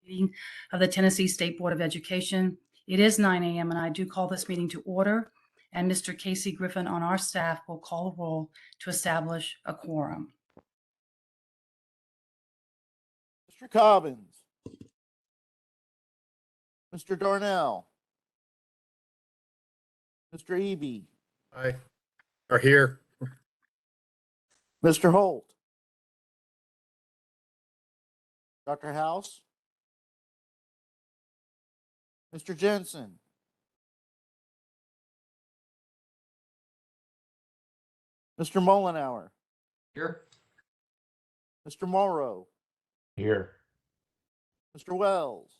meeting of the Tennessee State Board of Education. It is 9 a.m. and I do call this meeting to order, and Mr. Casey Griffin on our staff will call the roll to establish a quorum. Mr. Cobbins, Mr. Darnell, Mr. Eby, Aye. Are here. Mr. Holt, Dr. House, Mr. Jensen, Mr. Mullenhour, Here. Mr. Morrow, Here. Mr. Wells.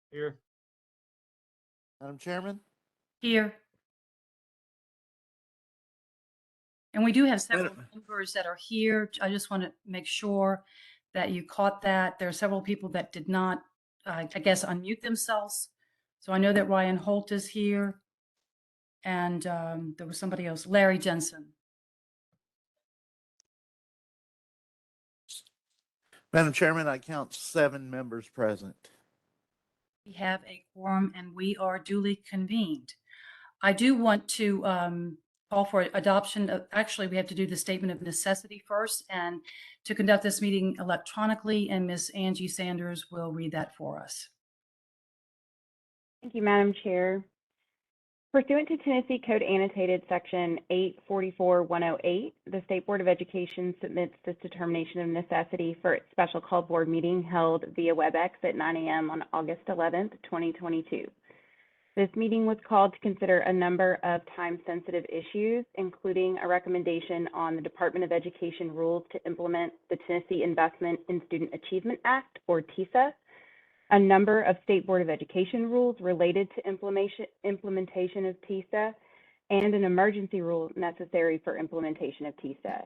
Here. Madam Chairman? Here. And we do have several members that are here. I just want to make sure that you caught that. There are several people that did not, I guess, unmute themselves. So I know that Ryan Holt is here. And there was somebody else, Larry Jensen. Madam Chairman, I count 7 members present. We have a quorum and we are duly convened. I do want to call for adoption of, actually, we have to do the statement of necessity first, and to conduct this meeting electronically, and Ms. Angie Sanders will read that for us. Thank you, Madam Chair. Pursuant to Tennessee Code Annotated Section 844-108, the State Board of Education submits this determination of necessity for its special call board meeting held via WebEx at 9 a.m. on August 11th, 2022. This meeting was called to consider a number of time-sensitive issues, including a recommendation on the Department of Education rules to implement the Tennessee Investment in Student Achievement Act, or Tisa, a number of State Board of Education rules related to implementation of Tisa, and an emergency rule necessary for implementation of Tisa.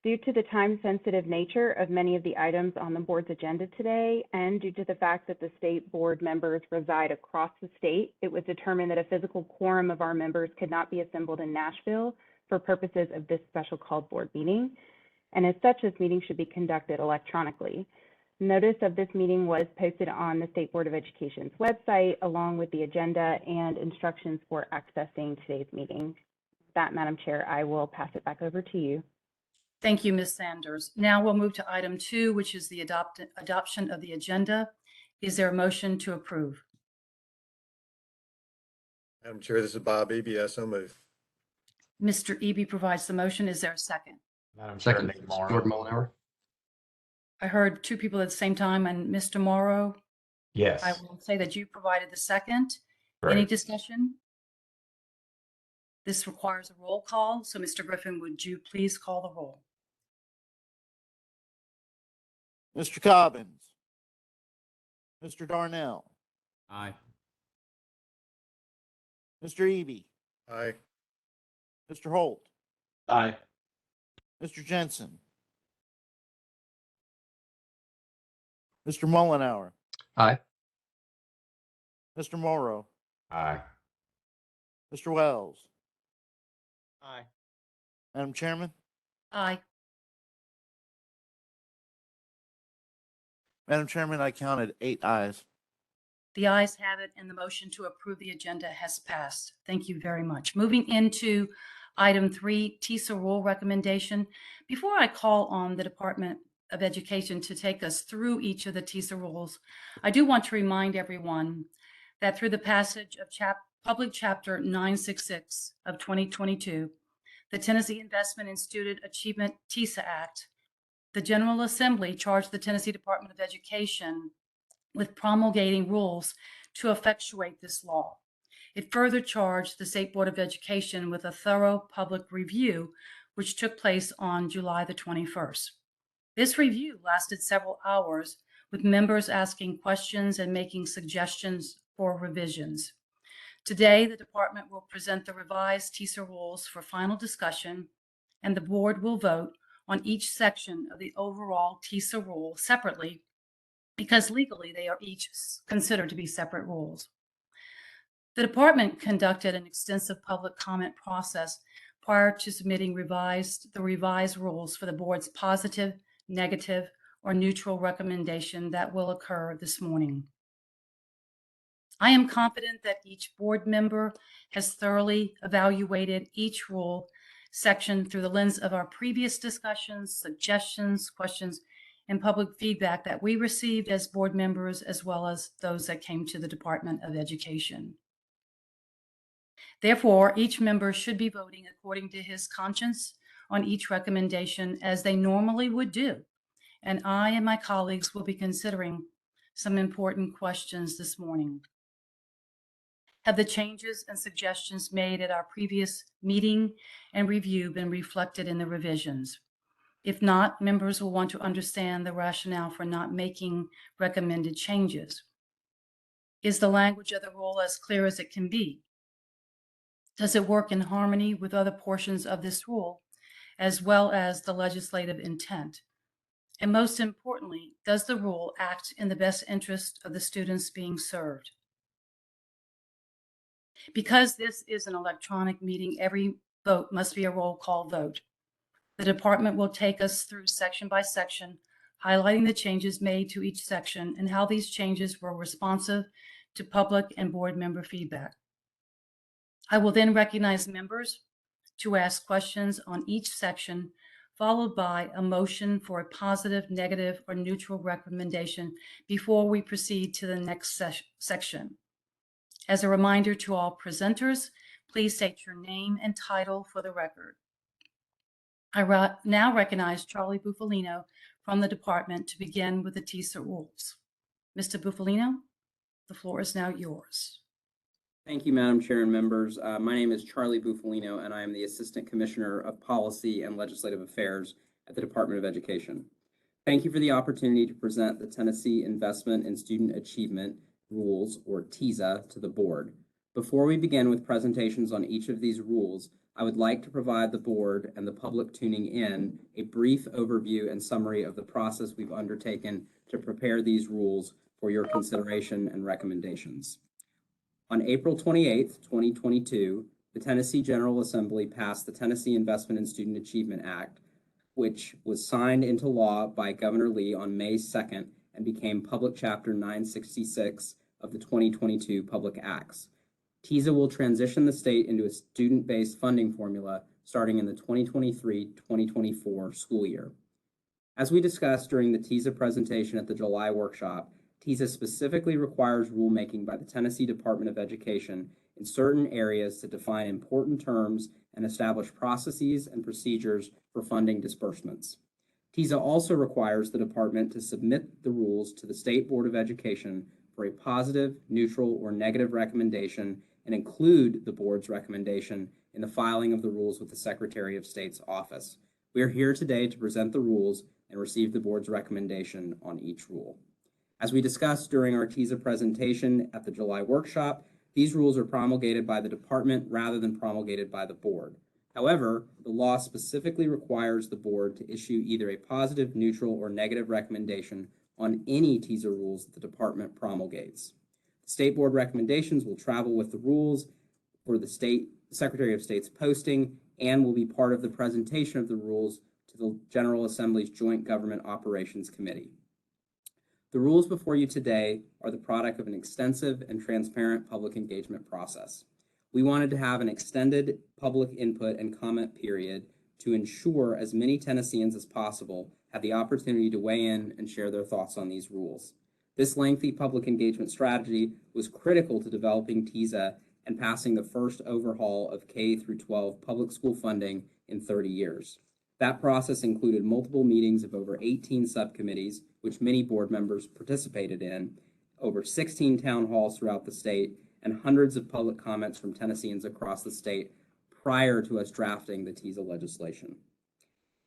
Due to the time-sensitive nature of many of the items on the board's agenda today, and due to the fact that the state board members reside across the state, it was determined that a physical quorum of our members could not be assembled in Nashville for purposes of this special called board meeting. And as such, this meeting should be conducted electronically. Notice of this meeting was posted on the State Board of Education's website, along with the agenda and instructions for accessing today's meeting. With that, Madam Chair, I will pass it back over to you. Thank you, Ms. Sanders. Now we'll move to item 2, which is the adoption of the agenda. Is there a motion to approve? Madam Chair, this is Bob Eby. I so move. Mr. Eby provides the motion. Is there a second? Madam Chair, Gordon Mullenhour. I heard 2 people at the same time, and Mr. Morrow, Yes. I will say that you provided the second. Great. Any discussion? This requires a roll call. So Mr. Griffin, would you please call the roll? Mr. Cobbins, Mr. Darnell, Aye. Mr. Eby, Aye. Mr. Holt, Aye. Mr. Jensen, Mr. Mullenhour, Aye. Mr. Morrow, Aye. Mr. Wells. Aye. Madam Chairman? Aye. Madam Chairman, I counted 8 ayes. The ayes have it, and the motion to approve the agenda has passed. Thank you very much. Moving into item 3, Tisa rule recommendation. Before I call on the Department of Education to take us through each of the Tisa rules, I do want to remind everyone that through the passage of Public Chapter 966 of 2022, the Tennessee Investment in Student Achievement Tisa Act, the General Assembly charged the Tennessee Department of Education with promulgating rules to effectuate this law. It further charged the State Board of Education with a thorough public review, which took place on July the 21st. This review lasted several hours, with members asking questions and making suggestions for revisions. Today, the department will present the revised Tisa rules for final discussion, and the board will vote on each section of the overall Tisa rule separately, because legally they are each considered to be separate rules. The department conducted an extensive public comment process prior to submitting the revised rules for the board's positive, negative, or neutral recommendation that will occur this morning. I am confident that each board member has thoroughly evaluated each rule section through the lens of our previous discussions, suggestions, questions, and public feedback that we received as board members, as well as those that came to the Department of Education. Therefore, each member should be voting according to his conscience on each recommendation as they normally would do. And I and my colleagues will be considering some important questions this morning. Have the changes and suggestions made at our previous meeting and review been reflected in the revisions? If not, members will want to understand the rationale for not making recommended changes. Is the language of the rule as clear as it can be? Does it work in harmony with other portions of this rule, as well as the legislative intent? And most importantly, does the rule act in the best interest of the students being served? Because this is an electronic meeting, every vote must be a roll call vote. The department will take us through section by section, highlighting the changes made to each section and how these changes were responsive to public and board member feedback. I will then recognize members to ask questions on each section, followed by a motion for a positive, negative, or neutral recommendation before we proceed to the next section. As a reminder to all presenters, please state your name and title for the record. I now recognize Charlie Bufalino from the department to begin with the Tisa rules. Mr. Bufalino, the floor is now yours. Thank you, Madam Chair and members. My name is Charlie Bufalino, and I am the Assistant Commissioner of Policy and Legislative Affairs at the Department of Education. Thank you for the opportunity to present the Tennessee Investment in Student Achievement Rules, or TISA, to the board. Before we begin with presentations on each of these rules, I would like to provide the board and the public tuning in a brief overview and summary of the process we've undertaken to prepare these rules for your consideration and recommendations. On April 28, 2022, the Tennessee General Assembly passed the Tennessee Investment in Student Achievement Act, which was signed into law by Governor Lee on May 2nd and became Public Chapter 966 of the 2022 Public Acts. TISA will transition the state into a student-based funding formula starting in the 2023-2024 school year. As we discussed during the TISA presentation at the July workshop, TISA specifically requires rulemaking by the Tennessee Department of Education in certain areas to define important terms and establish processes and procedures for funding disbursements. TISA also requires the department to submit the rules to the State Board of Education for a positive, neutral, or negative recommendation and include the board's recommendation in the filing of the rules with the Secretary of State's office. We are here today to present the rules and receive the board's recommendation on each rule. As we discussed during our TISA presentation at the July workshop, these rules are promulgated by the department rather than promulgated by the board. However, the law specifically requires the board to issue either a positive, neutral, or negative recommendation on any TISA rules that the department promulgates. The State Board recommendations will travel with the rules for the Secretary of State's posting and will be part of the presentation of the rules to the General Assembly's Joint Government Operations Committee. The rules before you today are the product of an extensive and transparent public engagement process. We wanted to have an extended public input and comment period to ensure as many Tennesseans as possible had the opportunity to weigh in and share their thoughts on these rules. This lengthy public engagement strategy was critical to developing TISA and passing the first overhaul of K through 12 public school funding in 30 years. That process included multiple meetings of over 18 subcommittees, which many board members participated in, over 16 town halls throughout the state, and hundreds of public comments from Tennesseans across the state prior to us drafting the TISA legislation.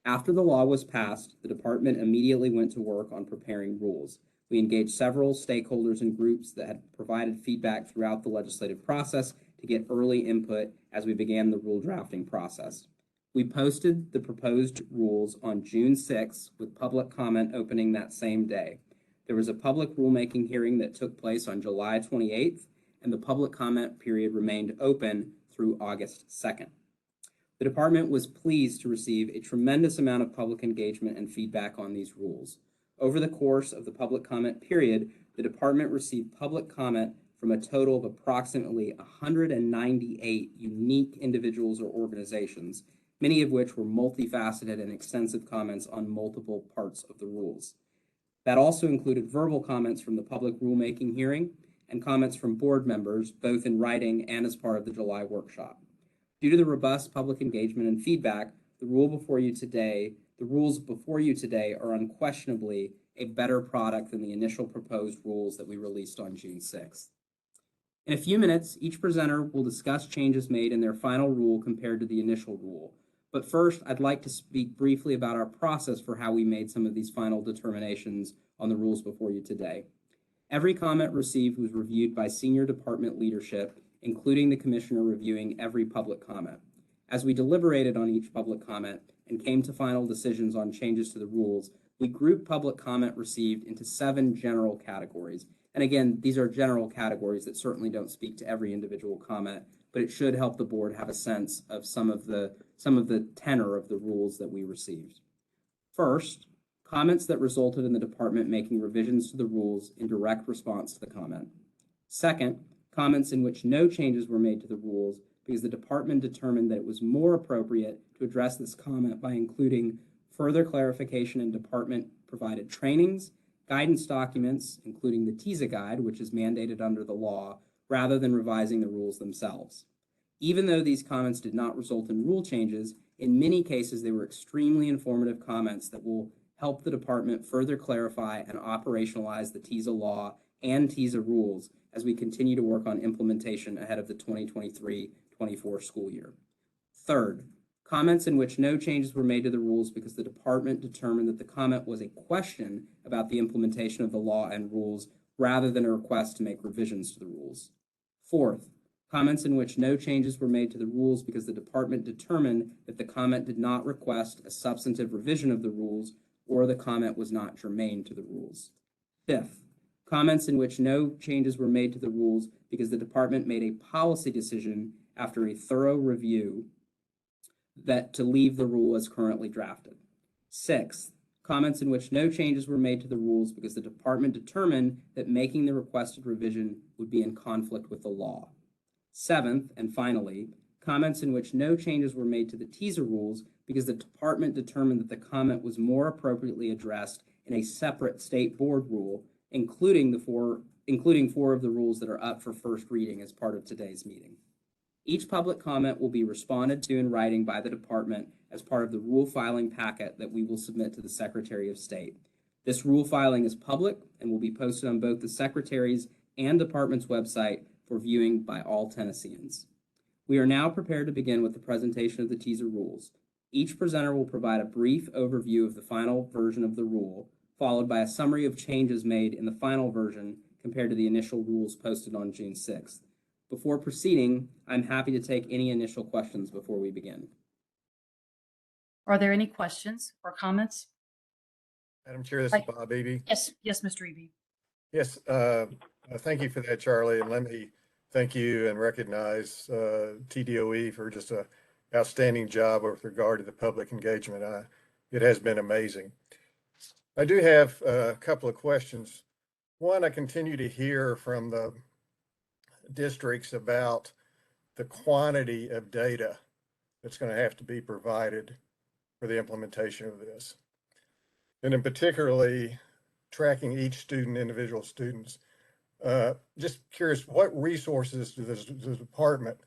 After the law was passed, the department immediately went to work on preparing rules. We engaged several stakeholders and groups that had provided feedback throughout the legislative process to get early input as we began the rule drafting process. We posted the proposed rules on June 6th with public comment opening that same day. There was a public rulemaking hearing that took place on July 28th, and the public comment period remained open through August 2nd. The department was pleased to receive a tremendous amount of public engagement and feedback on these rules. Over the course of the public comment period, the department received public comment from a total of approximately 198 unique individuals or organizations, many of which were multifaceted and extensive comments on multiple parts of the rules. That also included verbal comments from the public rulemaking hearing and comments from board members, both in writing and as part of the July workshop. Due to the robust public engagement and feedback, the rules before you today are unquestionably a better product than the initial proposed rules that we released on June 6th. In a few minutes, each presenter will discuss changes made in their final rule compared to the initial rule. But first, I'd like to speak briefly about our process for how we made some of these final determinations on the rules before you today. Every comment received was reviewed by senior department leadership, including the commissioner reviewing every public comment. As we deliberated on each public comment and came to final decisions on changes to the rules, we grouped public comment received into 7 general categories. And again, these are general categories that certainly don't speak to every individual comment, but it should help the board have a sense of some of the tenor of the rules that we received. First, comments that resulted in the department making revisions to the rules in direct response to the comment. Second, comments in which no changes were made to the rules because the department determined that it was more appropriate to address this comment by including further clarification in department-provided trainings, guidance documents, including the Tisa guide, which is mandated under the law, rather than revising the rules themselves. Even though these comments did not result in rule changes, in many cases they were extremely informative comments that will help the department further clarify and operationalize the Tisa law and Tisa rules as we continue to work on implementation ahead of the 2023-24 school year. Third, comments in which no changes were made to the rules because the department determined that the comment was a question about the implementation of the law and rules rather than a request to make revisions to the rules. Fourth, comments in which no changes were made to the rules because the department determined that the comment did not request a substantive revision of the rules or the comment was not germane to the rules. Fifth, comments in which no changes were made to the rules because the department made a policy decision after a thorough review that to leave the rule as currently drafted. Sixth, comments in which no changes were made to the rules because the department determined that making the requested revision would be in conflict with the law. Seventh, and finally, comments in which no changes were made to the Tisa rules because the department determined that the comment was more appropriately addressed in a separate state board rule, including four of the rules that are up for first reading as part of today's meeting. Each public comment will be responded to in writing by the department as part of the rule filing packet that we will submit to the Secretary of State. This rule filing is public and will be posted on both the Secretary's and department's website for viewing by all Tennesseans. We are now prepared to begin with the presentation of the Tisa rules. Each presenter will provide a brief overview of the final version of the rule, followed by a summary of changes made in the final version compared to the initial rules posted on June 6th. Before proceeding, I'm happy to take any initial questions before we begin. Are there any questions or comments? Madam Chair, this is Bob Eby. Yes, Mr. Eby. Yes, thank you for that, Charlie. And let me thank you and recognize TDOE for just an outstanding job with regard to the public engagement. It has been amazing. I do have a couple of questions. One, I continue to hear from the districts about the quantity of data that's going to have to be provided for the implementation of this. And in particularly tracking each student, individual students. Just curious, what resources does the department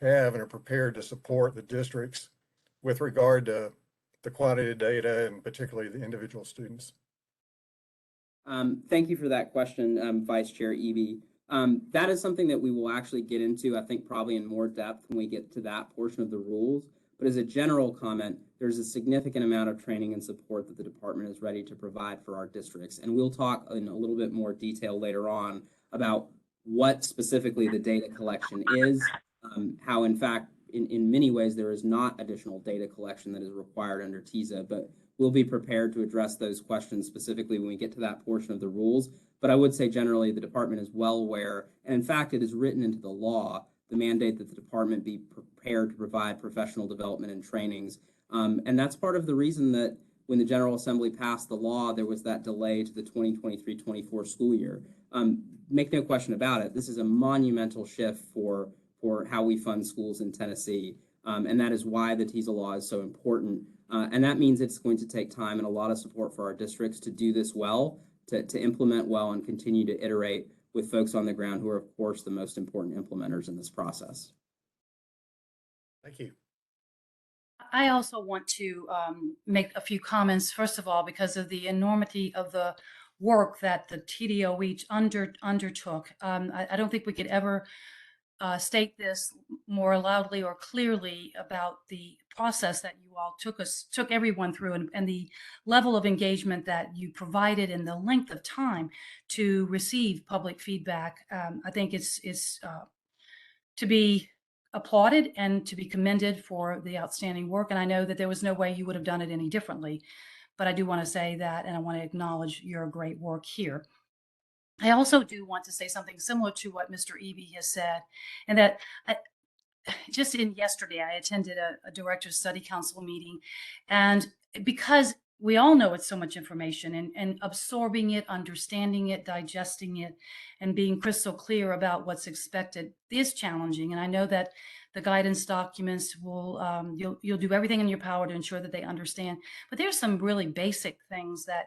have and are prepared to support the districts with regard to the quantity of data and particularly the individual students? Thank you for that question, Vice Chair Eby. That is something that we will actually get into, I think, probably in more depth when we get to that portion of the rules. But as a general comment, there's a significant amount of training and support that the department is ready to provide for our districts. And we'll talk in a little bit more detail later on about what specifically the data collection is, how in fact, in many ways, there is not additional data collection that is required under Tisa, but we'll be prepared to address those questions specifically when we get to that portion of the rules. But I would say generally the department is well aware, and in fact, it is written into the law, the mandate that the department be prepared to provide professional development and trainings. And that's part of the reason that when the General Assembly passed the law, there was that delay to the 2023-24 school year. Make no question about it, this is a monumental shift for how we fund schools in Tennessee. And that is why the Tisa law is so important. And that means it's going to take time and a lot of support for our districts to do this well, to implement well and continue to iterate with folks on the ground who are, of course, the most important implementers in this process. Thank you. I also want to make a few comments, first of all, because of the enormity of the work that the TDO each undertook. I don't think we could ever state this more loudly or clearly about the process that you all took everyone through, and the level of engagement that you provided and the length of time to receive public feedback. I think it's to be applauded and to be commended for the outstanding work. And I know that there was no way you would have done it any differently, but I do want to say that, and I want to acknowledge your great work here. I also do want to say something similar to what Mr. Eby has said, and that just yesterday, I attended a Director's Study Council meeting, and because we all know it's so much information, and absorbing it, understanding it, digesting it, and being crystal clear about what's expected is challenging. And I know that the guidance documents will, you'll do everything in your power to ensure that they understand. But there's some really basic things that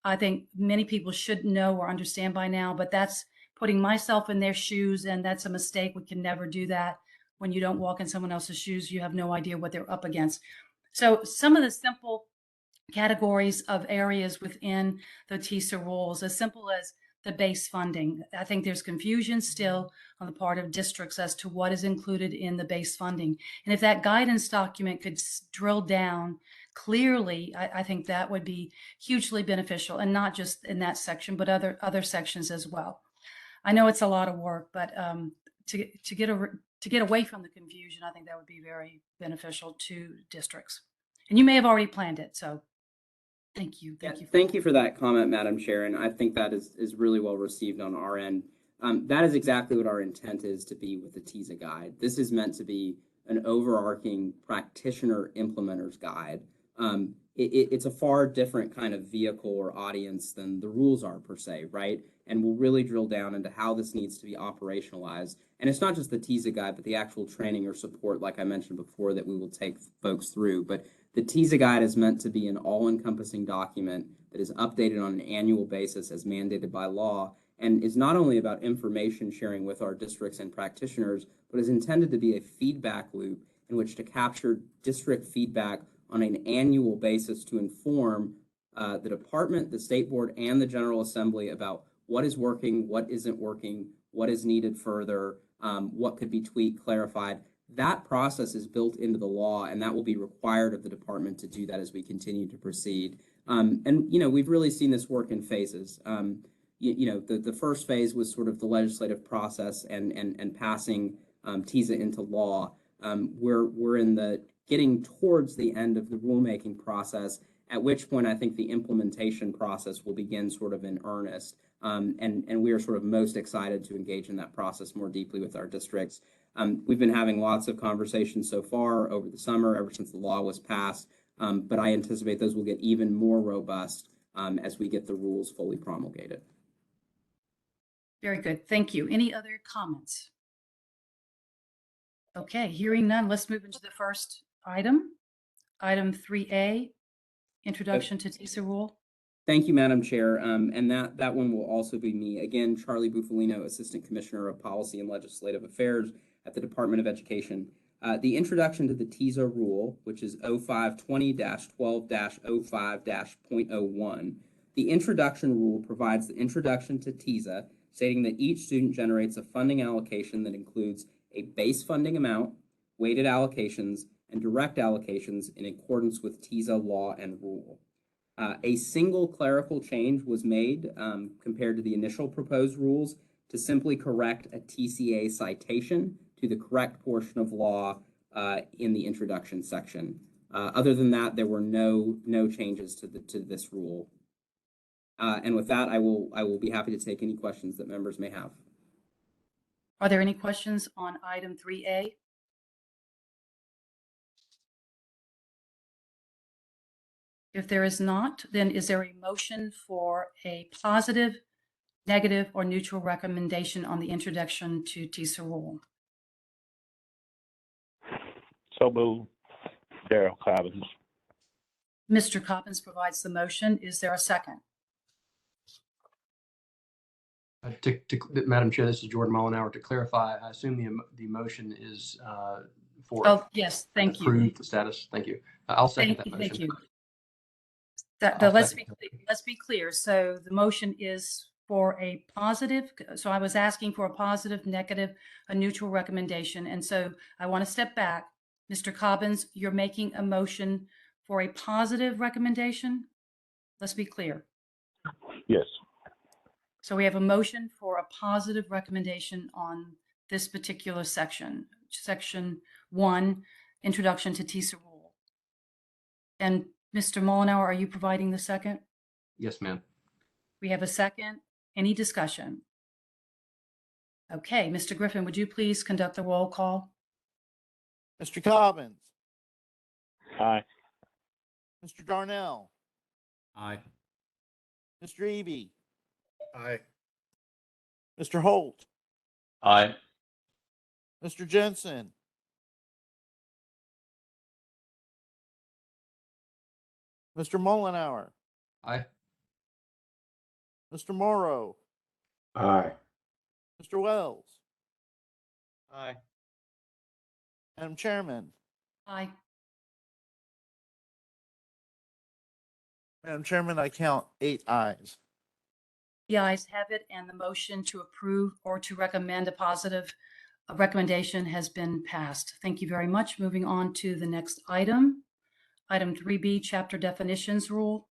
I think many people should know or understand by now, but that's putting myself in their shoes, and that's a mistake. We can never do that. When you don't walk in someone else's shoes, you have no idea what they're up against. So some of the simple categories of areas within the TISA rules, as simple as the base funding. I think there's confusion still on the part of districts as to what is included in the base funding. And if that guidance document could drill down clearly, I think that would be hugely beneficial, and not just in that section, but other sections as well. I know it's a lot of work, but to get away from the confusion, I think that would be very beneficial to districts. And you may have already planned it, so thank you. Thank you for that comment, Madam Chair, and I think that is really well received on our end. That is exactly what our intent is to be with the TISA guide. This is meant to be an overarching practitioner implementer's guide. It's a far different kind of vehicle or audience than the rules are per se, right? And we'll really drill down into how this needs to be operationalized. And it's not just the TISA guide, but the actual training or support, like I mentioned before, that we will take folks through. But the TISA guide is meant to be an all-encompassing document that is updated on an annual basis as mandated by law, and is not only about information sharing with our districts and practitioners, but is intended to be a feedback loop in which to capture district feedback on an annual basis to inform the department, the state board, and the General Assembly about what is working, what isn't working, what is needed further, what could be tweaked, clarified. That process is built into the law, and that will be required of the department to do that as we continue to proceed. And, you know, we've really seen this work in phases. The first phase was sort of the legislative process and passing TISA into law. We're in the getting towards the end of the rulemaking process, at which point I think the implementation process will begin sort of in earnest. And we are sort of most excited to engage in that process more deeply with our districts. We've been having lots of conversations so far over the summer, ever since the law was passed, but I anticipate those will get even more robust as we get the rules fully promulgated. Very good. Thank you. Any other comments? Okay, hearing none, let's move into the first item. Item 3A, Introduction to TISA Rule. Thank you, Madam Chair. And that one will also be me. Again, Charlie Bufalino, Assistant Commissioner of Policy and Legislative Affairs at the Department of Education. The introduction to the TISA rule, which is 0520-12-05-.01. The introduction rule provides the introduction to TISA, stating that each student generates a funding allocation that includes a base funding amount, weighted allocations, and direct allocations in accordance with TISA law and rule. A single clerical change was made compared to the initial proposed rules to simply correct a TCA citation to the correct portion of law in the introduction section. Other than that, there were no changes to this rule. And with that, I will be happy to take any questions that members may have. Are there any questions on item 3A? If there is not, then is there a motion for a positive, negative, or neutral recommendation on the introduction to Tisa rule? So moved. Daryl Cobbins. Mr. Coppins provides the motion. Is there a second? Madam Chair, this is Jordan Mullenhour. To clarify, I assume the motion is for Oh, yes, thank you. approve the status. Thank you. I'll second Thank that you, motion. thank you. I'll Let's second. be clear. So the motion is for a positive. So I was asking for a positive, negative, a neutral recommendation. And so I want to step back. Mr. Cobbins, you're making a motion for a positive recommendation? Let's be clear. Yes. So we have a motion for a positive recommendation on this particular section, section 1, Introduction to Tisa Rule. And Mr. Molyneux, are you providing the second? Yes, ma'am. We have a second. Any discussion? Okay, Mr. Griffin, would you please conduct the roll call? Mr. Cobbins, Aye. Mr. Darnell, Aye. Mr. Eby, Aye. Mr. Holt, Aye. Mr. Jensen, Mr. Mullenhour, Aye. Mr. Morrow, Aye. Mr. Wells, Aye. Madam Chairman. Aye. Madam Chairman, I count 8 ayes. The ayes have it, and the motion to approve or to recommend a positive recommendation has been passed. Thank you very much. Moving on to the next item. Item 3B, Chapter Definitions Rule.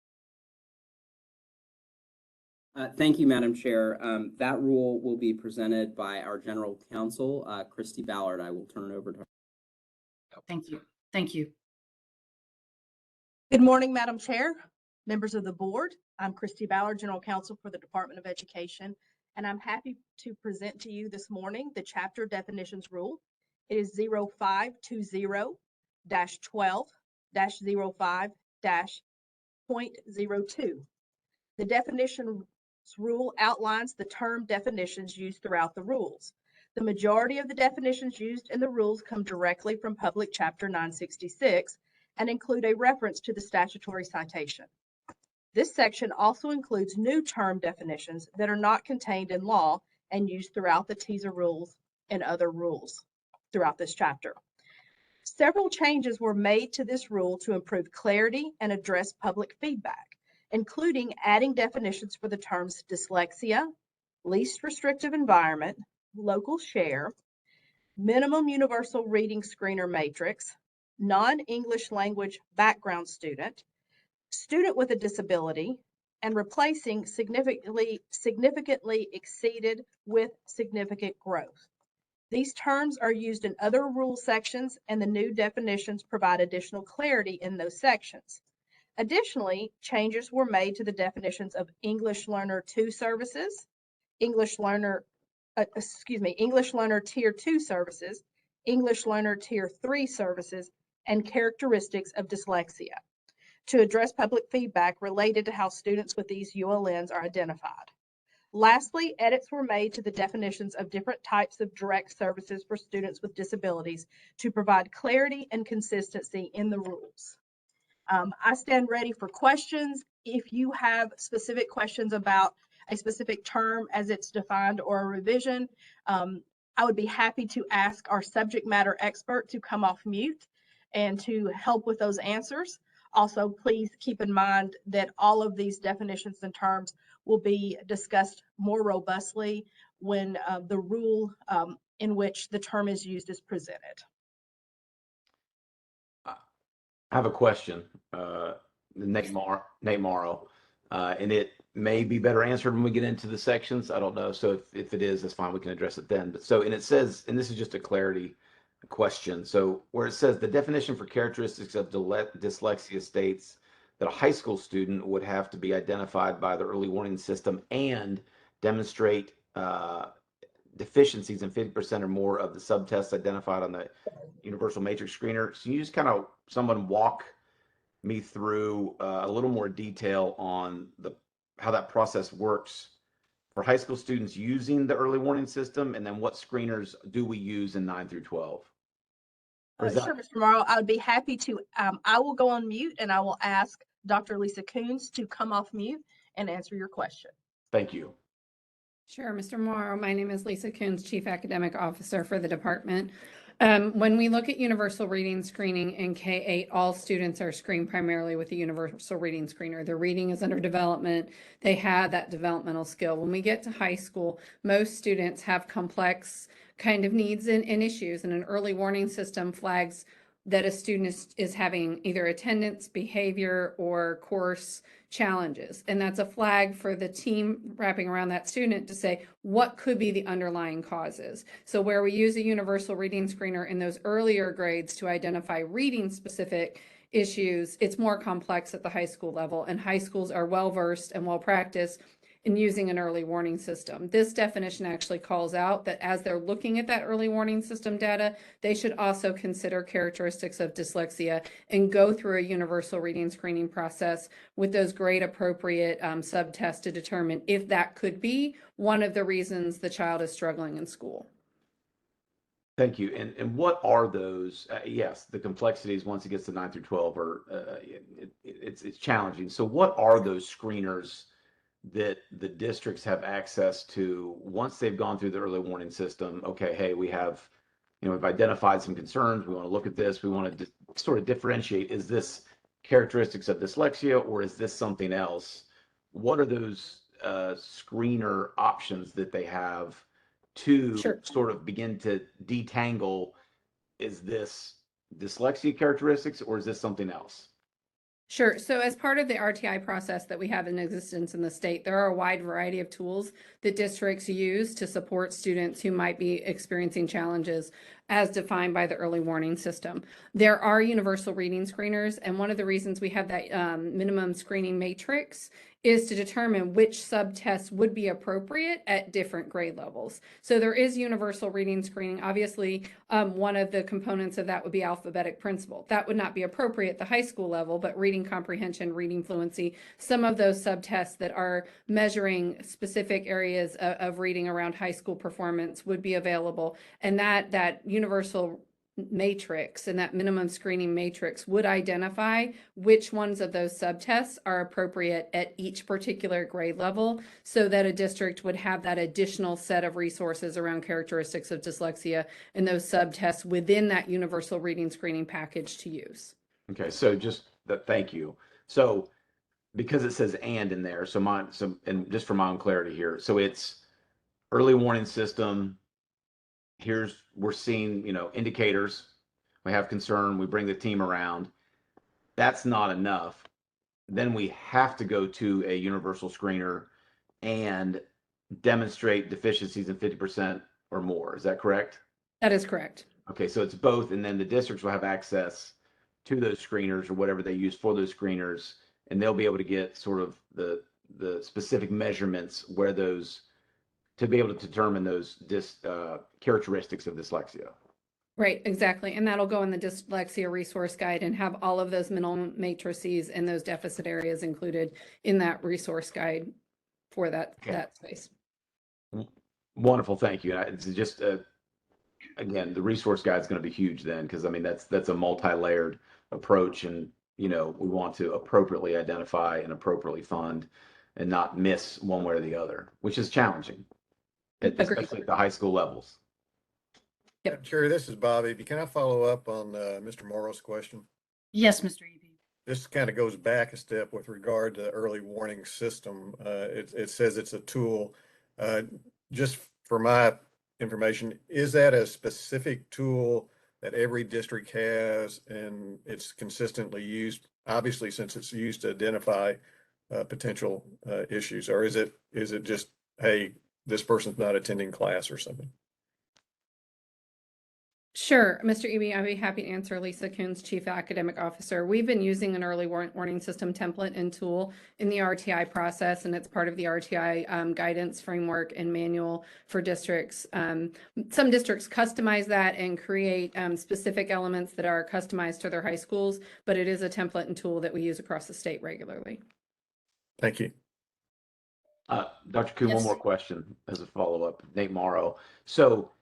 Thank you, Madam Chair. That rule will be presented by our General Counsel, Christy Ballard. I will turn it over to her. Thank you. Thank you. Good morning, Madam Chair, members of the board. I'm Christy Ballard, General Counsel for the Department of Education, and I'm happy to present to you this morning the Chapter Definitions Rule. It is 0520-12-05-.02. The definitions rule outlines the term definitions used throughout the rules. The majority of the definitions used in the rules come directly from Public Chapter 966 and include a reference to the statutory citation. This section also includes new term definitions that are not contained in law and used throughout the Tisa rules and other rules throughout this chapter. Several changes were made to this rule to improve clarity and address public feedback, including adding definitions for the terms dyslexia, least restrictive environment, local share, minimum universal reading screener matrix, non-English language background student, student with a disability, and replacing significantly exceeded with significant growth. These terms are used in other rule sections, and the new definitions provide additional clarity in those sections. Additionally, changes were made to the definitions of English Learner 2 services, English Learner Tier 2 services, English Learner Tier 3 services, and characteristics of dyslexia to address public feedback related to how students with these ULNs are identified. Lastly, edits were made to the definitions of different types of direct services for students with disabilities to provide clarity and consistency in the rules. I stand ready for questions. If you have specific questions about a specific term as it's defined or a revision, I would be happy to ask our subject matter expert to come off mute and to help with those answers. Also, please keep in mind that all of these definitions and terms will be discussed more robustly when the rule in which the term is used is presented. I have a question, Nate Morrow, and it may be better answered when we get into the sections. I don't know. So if it is, that's fine. We can address it then. But so, and it says, and this is just a clarity question. So where it says the definition for characteristics of dyslexia states that a high school student would have to be identified by the early warning system and demonstrate deficiencies in 50% or more of the subtests identified on the universal matrix screener. So you just kind of walk me through a little more detail on how that process works for high school students using the early warning system, and then what screeners do we use in 9 through 12? Or is that- Sure, Mr. Morrow, I would be happy to. I will go on mute and I will ask Dr. Lisa Coons to come off mute and answer your question. Thank you. Sure, Mr. Morrow. My name is Lisa Coons, Chief Academic Officer for the department. When we look at universal reading screening in K-8, all students are screened primarily with the universal reading screener. Their reading is under development. They have that developmental skill. When we get to high school, most students have complex kind of needs and issues, and an early warning system flags that a student is having either attendance, behavior, or course challenges. And that's a flag for the team wrapping around that student to say, what could be the underlying causes? So where we use a universal reading screener in those earlier grades to identify reading specific issues, it's more complex at the high school level, and high schools are well-versed and well-practiced in using an early warning system. This definition actually calls out that as they're looking at that early warning system data, they should also consider characteristics of dyslexia and go through a universal reading screening process with those grade appropriate subtests to determine if that could be one of the reasons the child is struggling in school. Thank you. And what are those? Yes, the complexities once it gets to 9 through 12 are it's challenging. So what are those screeners that the districts have access to once they've gone through the early warning system? Okay, hey, we have, we've identified some concerns. We want to look at this. We want to sort of differentiate. Is this characteristics of dyslexia or is this something else? What are those screener options that they have to sort of begin to detangle? Is this dyslexia characteristics or is this something else? Sure. So as part of the RTI process that we have in existence in the state, there are a wide variety of tools that districts use to support students who might be experiencing challenges as defined by the early warning system. There are universal reading screeners, and one of the reasons we have that minimum screening matrix is to determine which subtests would be appropriate at different grade levels. So there is universal reading screening. Obviously, one of the components of that would be alphabetic principle. That would not be appropriate at the high school level, but reading comprehension, reading fluency, some of those subtests that are measuring specific areas of reading around high school performance would be available. And that universal matrix and that minimum screening matrix would identify which ones of those subtests are appropriate at each particular grade level, so that a district would have that additional set of resources around characteristics of dyslexia and those subtests within that universal reading screening package to use. Okay, so just that, thank you. So because it says and in there, and just for my own clarity here, so it's early warning system. We're seeing, indicators. We have concern. We bring the team around. That's not enough. Then we have to go to a universal screener and demonstrate deficiencies in 50% or more. Is that correct? That is correct. Okay, so it's both, and then the districts will have access to those screeners or whatever they use for those screeners, and they'll be able to get sort of the specific measurements where those, to be able to determine those characteristics of dyslexia. Right, exactly. And that'll go in the dyslexia resource guide and have all of those minimum matrices and those deficit areas included in that resource guide for that space. Wonderful, thank you. It's just, again, the resource guide is going to be huge then, because that's a multi-layered approach, and we want to appropriately identify and appropriately fund and not miss one way or the other, which is challenging, especially at the high school levels. Yep. Sure, this is Bobby. Can I follow up on Mr. Morrow's question? Yes, Mr. Eby. This kind of goes back a step with regard to the early warning system. It says it's a tool. Just for my information, is that a specific tool that every district has and it's consistently used, obviously, since it's used to identify potential issues, or is it just, hey, this person's not attending class or something? Sure, Mr. Eby, I'd be happy to answer. Lisa Coons, Chief Academic Officer. We've been using an early warning system template and tool in the RTI process, and it's part of the RTI guidance framework and manual for districts. Some districts customize that and create specific elements that are customized to their high schools, but it is a template and tool that we use across the state regularly. Thank you. Dr. Kuhn, one Yes. more question as a follow-up. Nate Morrow. So,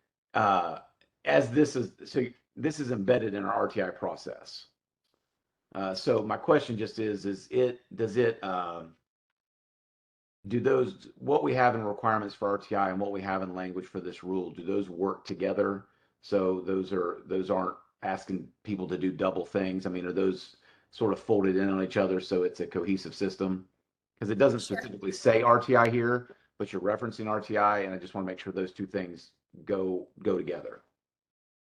this is embedded in our RTI process. So my question just what we have in requirements for RTI and what we have in language for this rule, do those work together? So those aren't asking people to do double things. I mean, are those sort of folded in on each other so it's a cohesive system? Because it doesn't Sure. specifically say RTI here, but you're referencing RTI, and I just want to make sure those two things go together.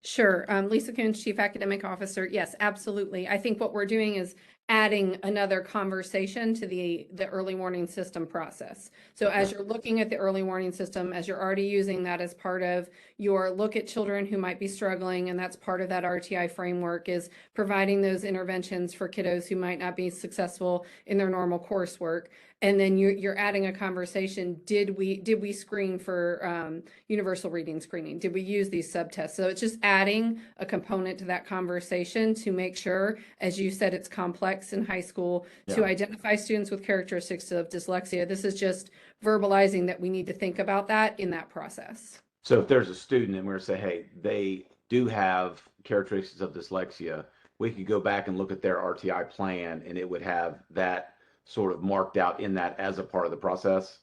Sure. Lisa Coons, Chief Academic Officer. Yes, absolutely. I think what we're doing is adding another conversation to the early warning system process. So as you're looking at the early warning system, as you're already using that as part of your look at children who might be struggling, and that's part of that RTI framework, is providing those interventions for kiddos who might not be successful in their normal coursework. And then you're adding a conversation. Did we screen for universal reading screening? Did we use these subtests? So it's just adding a component to that conversation to make sure, as you said, it's complex in high school to identify students with characteristics of dyslexia. This is just verbalizing that we need to think about that in that process. So if there's a student and we're to say, hey, they do have characteristics of dyslexia, we could go back and look at their RTI plan and it would have that sort of marked out in that as a part of the process.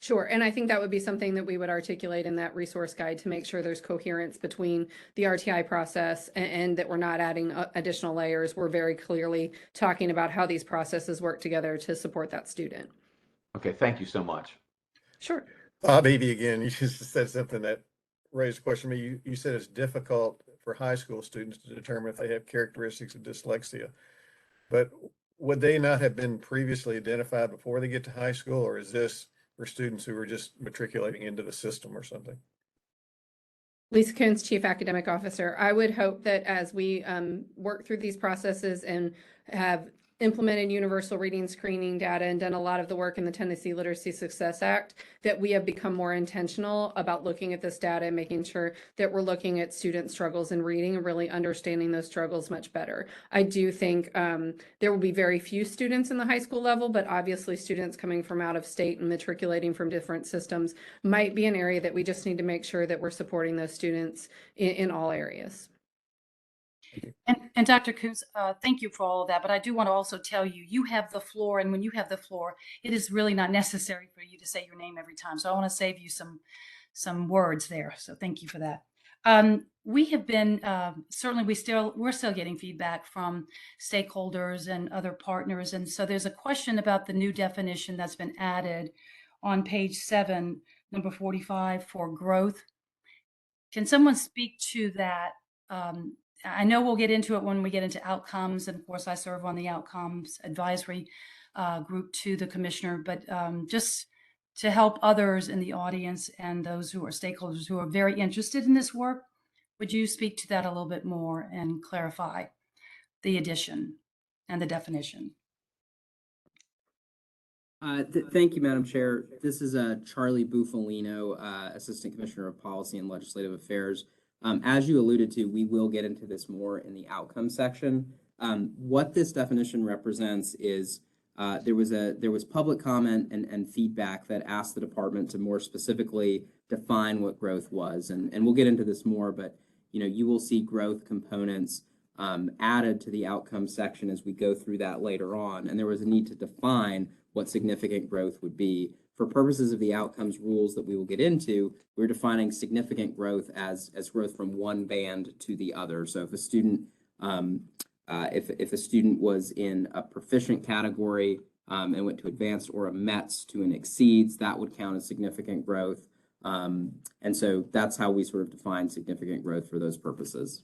Sure. And I think that would be something that we would articulate in that resource guide to make sure there's coherence between the RTI process and that we're not adding additional layers. We're very clearly talking about how these processes work together to support that student. Okay, thank you so much. Sure. Bob Eby again, you just said something that raised a question to me. You said it's difficult for high school students to determine if they have characteristics of dyslexia. But would they not have been previously identified before they get to high school, or is this for students who are just matriculating into the system or something? Lisa Coons, Chief Academic Officer. I would hope that as we work through these processes and have implemented universal reading screening data and done a lot of the work in the Tennessee Literacy Success Act, that we have become more intentional about looking at this data and making sure that we're looking at student struggles in reading and really understanding those struggles much better. I do think there will be very few students in the high school level, but obviously students coming from out of state and matriculating from different systems might be an area that we just need to make sure that we're supporting those students in all areas. And Dr. Coons, thank you for all of that. But I do want to also tell you, you have the floor. And when you have the floor, it is really not necessary for you to say your name every time. So I want to save you some words there. So thank you for that. We have been, certainly we're still getting feedback from stakeholders and other partners. And so there's a question about the new definition that's been added on page 7, number 45 for growth. Can someone speak to that? I know we'll get into it when we get into outcomes. And of course, I serve on the outcomes advisory group to the commissioner, but just to help others in the audience and those who are stakeholders who are very interested in this work, would you speak to that a little bit more and clarify the addition and the definition? Thank you, Madam Chair. This is Charlie Bufalino, Assistant Commissioner of Policy and Legislative Affairs. As you alluded to, we will get into this more in the outcome section. What this definition represents is there was public comment and feedback that asked the department to more specifically define what growth was, and we'll get into this more. But you will see growth components added to the outcome section as we go through that later on. And there was a need to define what significant growth would be. For purposes of the outcomes rules that we will get into, we're defining significant growth as growth from one band to the other. So if a student if a student was in a proficient category and went to advanced or a METS to an exceeds, that would count as significant growth. And so that's how we sort of define significant growth for those purposes.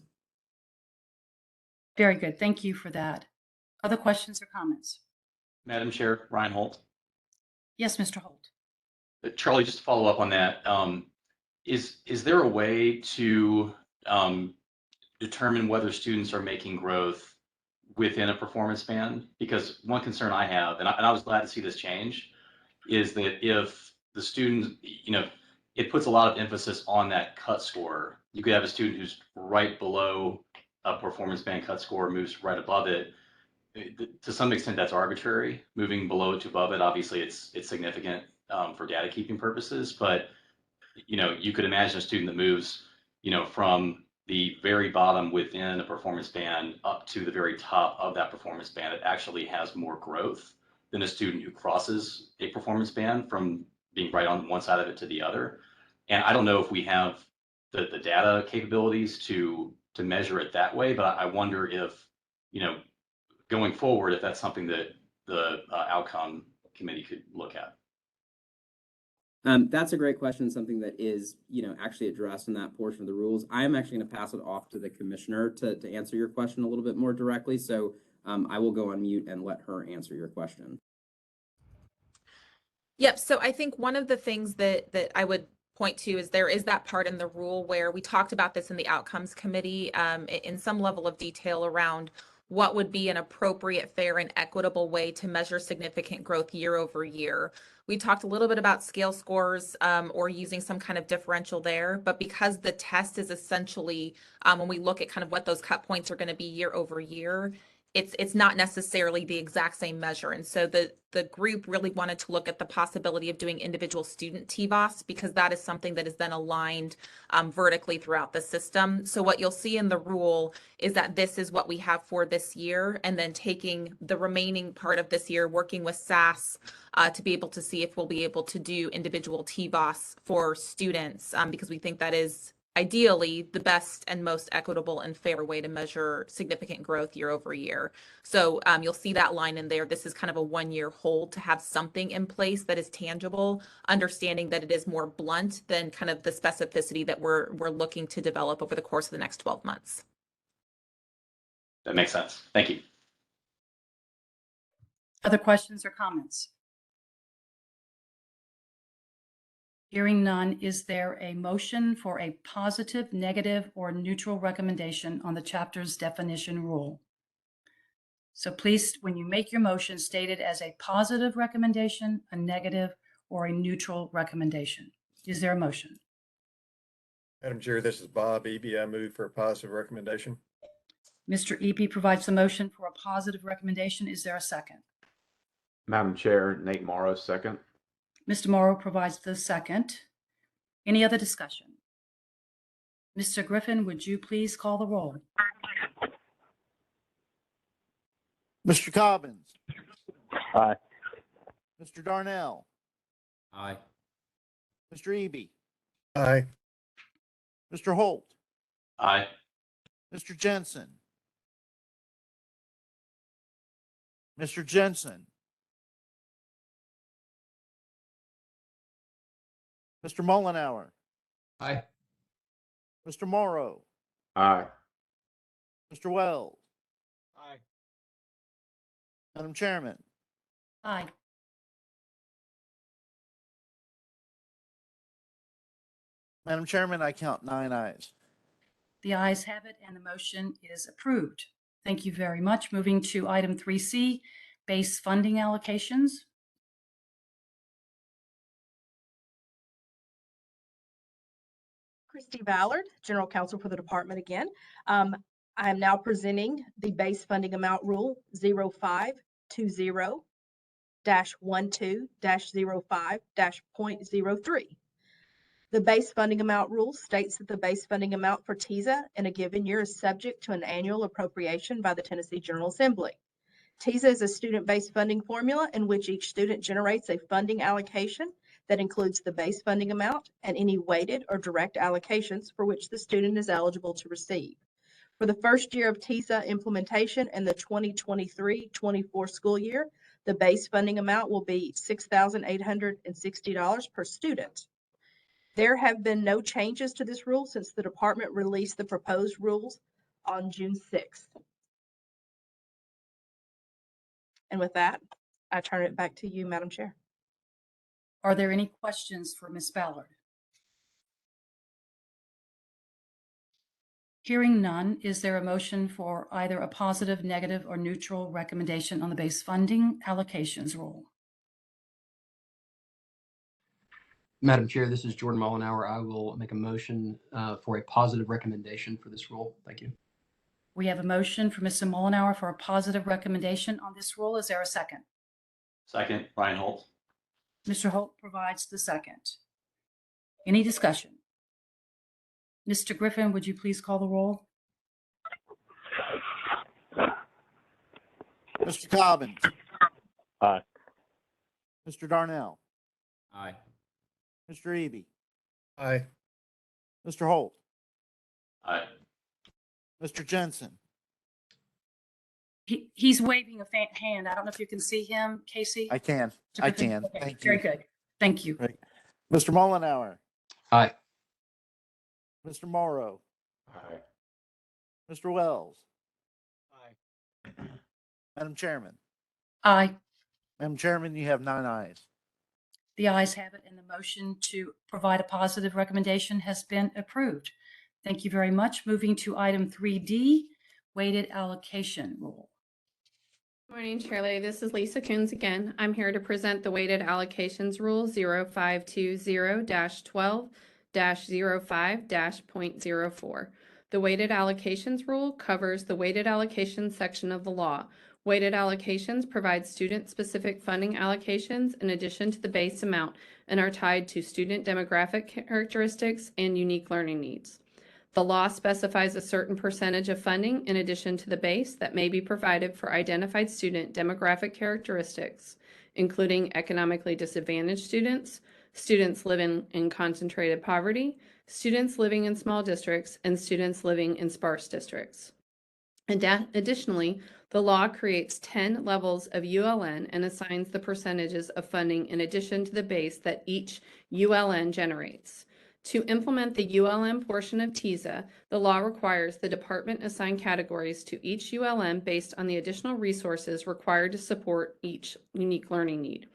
Very good. Thank you for that. Other questions or comments? Madam Chair, Ryan Holt. Yes, Mr. Holt. Charlie, just to follow up on that, is there a way to determine whether students are making growth within a performance band? Because one concern I have, and I was glad to see this change, is that if the student, it puts a lot of emphasis on that cut score. You could have a student who's right below a performance band cut score, moves right above it. To some extent, that's arbitrary. Moving below it to above it, obviously, it's significant for data keeping purposes. But you could imagine a student that moves, from the very bottom within a performance band up to the very top of that performance band. It actually has more growth than a student who crosses a performance band from being right on one side of it to the other. And I don't know if we have the data capabilities to measure it that way, but I wonder if, going forward, if that's something that the outcome committee could look at. That's a great question, something that is, actually addressed in that portion of the rules. I'm actually going to pass it off to the commissioner to answer your question a little bit more directly. So I will go on mute and let her answer your question. Yep. So I think one of the things that I would point to is there is that part in the rule where we talked about this in the outcomes committee in some level of detail around what would be an appropriate, fair, and equitable way to measure significant growth year over year. We talked a little bit about scale scores or using some kind of differential there, but because the test is essentially, when we look at kind of what those cut points are going to be year over year, it's not necessarily the exact same measure. And so the group really wanted to look at the possibility of doing individual student TVOS because that is something that is then aligned vertically throughout the system. So what you'll see in the rule is that this is what we have for this year, and then taking the remaining part of this year, working with SAS to be able to see if we'll be able to do individual TVOS for students because we think that is ideally the best and most equitable and fair way to measure significant growth year over year. So you'll see that line in there. This is kind of a 1-year hold to have something in place that is tangible, understanding that it is more blunt than kind of the specificity that we're looking to develop over the course of the next 12 months. That makes sense. Thank you. Other questions or comments? Hearing none, is there a motion for a positive, negative, or neutral recommendation on the chapter's definition rule? So please, when you make your motion, state it as a positive recommendation, a negative, or a neutral recommendation. Is there a motion? Madam Chair, this is Bob Eby. I move for a positive recommendation. Mr. Eby provides the motion for a positive recommendation. Is there a second? Madam Chair, Nate Morrow, second. Mr. Morrow provides the second. Any other discussion? Mr. Griffin, would you please call the roll? Mr. Cobbins, Aye. Mr. Darnell, Aye. Mr. Eby, Aye. Mr. Holt, Aye. Mr. Jensen, Mr. Jensen, Mr. Mullenhour, Aye. Mr. Morrow, Aye. Mr. Wells, Aye. Madam Chairman, Aye. Madam Chairman, I count 9 ayes. The ayes have it, and the motion is approved. Thank you very much. Moving to item 3C, base funding allocations. Christy Ballard, General Counsel for the department again. I am now presenting the base funding amount rule 0520-12-05-0.03. The base funding amount rule states that the base funding amount for Tisa in a given year is subject to an annual appropriation by the Tennessee General Assembly. Tisa is a student-based funding formula in which each student generates a funding allocation that includes the base funding amount and any weighted or direct allocations for which the student is eligible to receive. For the first year of Tisa implementation in the 2023-24 school year, the base funding amount will be $6,860 per student. There have been no changes to this rule since the department released the proposed rules on June 6th. And with that, I turn it back to you, Madam Chair. Are there any questions for Ms. Ballard? Hearing none, is there a motion for either a positive, negative, or neutral recommendation on the base funding allocations rule? Madam Chair, this is Jordan Mollenauer. I will make a motion for a positive recommendation for this rule. Thank you. We have a motion for Mr. Mullenhour for a positive recommendation on this rule. Is there a second? Second, Brian Holt. Mr. Holt provides the second. Any discussion? Mr. Griffin, would you please call the roll? Mr. Cobbins, Aye. Mr. Darnell, Aye. Mr. Eby, Aye. Mr. Holt, Aye. Mr. Jensen, He's waving a hand. I don't know if you can see him, Casey. I can. Mr. I Griffin? can. Okay, Thank very you. good. Thank you. Right. Mr. Mullenhour, Aye. Mr. Morrow, Aye. Mr. Wells, Aye. Madam Chairman. Aye. Madam Chairman, you have 9 ayes. The ayes have it, and the motion to provide a positive recommendation has been approved. Thank you very much. Moving to item 3D, weighted allocation rule. Morning, Shirley. This is Lisa Coons again. I'm here to present the Weighted Allocations Rule 0520-12-05-.04. The Weighted Allocations Rule covers the weighted allocations section of the law. Weighted allocations provide student-specific funding allocations in addition to the base amount and are tied to student demographic characteristics and unique learning needs. The law specifies a certain percentage of funding in addition to the base that may be provided for identified student demographic characteristics, including economically disadvantaged students, students living in concentrated poverty, students living in small districts, and students living in sparse districts. Additionally, the law creates 10 levels of ULN and assigns the percentages of funding in addition to the base that each ULN generates. To implement the ULN portion of Tisa, the law requires the department assign categories to each ULN based on the additional resources required to support each unique learning need.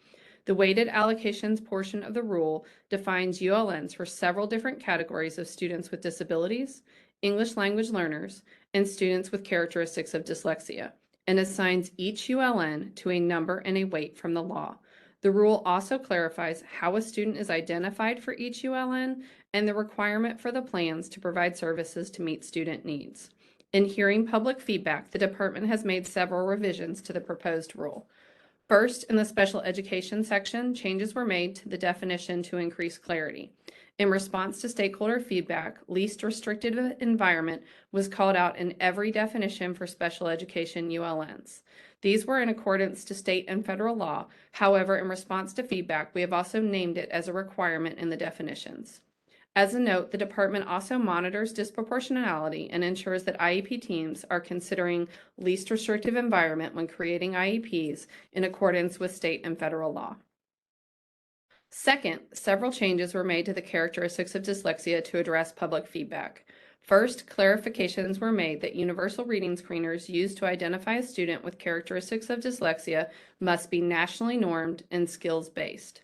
The weighted allocations portion of the rule defines ULNs for several different categories of students with disabilities, English language learners, and students with characteristics of dyslexia, and assigns each ULN to a number and a weight from the law. The rule also clarifies how a student is identified for each ULN and the requirement for the plans to provide services to meet student needs. In hearing public feedback, the department has made several revisions to the proposed rule. First, in the special education section, changes were made to the definition to increase clarity. In response to stakeholder feedback, least restrictive environment was called out in every definition for special education ULNs. These were in accordance to state and federal law. However, in response to feedback, we have also named it as a requirement in the definitions. As a note, the department also monitors disproportionality and ensures that IEP teams are considering least restrictive environment when creating IEPs in accordance with state and federal law. Second, several changes were made to the characteristics of dyslexia to address public feedback. First, clarifications were made that universal reading screeners used to identify a student with characteristics of dyslexia must be nationally normed and skills-based.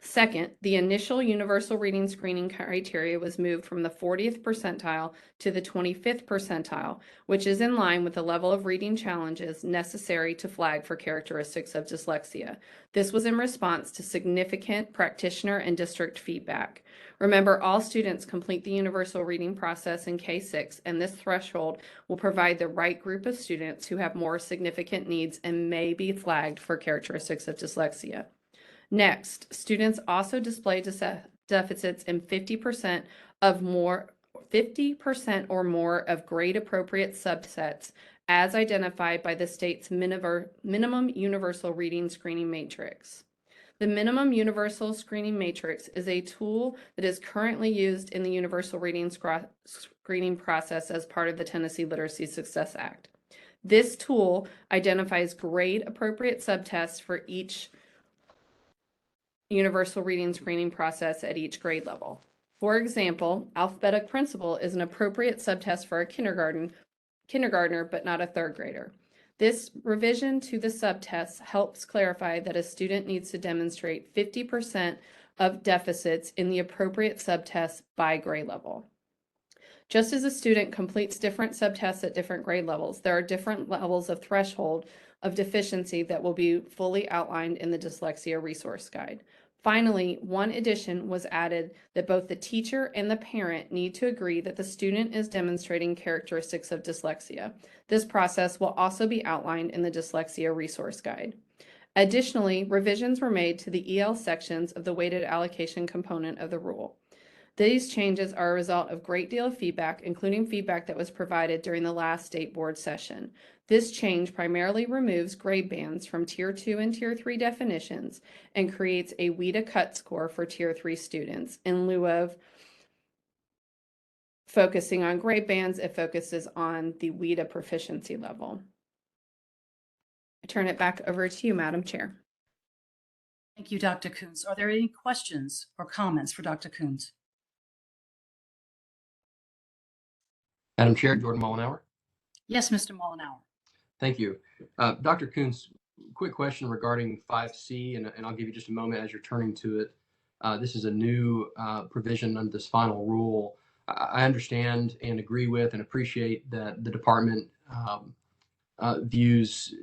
Second, the initial universal reading screening criteria was moved from the 40th percentile to the 25th percentile, which is in line with the level of reading challenges necessary to flag for characteristics of dyslexia. This was in response to significant practitioner and district feedback. Remember, all students complete the universal reading process in K-6, and this threshold will provide the right group of students who have more significant needs and may be flagged for characteristics of dyslexia. Next, students also display deficits in 50% or more of grade appropriate subsets as identified by the state's minimum universal reading screening matrix. The minimum universal screening matrix is a tool that is currently used in the universal reading screening process as part of the Tennessee Literacy Success Act. This tool identifies grade appropriate subtests for each universal reading screening process at each grade level. For example, alphabetic principle is an appropriate subtest for a kindergartner, but not a third grader. This revision to the subtests helps clarify that a student needs to demonstrate 50% of deficits in the appropriate subtests by grade level. Just as a student completes different subtests at different grade levels, there are different levels of threshold of deficiency that will be fully outlined in the Dyslexia Resource Guide. Finally, one addition was added that both the teacher and the parent need to agree that the student is demonstrating characteristics of dyslexia. This process will also be outlined in the Dyslexia Resource Guide. Additionally, revisions were made to the EL sections of the weighted allocation component of the rule. These changes are a result of a great deal of feedback, including feedback that was provided during the last state board session. This change primarily removes grade bands from Tier 2 and Tier 3 definitions and creates a WIDA cut score for Tier 3 students. In lieu of focusing on grade bands, it focuses on the WIDA proficiency level. I turn it back over to you, Madam Chair. Thank you, Dr. Coons. Are there any questions or comments for Dr. Coons? Madam Chair, Jordan Mullenhour. Yes, Mr. Mullenhour. Thank you. Dr. Coons, quick question regarding 5C, and I'll give you just a moment as you're turning to it. This is a new provision under this final rule. I understand and agree with and appreciate that the department views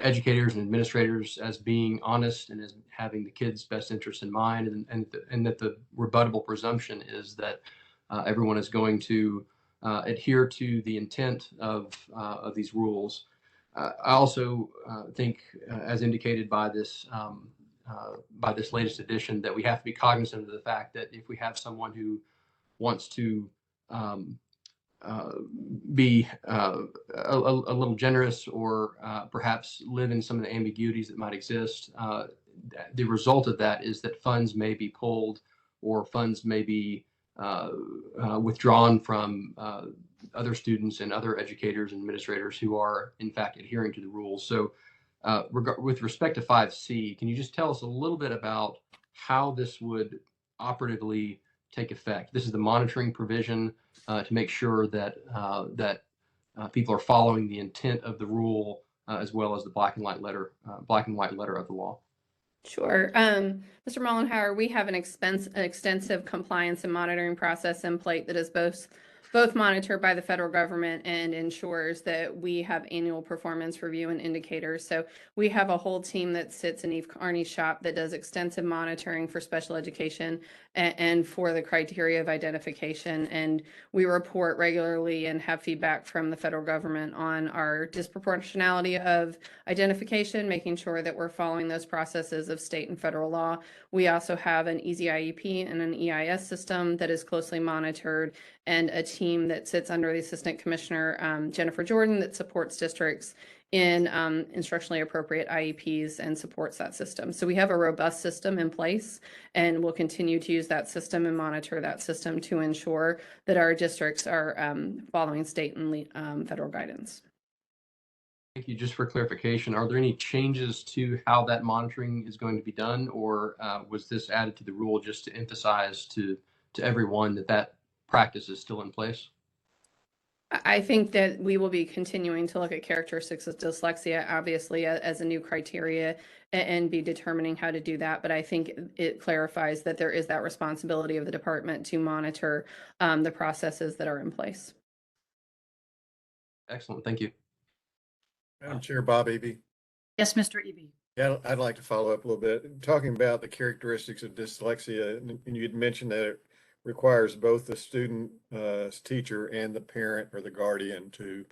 educators and administrators as being honest and as having the kids' best interests in mind, and that the rebuttable presumption is that everyone is going to adhere to the intent of these rules. I also think, as indicated by this latest edition, that we have to be cognizant of the fact that if we have someone who wants to be a little generous or perhaps live in some of the ambiguities that might exist, the result of that is that funds may be pulled or funds may be withdrawn from other students and other educators and administrators who are in fact adhering to the rules. So with respect to 5C, can you just tell us a little bit about how this would operatively take effect? This is the monitoring provision to make sure that people are following the intent of the rule as well as the black and white letter of the law. Sure. Mr. Mullenhour, we have an extensive compliance and monitoring process in place that is both monitored by the federal government and ensures that we have annual performance review and indicators. So we have a whole team that sits in Eve Carney's shop that does extensive monitoring for special education and for the criteria of identification. And we report regularly and have feedback from the federal government on our disproportionality of identification, making sure that we're following those processes of state and federal law. We also have an Easy IEP and an EIS system that is closely monitored, and a team that sits under the Assistant Commissioner, Jennifer Jordan, that supports districts in instructionally appropriate IEPs and supports that system. So we have a robust system in place, and we'll continue to use that system and monitor that system to ensure that our districts are following state and federal guidance. Thank you. Just for clarification, are there any changes to how that monitoring is going to be done, or was this added to the rule just to emphasize to everyone that practice is still in place? I think that we will be continuing to look at characteristics of dyslexia, obviously, as a new criteria and be determining how to do that. But I think it clarifies that there is that responsibility of the department to monitor the processes that are in place. Excellent. Thank you. Madam Chair, Bob Eby. Yes, Mr. Eby. Yeah, I'd like to follow up a little bit. Talking about the characteristics of dyslexia, and you'd mentioned that it requires both the student's teacher and the parent or the guardian to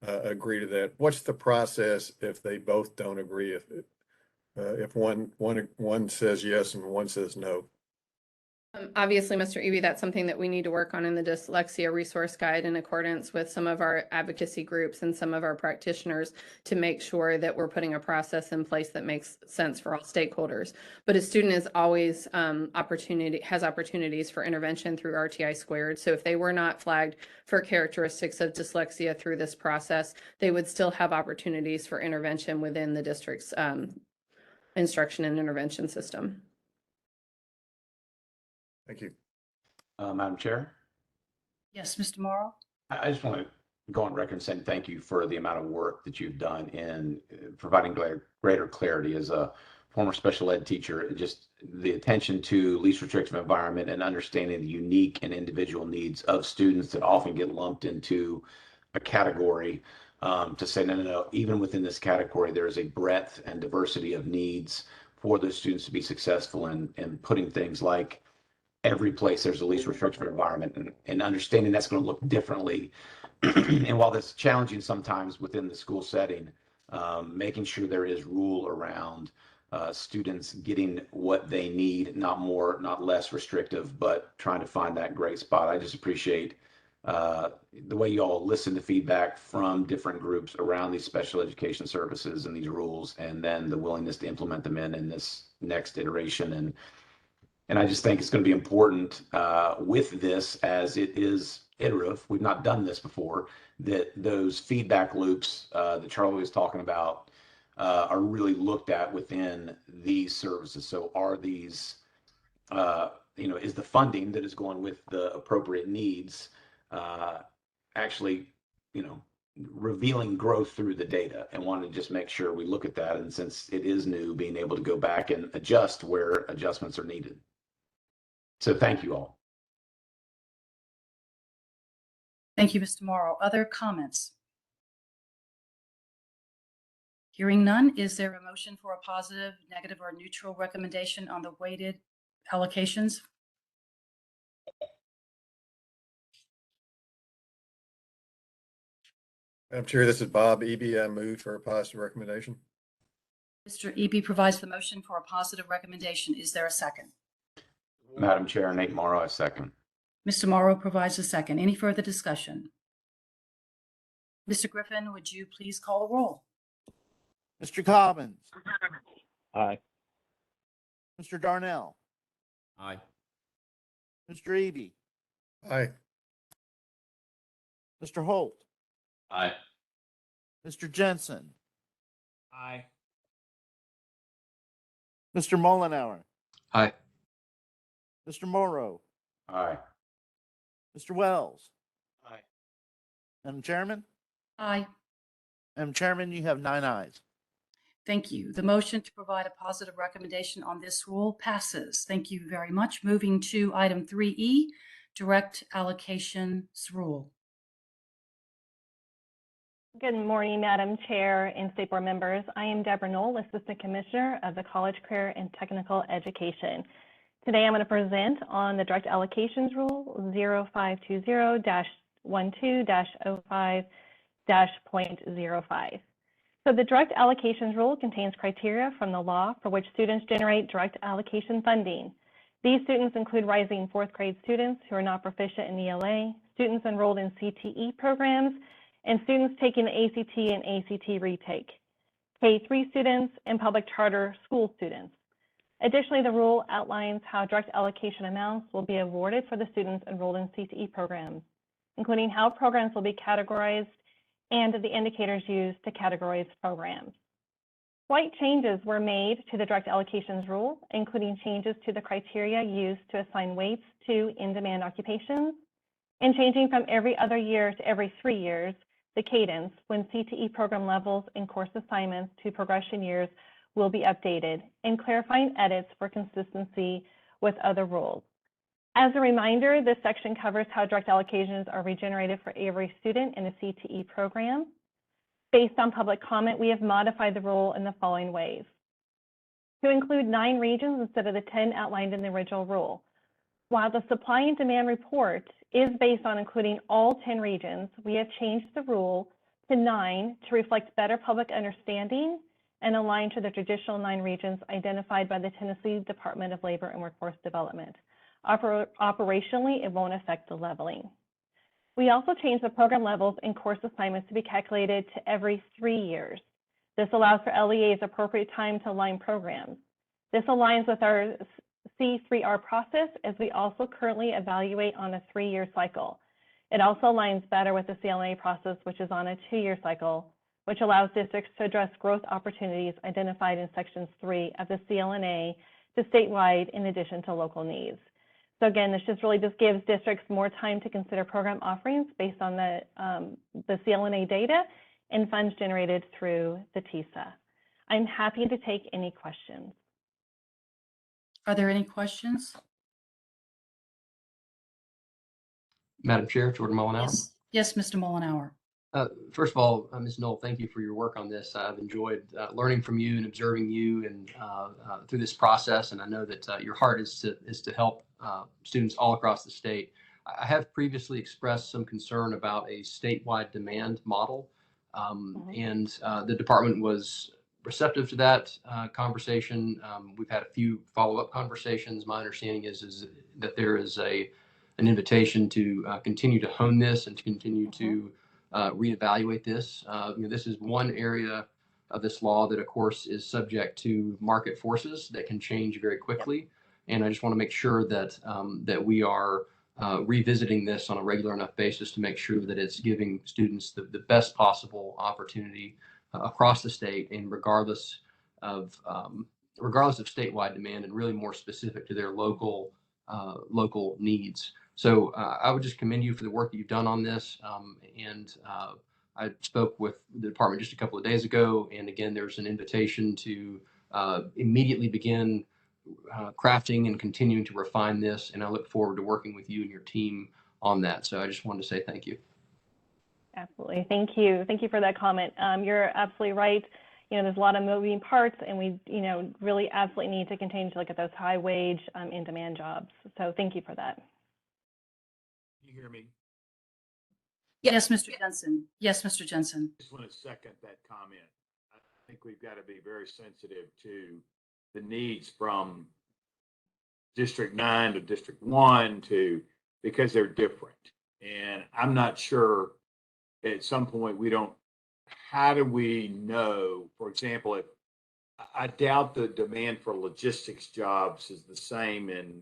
agree to that. What's the process if they both don't agree? If one says yes and one says no? Obviously, Mr. Eby, that's something that we need to work on in the Dyslexia Resource Guide in accordance with some of our advocacy groups and some of our practitioners to make sure that we're putting a process in place that makes sense for all stakeholders. But a student is always has opportunities for intervention through RTI squared. So if they were not flagged for characteristics of dyslexia through this process, they would still have opportunities for intervention within the district's instruction and intervention system. Thank you. Madam Chair, Yes, Mr. Morrow. I just want to go on record saying thank you for the amount of work that you've done in providing greater clarity as a former special ed teacher, just the attention to least restrictive environment and understanding the unique and individual needs of students that often get lumped into a category, to say, no, even within this category, there is a breadth and diversity of needs for those students to be successful in putting things like every place there's a least restrictive environment, and understanding that's going to look differently. And while that's challenging sometimes within the school setting, making sure there is rule around students getting what they need, not more, not less restrictive, but trying to find that great spot. I just appreciate the way you all listen to feedback from different groups around these special education services and these rules, and then the willingness to implement them in this next iteration. And I just think it's going to be important with this, as it is iterative. We've not done this before, that those feedback loops that Charlie was talking about are really looked at within these services. So are these, is the funding that is going with the appropriate needs actually, revealing growth through the data, and wanted to just make sure we look at that. And since it is new, being able to go back and adjust where adjustments are needed. So thank you all. Thank you, Mr. Morrow. Other comments? Hearing none, is there a motion for a positive, negative, or neutral recommendation on the weighted allocations? Madam Chair, this is Bob Eby. I move for a positive recommendation. Mr. Eby provides the motion for a positive recommendation. Is there a second? Madam Chair, Nate Morrow, I second. Mr. Morrow provides a second. Any further discussion? Mr. Griffin, would you please call a roll? Mr. Cobbins, Aye. Mr. Darnell, Aye. Mr. Eby, Aye. Mr. Holt, Aye. Mr. Jensen, Aye. Mr. Mullenhour, Aye. Mr. Morrow, Aye. Mr. Wells. Aye. Madam Chairman? Aye. Madam Chairman, you have 9 ayes. Thank you. The motion to provide a positive recommendation on this rule passes. Thank you very much. Moving to item 3E, Direct Allocations Rule. Good morning, Madam Chair and State Board members. I am Deborah Knoll, Assistant Commissioner of the College, Career, and Technical Education. Today, I'm going to present on the Direct Allocations Rule 0520-12-05-.05. So the Direct Allocations Rule contains criteria from the law for which students generate direct allocation funding. These students include rising 4th grade students who are not proficient in ELA, students enrolled in CTE programs, and students taking the ACT and ACT retake, K-3 students, and public charter school students. Additionally, the rule outlines how direct allocation amounts will be awarded for the students enrolled in CTE programs, including how programs will be categorized and the indicators used to categorize programs. Slight changes were made to the direct allocations rule, including changes to the criteria used to assign weights to in-demand occupations, and changing from every other year to every 3 years, the cadence when CTE program levels and course assignments to progression years will be updated, and clarifying edits for consistency with other rules. As a reminder, this section covers how direct allocations are regenerated for every student in a CTE program. Based on public comment, we have modified the rule in the following ways. To include 9 regions instead of the 10 outlined in the original rule. While the supply and demand report is based on including all 10 regions, we have changed the rule to 9 to reflect better public understanding and align to the traditional 9 regions identified by the Tennessee Department of Labor and Workforce Development. Operationally, it won't affect the leveling. We also changed the program levels and course assignments to be calculated to every 3 years. This allows for LEA's appropriate time to align programs. This aligns with our C3R process, as we also currently evaluate on a 3-year cycle. It also aligns better with the CLNA process, which is on a 2-year cycle, which allows districts to address growth opportunities identified in Section 3 of the CLNA to statewide in addition to local needs. So again, this just gives districts more time to consider program offerings based on the CLNA data and funds generated through the Tisa. I'm happy to take any questions. Are there any questions? Madam Chair, Jordan Mullenhour. Yes. Yes, Mr. Mullenhour. First of all, Ms. Knoll, thank you for your work on this. I've enjoyed learning from you and observing you and through this process, and I know that your heart is to help students all across the state. I have previously expressed some concern about a statewide demand model, and the department was receptive to that conversation. We've had a few follow-up conversations. My understanding is that there is an invitation to continue to hone this and to continue to reevaluate this. This is one area of this law that, of course, is subject to market forces that can change very quickly. And I just want to make sure that that we are revisiting this on a regular enough basis to make sure that it's giving students the best possible opportunity across the state, and regardless of statewide demand, and really more specific to their local needs. So I would just commend you for the work that you've done on this. I spoke with the department just a couple of days ago, and again, there's an invitation to immediately begin crafting and continuing to refine this. And I look forward to working with you and your team on that. So I just wanted to say thank you. Absolutely. Thank you. Thank you for that comment. You're absolutely right. There's a lot of moving parts, and we, really absolutely need to continue to look at those high wage in demand jobs. So thank you for that. You hear me? Yes, Mr. Jensen. Yes, Mr. Jensen. I just want to second that comment. I think we've got to be very sensitive to the needs from District 9 to District 1 because they're different. And I'm not sure at some point how do we know, for example, if I doubt the demand for logistics jobs is the same in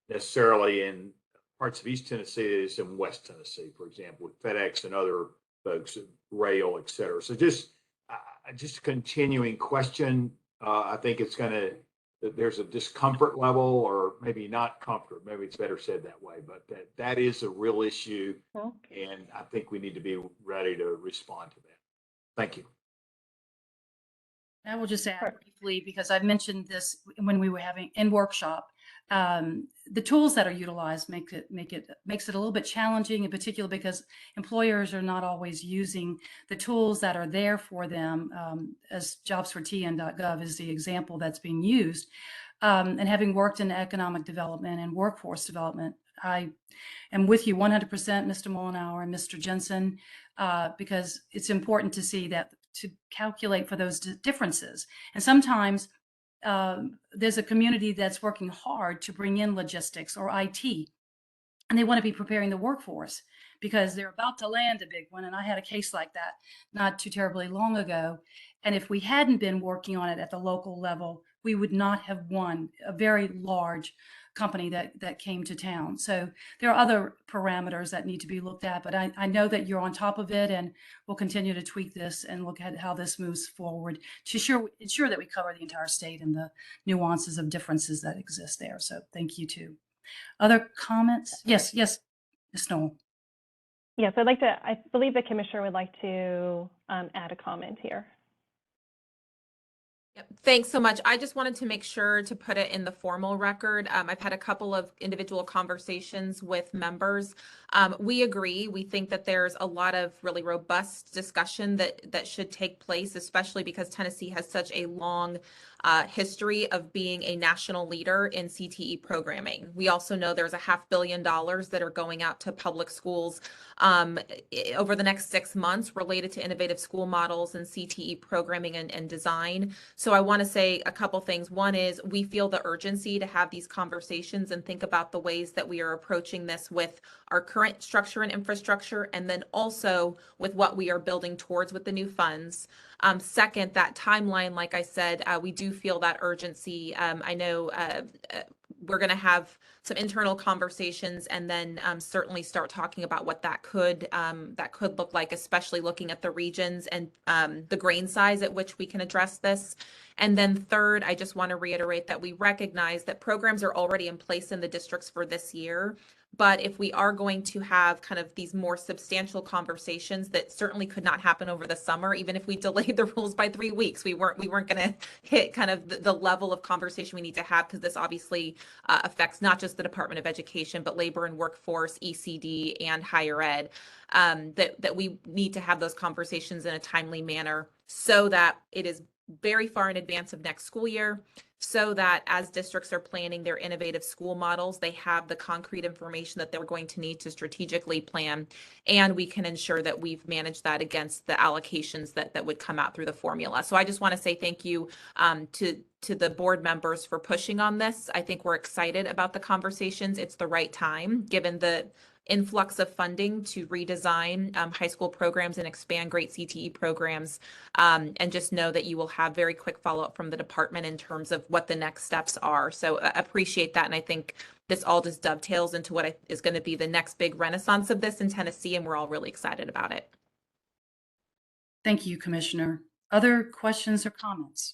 necessarily in parts of East Tennessee as in West Tennessee, for example, with FedEx and other folks, rail, et cetera. So just a continuing question. I think it's there's a discomfort level, or maybe not comfort, maybe it's better said that way, but that is a real issue. And I think we need to be ready to respond to that. Thank you. I will just add briefly, because I've mentioned this when we were having in workshop, the tools that are utilized makes it a little bit challenging, in particular because employers are not always using the tools that are there for them, as jobs4tn.gov is the example that's being used. And having worked in economic development and workforce development, I am with you 100%, Mr. Mullenhour and Mr. Jensen, because it's important to see that, to calculate for those differences. And sometimes there's a community that's working hard to bring in logistics or IT, and they want to be preparing the workforce because they're about to land a big one. And I had a case like that not too terribly long ago. And if we hadn't been working on it at the local level, we would not have won a very large company that came to town. So there are other parameters that need to be looked at, but I know that you're on top of it, and we'll continue to tweak this and look at how this moves forward to ensure that we cover the entire state and the nuances of differences that exist there. So thank you too. Other comments? Yes, Ms. Knoll. Yes, I believe the commissioner would like to add a comment here. Yep. Thanks so much. I just wanted to make sure to put it in the formal record. I've had a couple of individual conversations with members. We agree. We think that there's a lot of really robust discussion that should take place, especially because Tennessee has such a long history of being a national leader in CTE programming. We also know there's $500 million that are going out to public schools over the next 6 months related to innovative school models and CTE programming and design. So I want to say a couple things. One is we feel the urgency to have these conversations and think about the ways that we are approaching this with our current structure and infrastructure, and then also with what we are building towards with the new funds. Second, that timeline, like I said, we do feel that urgency. I know we're going to have internal conversations, and then certainly start talking about what that could look like, especially looking at the regions and the grain size at which we can address this. And then third, I just want to reiterate that we recognize that programs are already in place in the districts for this year. But if we are going to have kind of these more substantial conversations that certainly could not happen over the summer, even if we delayed the rules by 3 weeks, we weren't going to hit kind of the level of conversation we need to have, because this obviously affects not just the Department of Education, but labor and workforce, ECD, and higher ed, that we need to have those conversations in a timely manner so that it is very far in advance of next school year, so that as districts are planning their innovative school models, they have the concrete information that they're going to need to strategically plan, and we can ensure that we've managed that against the allocations that would come out through the formula. So I just want to say thank you to the board members for pushing on this. I think we're excited about the conversations. It's the right time, given the influx of funding to redesign high school programs and expand great CTE programs, and just know that you will have very quick follow-up from the department in terms of what the next steps are. So appreciate that, and I think this all just dovetails into what is going to be the next big renaissance of this in Tennessee, and we're all really excited about it. Thank you, Commissioner. Other questions or comments?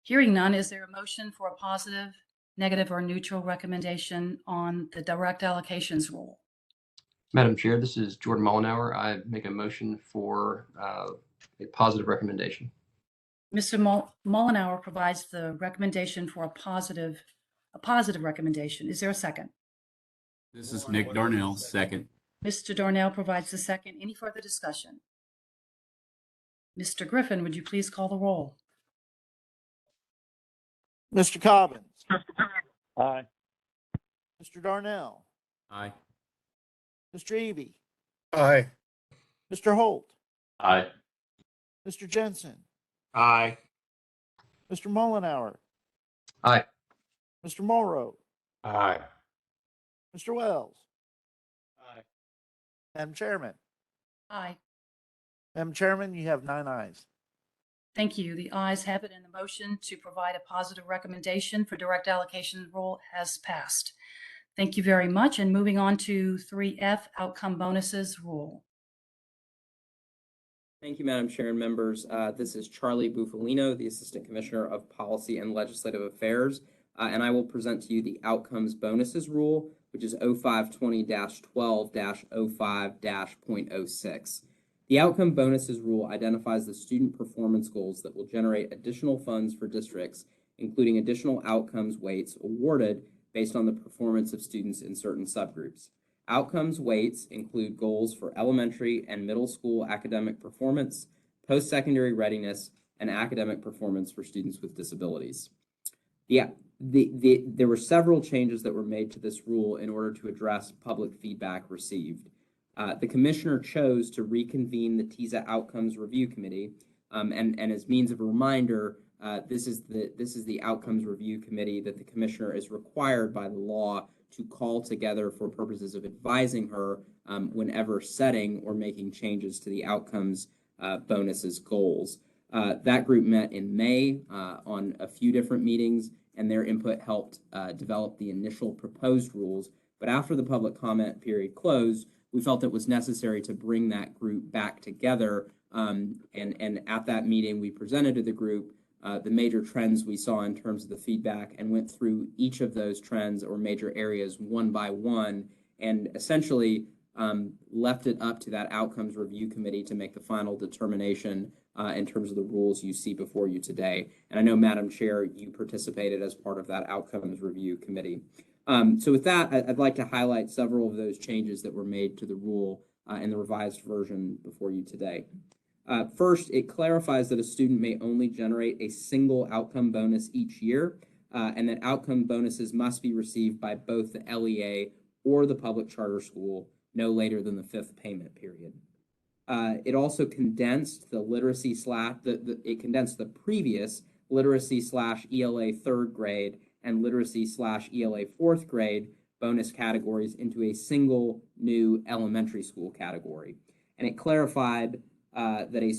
Hearing none, is there a motion for a positive, negative, or neutral recommendation on the direct allocations rule? Madam Chair, this is Jordan Mollenauer. I make a motion for a positive recommendation. Mr. Mollenauer provides the recommendation for a positive recommendation. Is there a second? This is Nick Darnell, second. Mr. Darnell provides the second. Any further discussion? Mr. Griffin, would you please call the roll? Mr. Cobbins. Aye. Mr. Darnell. Aye. Mr. Eby. Aye. Mr. Holt. Aye. Mr. Jensen. Aye. Mr. Mollenauer. Aye. Mr. Morrow. Aye. Mr. Wells. Aye. Madam Chairman. Aye. Madam Chairman, you have 9 ayes. Thank you. The ayes have it, and the motion to provide a positive recommendation for direct allocation rule has passed. Thank you very much. And moving on to 3F, outcome bonuses rule. Thank you, Madam Chair and members. This is Charlie Bufalino, the Assistant Commissioner of Policy and Legislative Affairs, and I will present to you the outcomes bonuses rule, which is 0520-12-05-.06. The outcome bonuses rule identifies the student performance goals that will generate additional funds for districts, including additional outcomes weights awarded based on the performance of students in certain subgroups. Outcomes weights include goals for elementary and middle school academic performance, post-secondary readiness, and academic performance for students with disabilities. There were several changes that were made to this rule in order to address public feedback received. The Commissioner chose to reconvene the Tisa Outcomes Review Committee, and as means of a reminder, this is the Outcomes Review Committee that the Commissioner is required by the law to call together for purposes of advising her whenever setting or making changes to the outcomes bonuses goals. That group met in May on a few different meetings, and their input helped develop the initial proposed rules. But after the public comment period closed, we felt it was necessary to bring that group back together. And at that meeting, we presented to the group the major trends we saw in terms of the feedback and went through each of those trends or major areas one by one, and essentially left it up to that Outcomes Review Committee to make the final determination in terms of the rules you see before you today. And I know, Madam Chair, you participated as part of that Outcomes Review Committee. So with that, I'd like to highlight several of those changes that were made to the rule in the revised version before you today. First, it clarifies that a student may only generate a single outcome bonus each year, and that outcome bonuses must be received by both the LEA or the public charter school no later than the 5th payment period. It also condensed the literacy it condensed the previous literacy/ELA 3rd grade and literacy/ELA 4th grade bonus categories into a single new elementary school category. And it clarified that a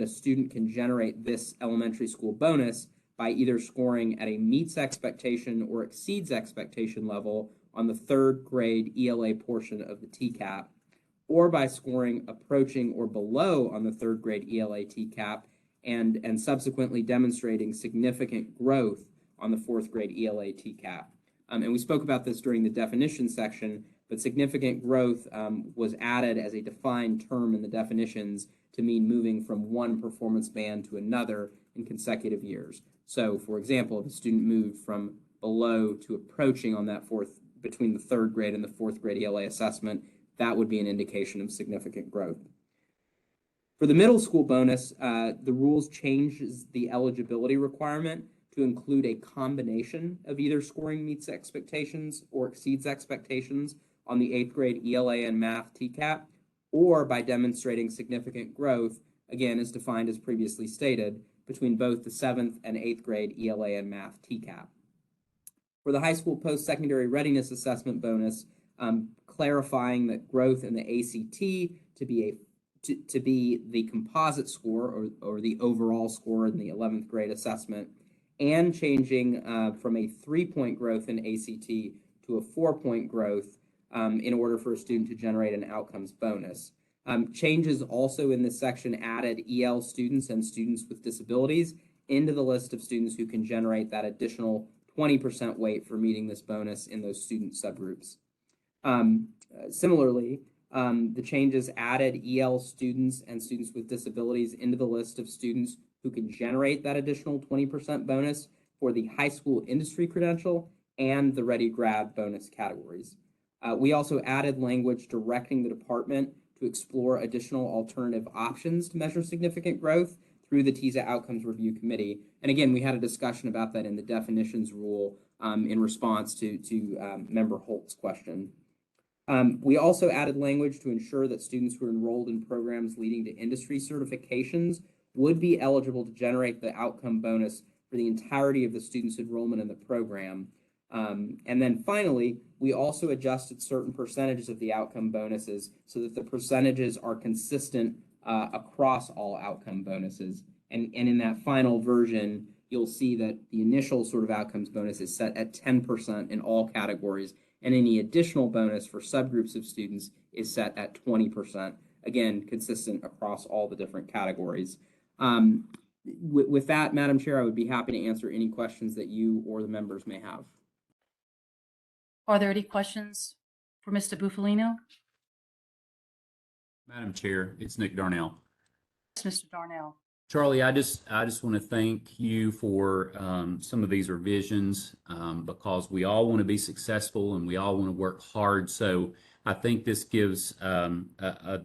student can generate this elementary school bonus by either scoring at a meets expectation or exceeds expectation level on the third grade ELA portion of the TCAP, or by scoring approaching or below on the third grade ELA TCAP and subsequently demonstrating significant growth on the fourth grade ELA TCAP. And we spoke about this during the definition section, but significant growth was added as a defined term in the definitions to mean moving from one performance band to another in consecutive years. So, for example, if a student moved from below to approaching on that between the third grade and the fourth grade ELA assessment, that would be an indication of significant growth. For the middle school bonus, the rules changes the eligibility requirement to include a combination of either scoring meets expectations or exceeds expectations on the 8th grade ELA and math TCAP, or by demonstrating significant growth, again, as defined as previously stated, between both the 7th and 8th grade ELA and math TCAP. For the high school post-secondary readiness assessment bonus, clarifying that growth in the ACT to be the composite score or the overall score in the 11th grade assessment, and changing from a 3-point growth in ACT to a 4-point growth in order for a student to generate an outcomes bonus. Changes also in this section added EL students and students with disabilities into the list of students who can generate that additional 20% weight for meeting this bonus in those student subgroups. Similarly, the changes added EL students and students with disabilities into the list of students who can generate that additional 20% bonus for the high school industry credential and the Ready Grad bonus categories. We also added language directing the department to explore additional alternative options to measure significant growth through the Tisa Outcomes Review Committee. And again, we had a discussion about that in the definitions rule in response to Member Holt's question. We also added language to ensure that students who are enrolled in programs leading to industry certifications would be eligible to generate the outcome bonus for the entirety of the student's enrollment in the program. And then finally, we also adjusted certain percentages of the outcome bonuses so that the percentages are consistent across all outcome bonuses. And in that final version, you'll see that the initial sort of outcomes bonus is set at 10% in all categories, and any additional bonus for subgroups of students is set at 20%, again, consistent across all the different categories. With that, Madam Chair, I would be happy to answer any questions that you or the members may have. Are there any questions for Mr. Bufalino? Madam Chair, it's Nick Darnell. Yes, Mr. Darnell. Charlie, I just want to thank you for some of these revisions because we all want to be successful and we all want to work hard. So I think this gives a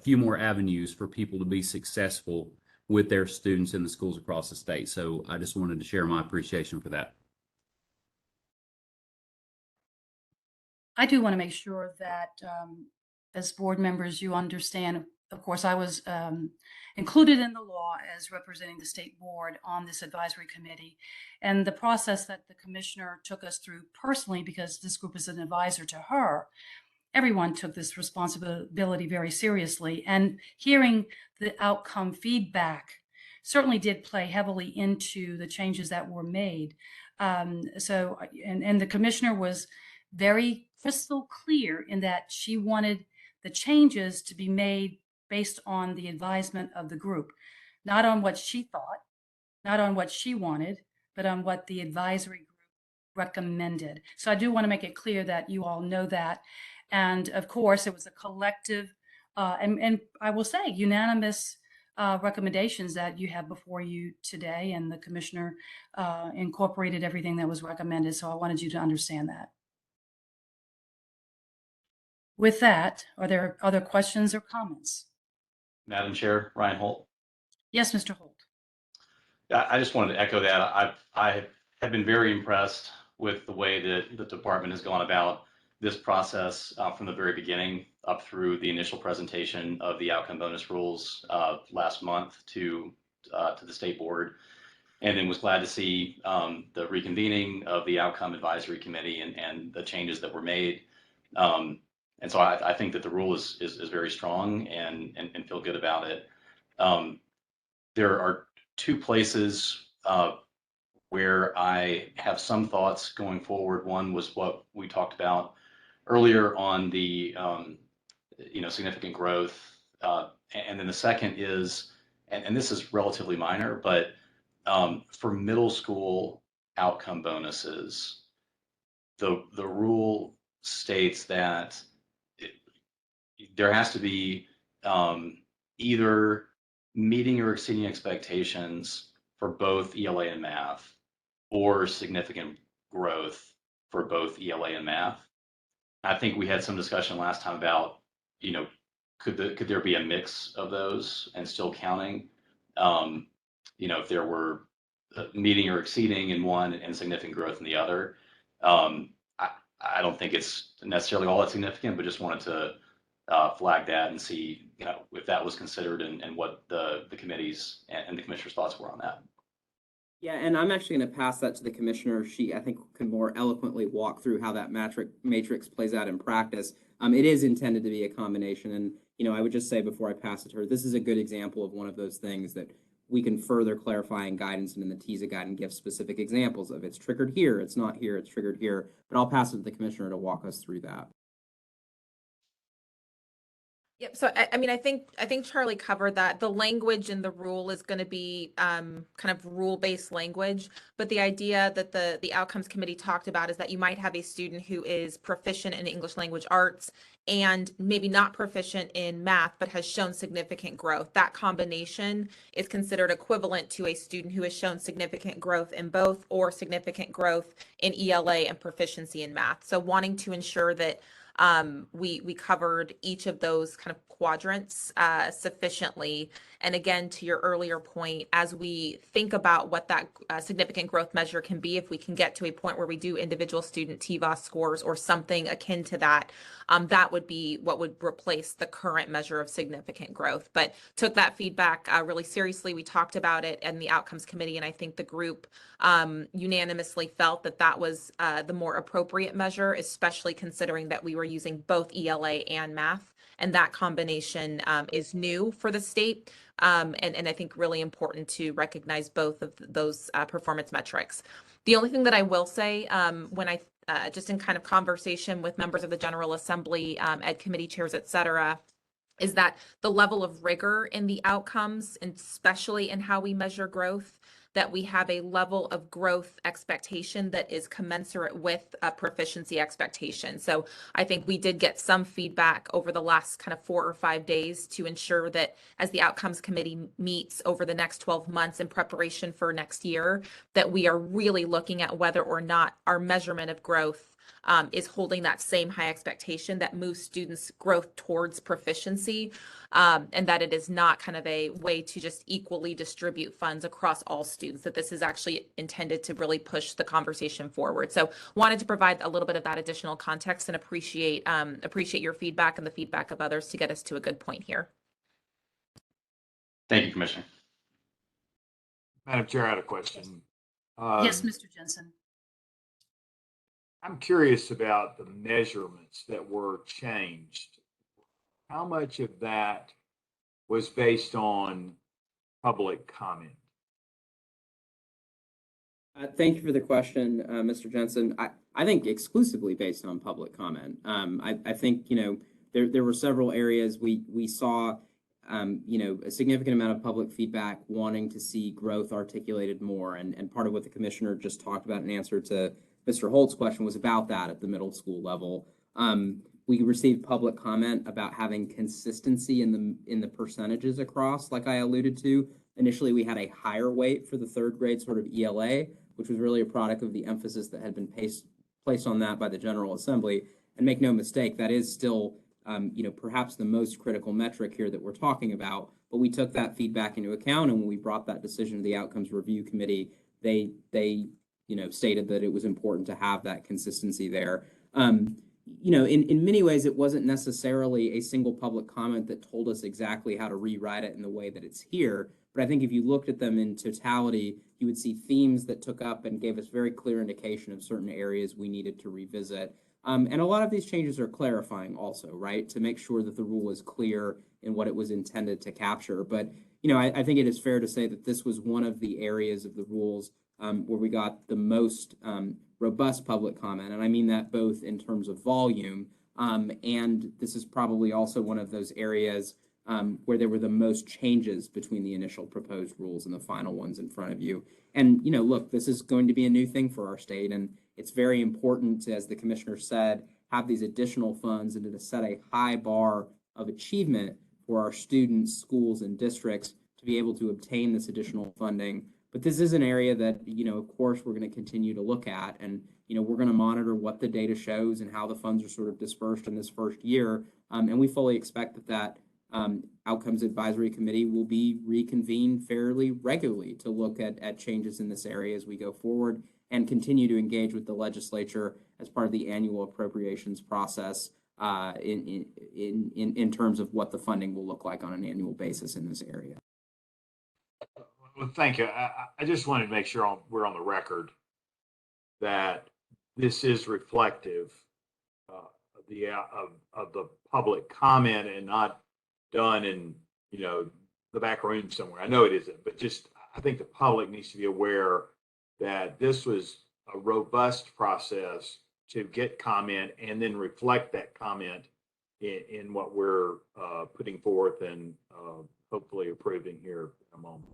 few more avenues for people to be successful with their students in the schools across the state. So I just wanted to share my appreciation for that. I do want to make sure that as board members, you understand, of course, I was included in the law as representing the state board on this advisory committee. And the process that the commissioner took us through personally, because this group is an advisor to her, everyone took this responsibility very seriously. And hearing the outcome feedback certainly did play heavily into the changes that were made. And the commissioner was very crystal clear in that she wanted the changes to be made based on the advisement of the group, not on what she thought, not on what she wanted, but on what the advisory group recommended. So I do want to make it clear that you all know that. And of course, it was a collective and I will say unanimous recommendations that you have before you today, and the commissioner incorporated everything that was recommended. So I wanted you to understand that. With that, are there other questions or comments? Madam Chair, Ryan Holt. Yes, Mr. Holt. I just wanted to echo that. I have been very impressed with the way that the department has gone about this process from the very beginning up through the initial presentation of the outcome bonus rules last month to the state board, and then was glad to see the reconvening of the outcome advisory committee and the changes that were made. And so I think that the rule is very strong and feel good about it. There are two places where I have some thoughts going forward. One was what we talked about earlier on the significant growth, and then the second is, and this is relatively minor, but for middle school outcome bonuses, the rule states that there has to be either meeting or exceeding expectations for both ELA and math, or significant growth for both ELA and math. I think we had some discussion last time about, could there be a mix of those and still counting? If there were meeting or exceeding in one and significant growth in the other. I don't think it's necessarily all that significant, but just wanted to flag that and see, if that was considered and what the committee's and the commissioner's thoughts were on that. Yeah, and I'm actually going to pass that to the commissioner. She, I think, can more eloquently walk through how that matrix plays out in practice. It is intended to be a combination, and I would just say before I pass it to her, this is a good example of one of those things that we can further clarify in guidance and in the Tisa guide and give specific examples of it's triggered here, it's not here, it's triggered here. But I'll pass it to the commissioner to walk us through that. Yep. So I think Charlie covered that. The language in the rule is going to be kind of rule-based language, but the idea that the outcomes committee talked about is that you might have a student who is proficient in English language arts and maybe not proficient in math, but has shown significant growth. That combination is considered equivalent to a student who has shown significant growth in both or significant growth in ELA and proficiency in math. So wanting to ensure that we covered each of those kind of quadrants sufficiently. And again, to your earlier point, as we think about what that significant growth measure can be, if we can get to a point where we do individual student TVOS scores or something akin to that, that would be what would replace the current measure of significant growth. But took that feedback really seriously. We talked about it in the outcomes committee, and I think the group unanimously felt that that was the more appropriate measure, especially considering that we were using both ELA and math, and that combination is new for the state, and I think really important to recognize both of those performance metrics. The only thing that I will say when I just in kind of conversation with members of the General Assembly, ed committee chairs, et cetera, is that the level of rigor in the outcomes, and especially in how we measure growth, that we have a level of growth expectation that is commensurate with a proficiency expectation. So I think we did get some feedback over the last kind of 4 or 5 days to ensure that as the outcomes committee meets over the next 12 months in preparation for next year, that we are really looking at whether or not our measurement of growth is holding that same high expectation that moves students' growth towards proficiency, and that it is not kind of a way to just equally distribute funds across all students, that this is actually intended to really push the conversation forward. So wanted to provide a little bit of that additional context and appreciate your feedback and the feedback of others to get us to a good point here. Thank you, Commissioner. Madam Chair, I had a question. Yes, Mr. Jensen. I'm curious about the measurements that were changed. How much of that was based on public comment? Thank you for the question, Mr. Jensen. I think exclusively based on public comment. I think, there were several areas we saw, a significant amount of public feedback wanting to see growth articulated more. And part of what the commissioner just talked about in answer to Mr. Holt's question was about that at the middle school level. We received public comment about having consistency in the percentages across, like I alluded to. Initially, we had a higher weight for the third grade sort of ELA, which was really a product of the emphasis that had been placed on that by the General Assembly. And make no mistake, that is still, perhaps the most critical metric here that we're talking about. But we took that feedback into account, and when we brought that decision to the Outcomes Review Committee, they stated that it was important to have that consistency there. In many ways, it wasn't necessarily a single public comment that told us exactly how to rewrite it in the way that it's here. But I think if you looked at them in totality, you would see themes that took up and gave us very clear indication of certain areas we needed to revisit. And a lot of these changes are clarifying also, right, to make sure that the rule is clear in what it was intended to capture. But, I think it is fair to say that this was one of the areas of the rules where we got the most robust public comment. And I mean that both in terms of volume, and this is probably also one of those areas where there were the most changes between the initial proposed rules and the final ones in front of you. And, you know, look, this is going to be a new thing for our state, and it's very important, as the commissioner said, have these additional funds and to set a high bar of achievement for our students, schools, and districts to be able to obtain this additional funding. But this is an area that, you know, of course, we're going to continue to look at, and, you know, we're going to monitor what the data shows and how the funds are sort of dispersed in this first year. And we fully expect that Outcomes Advisory Committee will be reconvened fairly regularly to look at changes in this area as we go forward and continue to engage with the legislature as part of the annual appropriations process in terms of what the funding will look like on an annual basis in this area. Well, thank you. I just wanted to make sure we're on the record that this is reflective of the public comment and not done in, you know, the back room somewhere. I know it isn't, but just I think the public needs to be aware that this was a robust process to get comment and then reflect that comment in what we're putting forth and hopefully approving here in a moment.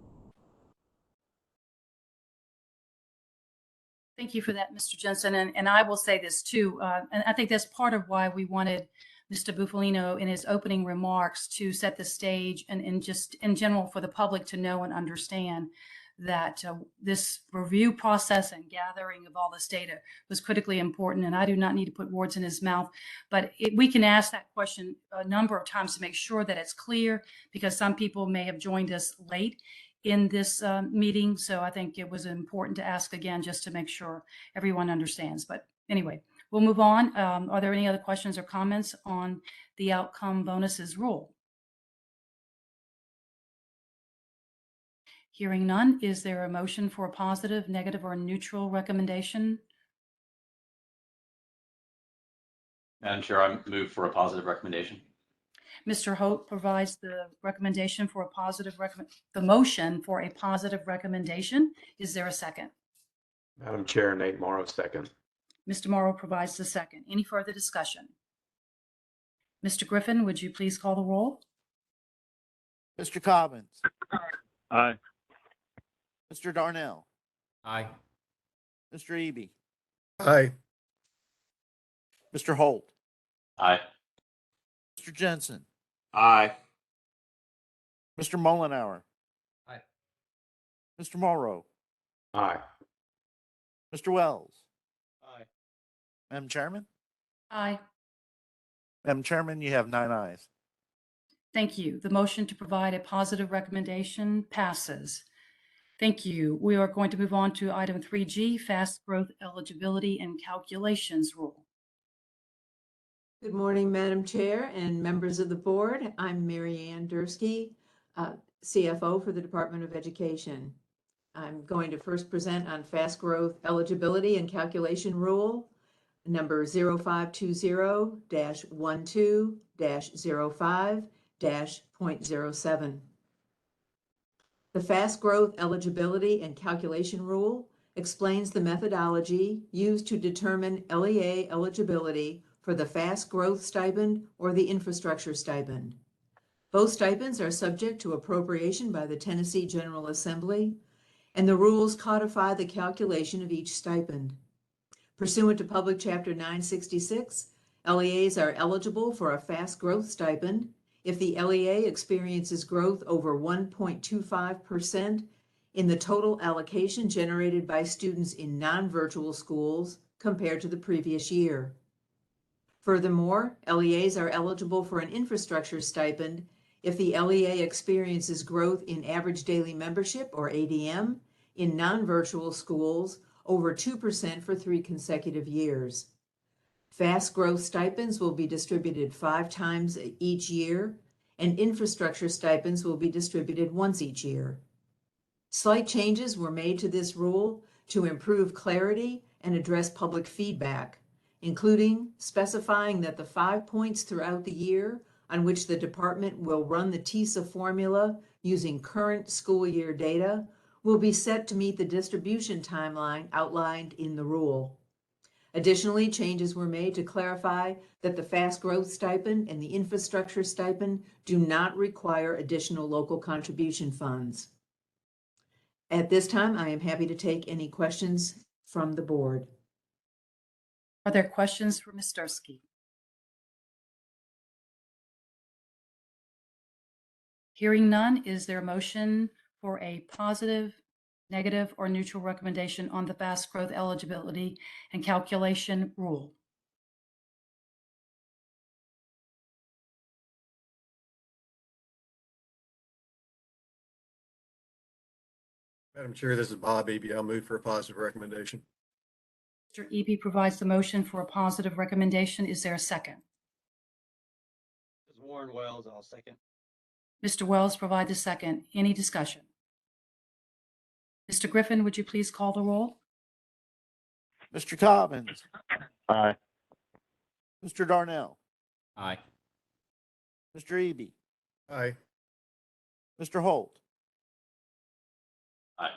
Thank you for that, Mr. Jensen. And I will say this too, and I think that's part of why we wanted Mr. Bufalino in his opening remarks to set the stage and just in general for the public to know and understand that this review process and gathering of all this data was critically important. And I do not need to put words in his mouth, but we can ask that question a number of times to make sure that it's clear, because some people may have joined us late in this meeting. So I think it was important to ask again, just to make sure everyone understands. But anyway, we'll move on. Are there any other questions or comments on the outcome bonuses rule? Hearing none, is there a motion for a positive, negative, or neutral recommendation? Madam Chair, I move for a positive recommendation. Mr. Hope provides the recommendation for a positive the motion for a positive recommendation. Is there a second? Madam Chair, Nate Morrow, second. Mr. Morrow provides the second. Any further discussion? Mr. Griffin, would you please call the roll? Mr. Cobbins. Aye. Mr. Darnell. Aye. Mr. Eby. Aye. Mr. Holt. Aye. Mr. Jensen. Aye. Mr. Mullenhour. Aye. Mr. Morrow. Aye. Mr. Wells. Aye. Madam Chairman? Aye. Madam Chairman, you have 9 ayes. Thank you. The motion to provide a positive recommendation passes. Thank you. We are going to move on to item 3G, Fast Growth Eligibility and Calculations Rule. Good morning, Madam Chair and members of the board. I'm Mary Ann Dursky, CFO for the Department of Education. I'm going to first present on Fast Growth Eligibility and Calculation Rule, number 0520-12-05-.07. The Fast Growth Eligibility and Calculation Rule explains the methodology used to determine LEA eligibility for the Fast Growth Stipend or the Infrastructure Stipend. Both stipends are subject to appropriation by the Tennessee General Assembly, and the rules codify the calculation of each stipend. Pursuant to Public Chapter 966, LEAs are eligible for a Fast Growth Stipend if the LEA experiences growth over 1.25% in the total allocation generated by students in non-virtual schools compared to the previous year. Furthermore, LEAs are eligible for an infrastructure stipend if the LEA experiences growth in average daily membership, or ADM, in non-virtual schools over 2% for 3 consecutive years. Fast growth stipends will be distributed 5 times each year, and infrastructure stipends will be distributed once each year. Slight changes were made to this rule to improve clarity and address public feedback, including specifying that the 5 points throughout the year on which the department will run the Tisa formula using current school year data will be set to meet the distribution timeline outlined in the rule. Additionally, changes were made to clarify that the fast growth stipend and the infrastructure stipend do not require additional local contribution funds. At this time, I am happy to take any questions from the board. Are there questions for Ms. Dursky? Hearing none, is there a motion for a positive, negative, or neutral recommendation on the fast growth eligibility and calculation rule? Madam Chair, this is Bob Eby. I'll move for a positive recommendation. Mr. Eby provides the motion for a positive recommendation. Is there a second? This is Warren Wells. I'll second. Mr. Wells provides a second. Any discussion? Mr. Griffin, would you please call the roll? Mr. Cobbins, Aye. Mr. Darnell, Aye. Mr. Eby, Aye. Mr. Holt, Aye.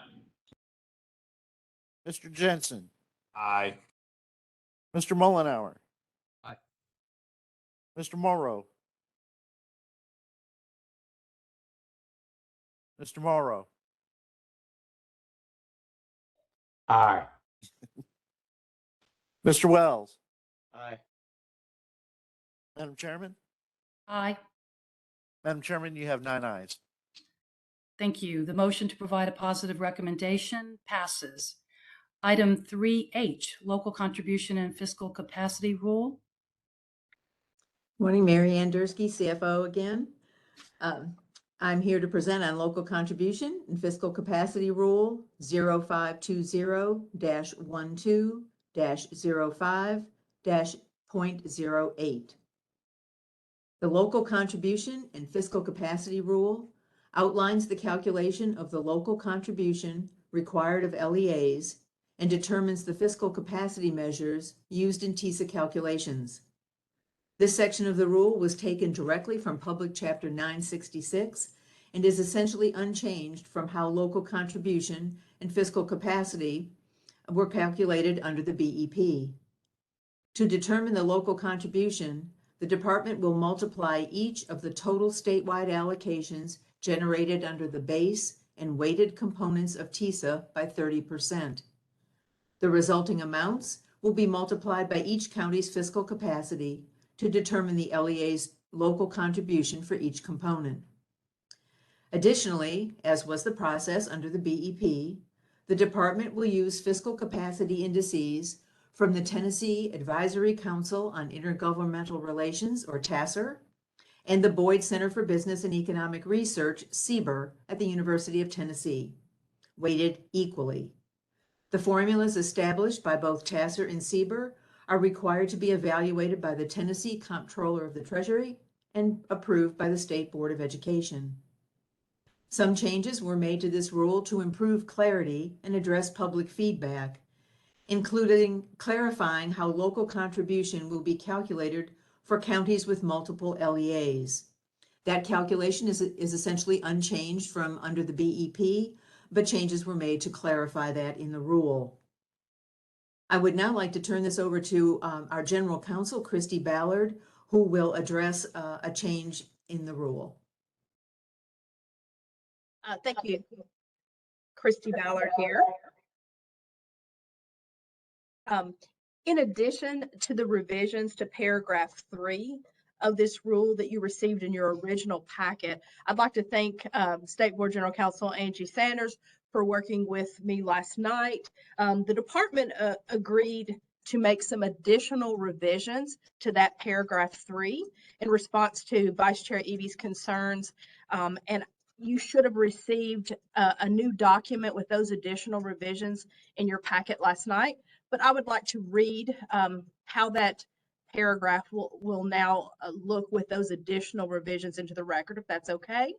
Mr. Jensen, Aye. Mr. Mullenhour. Aye. Mr. Morrow. Mr. Morrow. Aye. Mr. Wells. Aye. Madam Chairman? Aye. Madam Chairman, you have 9 ayes. Thank you. The motion to provide a positive recommendation passes. Item 3H, local contribution and fiscal capacity rule. Morning, Mary Ann Dursky, CFO again. I'm here to present on local contribution and fiscal capacity rule 0520-12-05-0.08. The local contribution and fiscal capacity rule outlines the calculation of the local contribution required of LEAs and determines the fiscal capacity measures used in Tisa calculations. This section of the rule was taken directly from Public Chapter 966 and is essentially unchanged from how local contribution and fiscal capacity were calculated under the BEP. To determine the local contribution, the department will multiply each of the total statewide allocations generated under the base and weighted components of Tisa by 30%. The resulting amounts will be multiplied by each county's fiscal capacity to determine the LEA's local contribution for each component. Additionally, as was the process under the BEP, the department will use fiscal capacity indices from the Tennessee Advisory Council on Intergovernmental Relations, or TASR, and the Boyd Center for Business and Economic Research, CBER, at the University of Tennessee, weighted equally. The formulas established by both TASR and CBER are required to be evaluated by the Tennessee Comptroller of the Treasury and approved by the State Board of Education. Some changes were made to this rule to improve clarity and address public feedback, including clarifying how local contribution will be calculated for counties with multiple LEAs. That calculation is essentially unchanged from under the BEP, but changes were made to clarify that in the rule. I would now like to turn this over to our General Counsel, Christy Ballard, who will address a change in the rule. Thank you. Christy Ballard here. In addition to the revisions to paragraph 3 of this rule that you received in your original packet, I'd like to thank State Board General Counsel Angie Sanders for working with me last night. The department agreed to make some additional revisions to that paragraph 3 in response to Vice Chair Eby's concerns. And you should have received a new document with those additional revisions in your packet last night. But I would like to read how that paragraph will now look with those additional revisions into the record, if that's okay.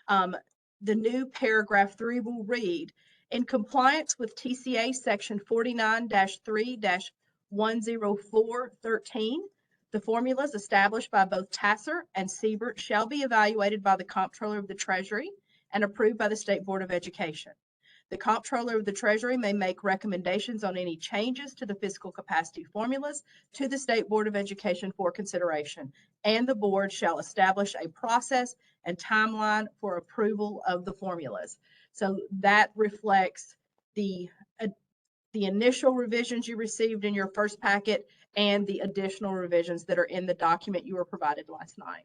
The new paragraph 3 will read, in compliance with TCA section 49-3-10413, the formulas established by both TASR and CBER shall be evaluated by the Comptroller of the Treasury and approved by the State Board of Education. The Comptroller of the Treasury may make recommendations on any changes to the fiscal capacity formulas to the State Board of Education for consideration, and the board shall establish a process and timeline for approval of the formulas. So that reflects the initial revisions you received in your first packet and the additional revisions that are in the document you were provided last night.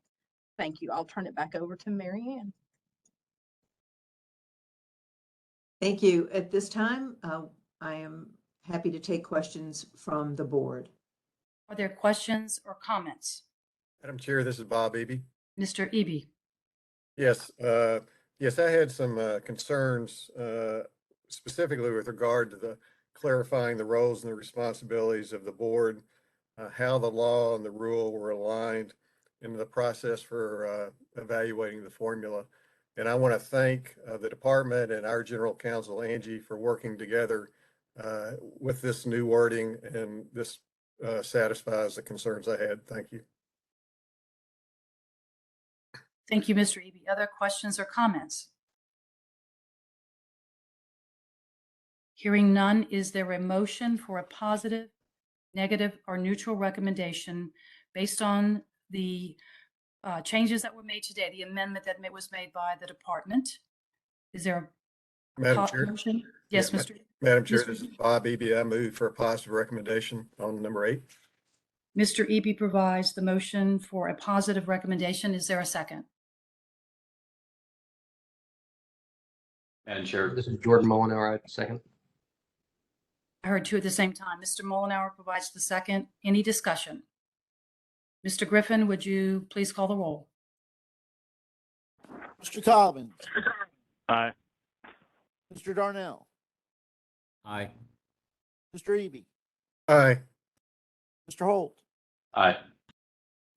Thank you. I'll turn it back over to Mary Ann. Thank you. At this time, I am happy to take questions from the board. Are there questions or comments? Madam Chair, this is Bob Eby. Mr. Eby? Yes, yes, I had some concerns specifically with regard to the clarifying the roles and the responsibilities of the board, how the law and the rule were aligned in the process for evaluating the formula. And I want to thank the department and our general counsel, Angie, for working together with this new wording, and this satisfies the concerns I had. Thank you. Thank you, Mr. Eby. Other questions or comments? Hearing none, is there a motion for a positive, negative, or neutral recommendation based on the changes that were made today, the amendment that was made by the department? Is there a Madam Chair? motion? Yes, Yeah, Mr. Madam Chair, Mr. this is Bob Eby. I move for a positive recommendation on number 8. Mr. Eby provides the motion for a positive recommendation. Is there a second? Madam Chair. This is Jordan Mullenhour, second. I heard two at the same time. Mr. Mullenhour provides the second. Any discussion? Mr. Griffin, would you please call the roll? Mr. Cobbins, Aye. Mr. Darnell, Aye. Mr. Eby, Aye. Mr. Holt, Aye.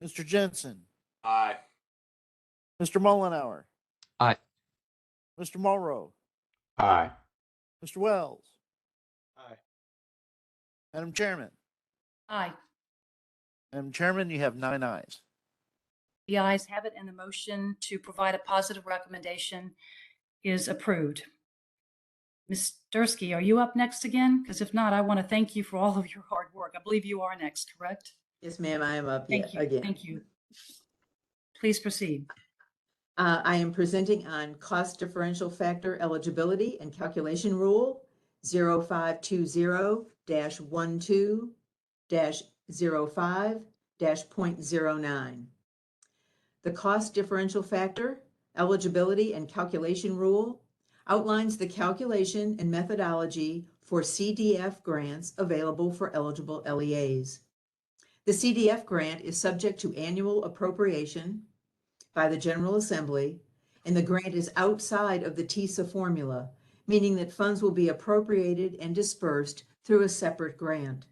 Mr. Jensen, Aye. Mr. Mullenhour, Aye. Mr. Morrow, Aye. Mr. Wells. Aye. Madam Chairman. Aye. Madam Chairman, you have 9 ayes. The ayes have it, and the motion to provide a positive recommendation is approved. Ms. Dursky, are you up next again? Because if not, I want to thank you for all of your hard work. I believe you are next, correct? Yes, ma'am, I am up Thank yet you. again. Thank you. Please proceed. I am presenting on cost differential factor eligibility and calculation rule 0520-12-05-0.09. The cost differential factor eligibility and calculation rule outlines the calculation and methodology for CDF grants available for eligible LEAs. The CDF grant is subject to annual appropriation by the General Assembly, and the grant is outside of the Tisa formula, meaning that funds will be appropriated and dispersed through a separate grant.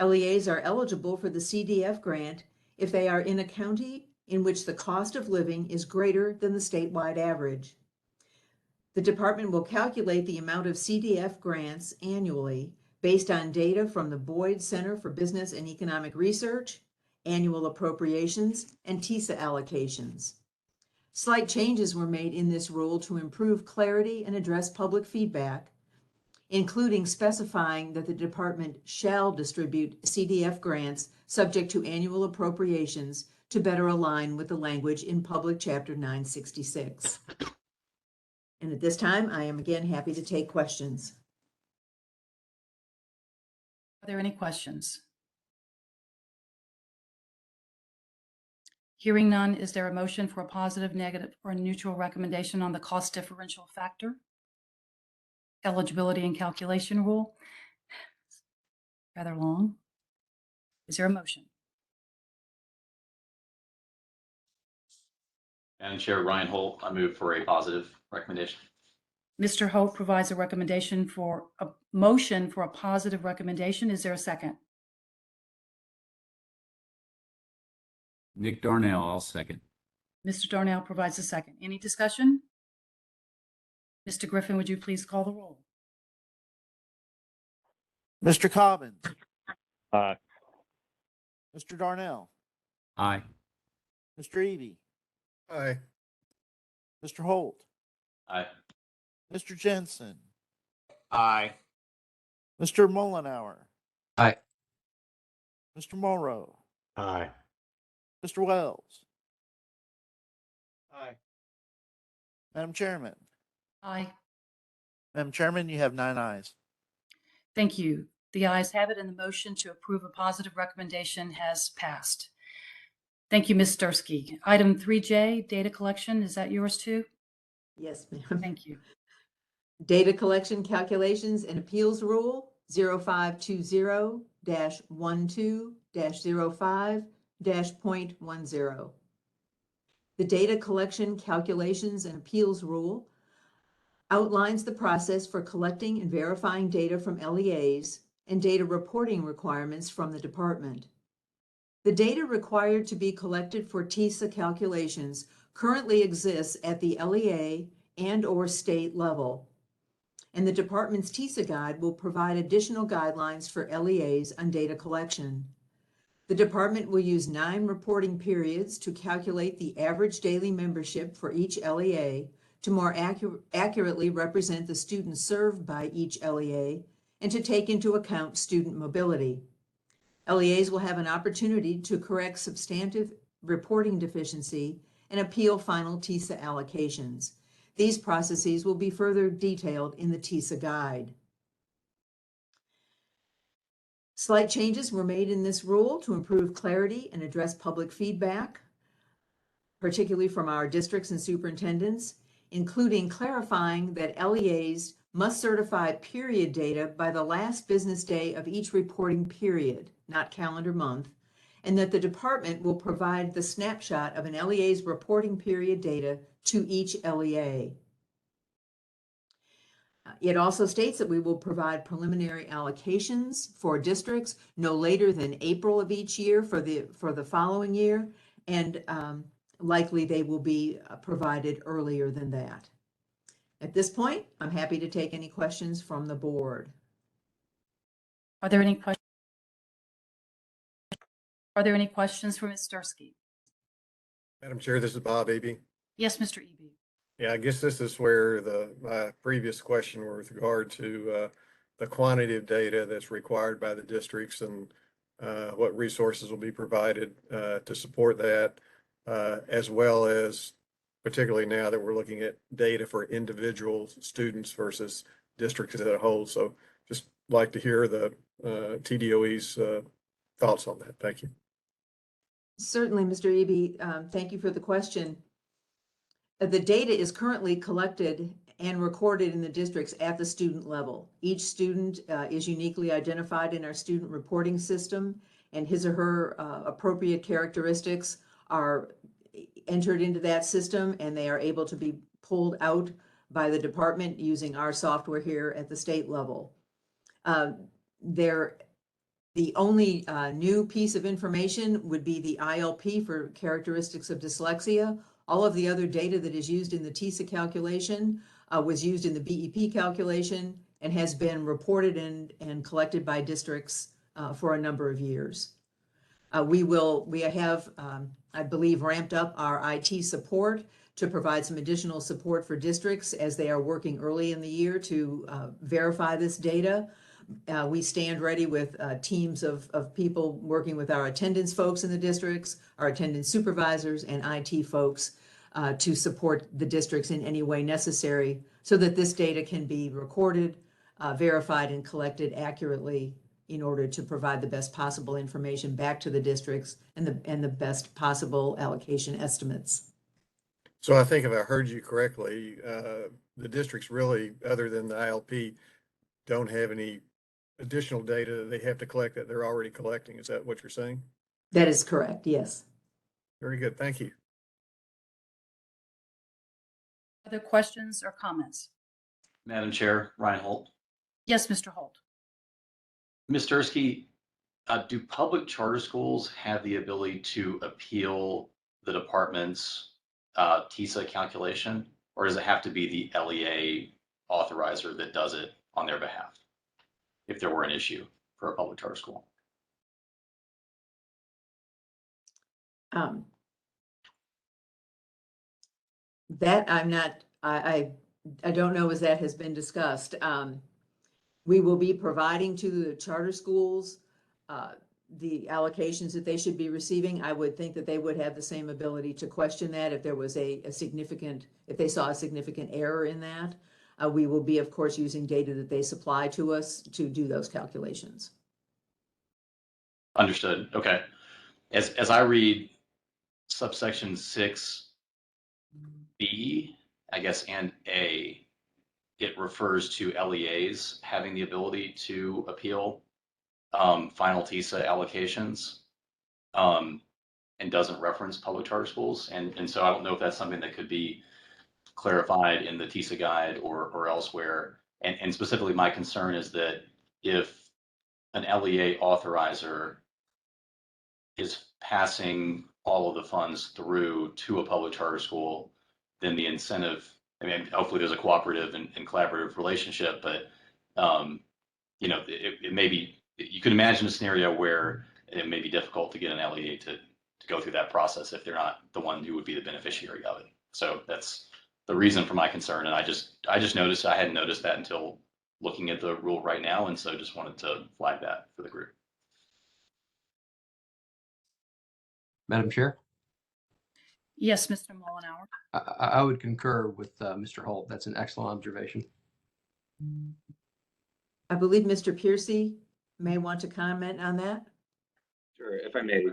LEAs are eligible for the CDF grant if they are in a county in which the cost of living is greater than the statewide average. The department will calculate the amount of CDF grants annually based on data from the Boyd Center for Business and Economic Research, annual appropriations, and Tisa allocations. Slight changes were made in this rule to improve clarity and address public feedback, including specifying that the department shall distribute CDF grants subject to annual appropriations to better align with the language in Public Chapter 966. And at this time, I am again happy to take questions. Are there any questions? Hearing none, is there a motion for a positive, negative, or neutral recommendation on the cost differential factor, eligibility and calculation rule? Rather long. Is there a motion? Madam Chair, Ryan Holt, I move for a positive recommendation. Mr. Holt provides a recommendation for a motion for a positive recommendation. Is there a second? Nick Darnell, I'll second. Mr. Darnell provides a second. Any discussion? Mr. Griffin, would you please call the roll? Mr. Cobbins, Aye. Mr. Darnell, Aye. Mr. Eby, Aye. Mr. Holt, Aye. Mr. Jensen, Aye. Mr. Mullenhour, Aye. Mr. Morrow, Aye. Mr. Wells, Aye. Madam Chairman. Aye. Madam Chairman, you have 9 ayes. Thank you. The ayes have it, and the motion to approve a positive recommendation has passed. Thank you, Ms. Stursky. Item 3J, data collection, is that yours too? Yes, ma'am. Thank you. Data Collection Calculations and Appeals Rule 0520-12-05-.10. The Data Collection Calculations and Appeals Rule outlines the process for collecting and verifying data from LEAs and data reporting requirements from the department. The data required to be collected for Tisa calculations currently exists at the LEA and/or state level, and the department's Tisa guide will provide additional guidelines for LEAs on data collection. The department will use 9 reporting periods to calculate the average daily membership for each LEA to more accurately represent the students served by each LEA and to take into account student mobility. LEAs will have an opportunity to correct substantive reporting deficiency and appeal final Tisa allocations. These processes will be further detailed in the Tisa guide. Slight changes were made in this rule to improve clarity and address public feedback, particularly from our districts and superintendents, including clarifying that LEAs must certify period data by the last business day of each reporting period, not calendar month, and that the department will provide the snapshot of an LEA's reporting period data to each LEA. It also states that we will provide preliminary allocations for districts no later than April of each year for the following year, and likely they will be provided earlier than that. At this point, I'm happy to take any questions from the board. Are there any questions? Are there any questions for Ms. Stursky? Madam Chair, this is Bob Eby. Yes, Mr. Eby. Yeah, I guess this is where my previous question with regard to the quantity of data that's required by the districts and what resources will be provided to support that, as well as particularly now that we're looking at data for individual students versus districts as a whole. So just like to hear the TDOE's thoughts on that. Thank you. Certainly, Mr. Eby, thank you for the question. The data is currently collected and recorded in the districts at the student level. Each student is uniquely identified in our student reporting system, and his or her appropriate characteristics are entered into that system, and they are able to be pulled out by the department using our software here at the state level. The only new piece of information would be the ILP for characteristics of dyslexia. All of the other data that is used in the Tisa calculation was used in the BEP calculation and has been reported and collected by districts for a number of years. We have, I believe, ramped up our IT support to provide some additional support for districts as they are working early in the year to verify this data. We stand ready with teams of people working with our attendance folks in the districts, our attendance supervisors, and IT folks to support the districts in any way necessary so that this data can be recorded, verified, and collected accurately in order to provide the best possible information back to the districts and the best possible allocation estimates. So I think if I heard you correctly, the districts really, other than the ILP, don't have any additional data that they have to collect that they're already collecting. Is that what you're saying? That is correct, yes. Very good. Thank you. Other questions or comments? Madam Chair, Ryan Holt. Yes, Mr. Holt. Ms. Stursky, do public charter schools have the ability to appeal the department's TISA calculation, or does it have to be the LEA authorizer that does it on their behalf if there were an issue for a public charter school? That I'm not, I don't know as that has been discussed. We will be providing to the charter schools the allocations that they should be receiving. I would think that they would have the same ability to question that if there was a significant, if they saw a significant error in that. We will be, of course, using data that they supply to us to do those calculations. Understood. Okay. As I read subsection 6B, I guess, and A, it refers to LEAs having the ability to appeal final Tisa allocations, and doesn't reference public charter schools. And so I don't know if that's something that could be clarified in the Tisa guide or elsewhere. And specifically, my concern is that if an LEA authorizer is passing all of the funds through to a public charter school, then the incentive, I mean, hopefully there's a cooperative and collaborative relationship, but you know, it may be, you could imagine a scenario where it may be difficult to get an LEA to go through that process if they're not the one who would be the beneficiary of it. So that's the reason for my concern. And I just noticed, I hadn't noticed that until looking at the rule right now. And so just wanted to flag that for the group. Madam Chair, Yes, Mr. Mullenhour. I would concur with Mr. Holt. That's an excellent observation. I believe Mr. Piercy may want to comment on that. Sure, if I may.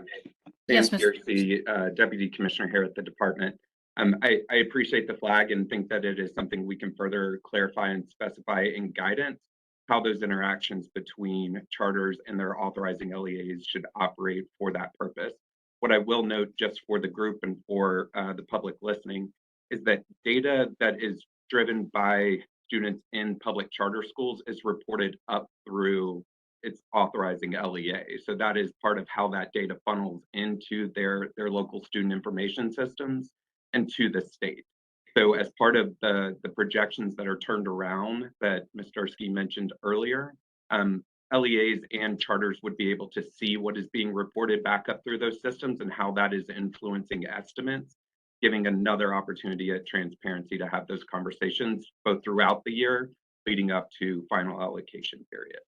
Yes, Sam Mr. Piercy, Deputy Commissioner here at the department. I appreciate the flag and think that it is something we can further clarify and specify in guidance, how those interactions between charters and their authorizing LEAs should operate for that purpose. What I will note just for the group and for the public listening is that data that is driven by students in public charter schools is reported up through its authorizing LEA. So that is part of how that data funnels into their local student information systems and to the state. So as part of the projections that are turned around that Ms. Dursky mentioned earlier, LEAs and charters would be able to see what is being reported back up through those systems and how that is influencing estimates, giving another opportunity at transparency to have those conversations both throughout the year leading up to final allocation period.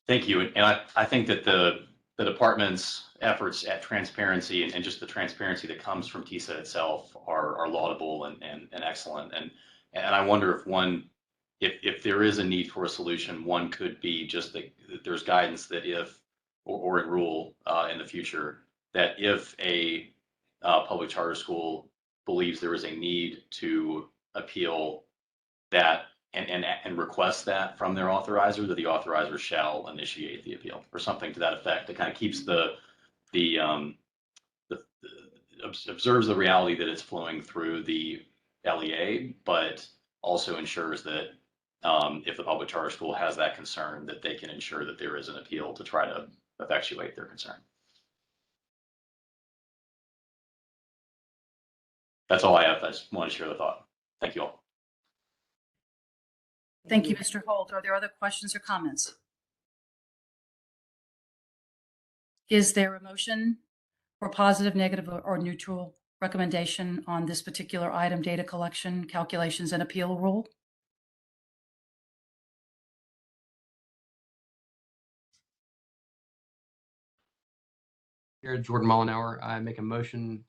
Thank you. And I think that the department's efforts at transparency and just the transparency that comes from Tisa itself are laudable and excellent. And I wonder if there is a need for a solution, one could be just that there's guidance that if, or in rule in the future, that if a public charter school believes there is a need to appeal that and request that from their authorizer, that the authorizer shall initiate the appeal or something to that effect. That kind of keeps observes the reality that it's flowing through the LEA, but also ensures that if the public charter school has that concern, that they can ensure that there is an appeal to try to effectuate their concern. That's all I have. I just want to share the thought. Thank you all. Thank you, Mr. Holt. Are there other questions or comments? Is there a motion for positive, negative, or neutral recommendation on this particular item, data collection, calculations, and appeal rule? Here, Jordan Mullenhour, I make a motion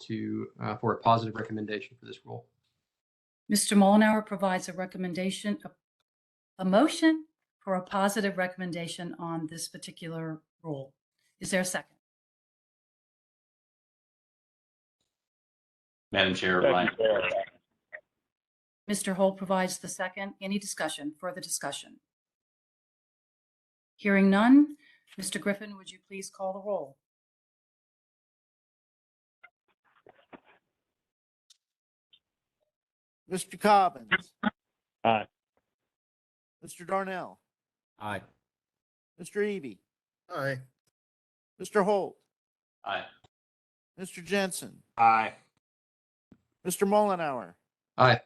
for a positive recommendation for this rule. Mr. Mullenhour provides a recommendation, a motion for a positive recommendation on this particular rule. Is there a second? Madam Chair, Ryan. Mr. Holt provides the second. Any discussion, further discussion? Hearing none, Mr. Griffin, would you please call the roll? Mr. Cobbins. Aye. Mr. Darnell. Aye. Mr. Eby. Aye. Mr. Holt. Aye. Mr. Jensen. Aye. Mr. Mullenhour. Aye.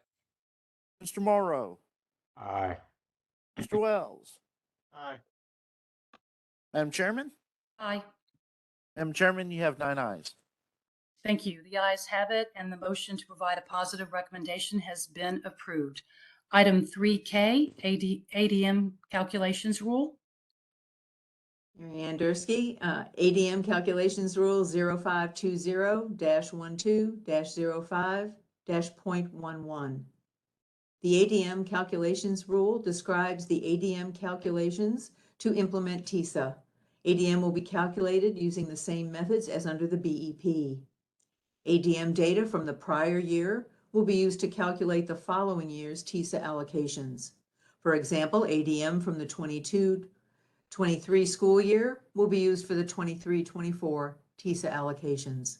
Mr. Morrow. Aye. Mr. Wells. Aye. Madam Chairman? Aye. Madam Chairman, you have 9 ayes. Thank you. The ayes have it, and the motion to provide a positive recommendation has been approved. Item 3K, ADM Calculations Rule. Mary Ann Dursky, ADM Calculations Rule 0520-12-05-.11. The ADM Calculations Rule describes the ADM calculations to implement Tisa. ADM will be calculated using the same methods as under the BEP. ADM data from the prior year will be used to calculate the following year's Tisa allocations. For example, ADM from the 22-23 school year will be used for the 23-24 Tisa allocations.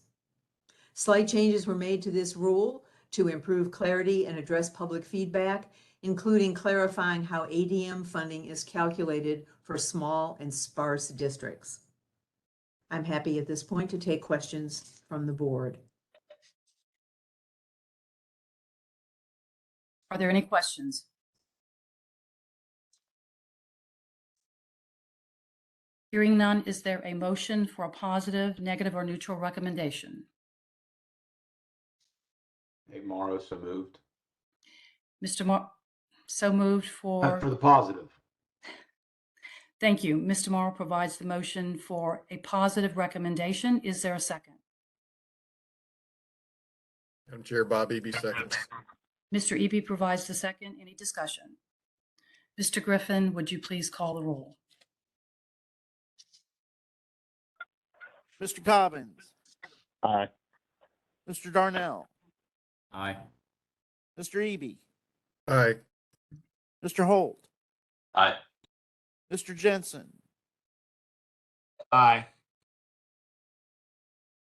Slight changes were made to this rule to improve clarity and address public feedback, including clarifying how ADM funding is calculated for small and sparse districts. I'm happy at this point to take questions from the board. Are there any questions? Hearing none, is there a motion for a positive, negative, or neutral recommendation? Nate Morrow, so moved. Mr. Morrow, so moved For for, the positive. thank you. Mr. Morrow provides the motion for a positive recommendation. Is there a second? Madam Chair, Bob Eby seconds. Mr. Eby provides the second. Any discussion? Mr. Griffin, would you please call the roll? Mr. Cobbins, Aye. Mr. Darnell, Aye. Mr. Eby, Aye. Mr. Holt, Aye. Mr. Jensen, Aye.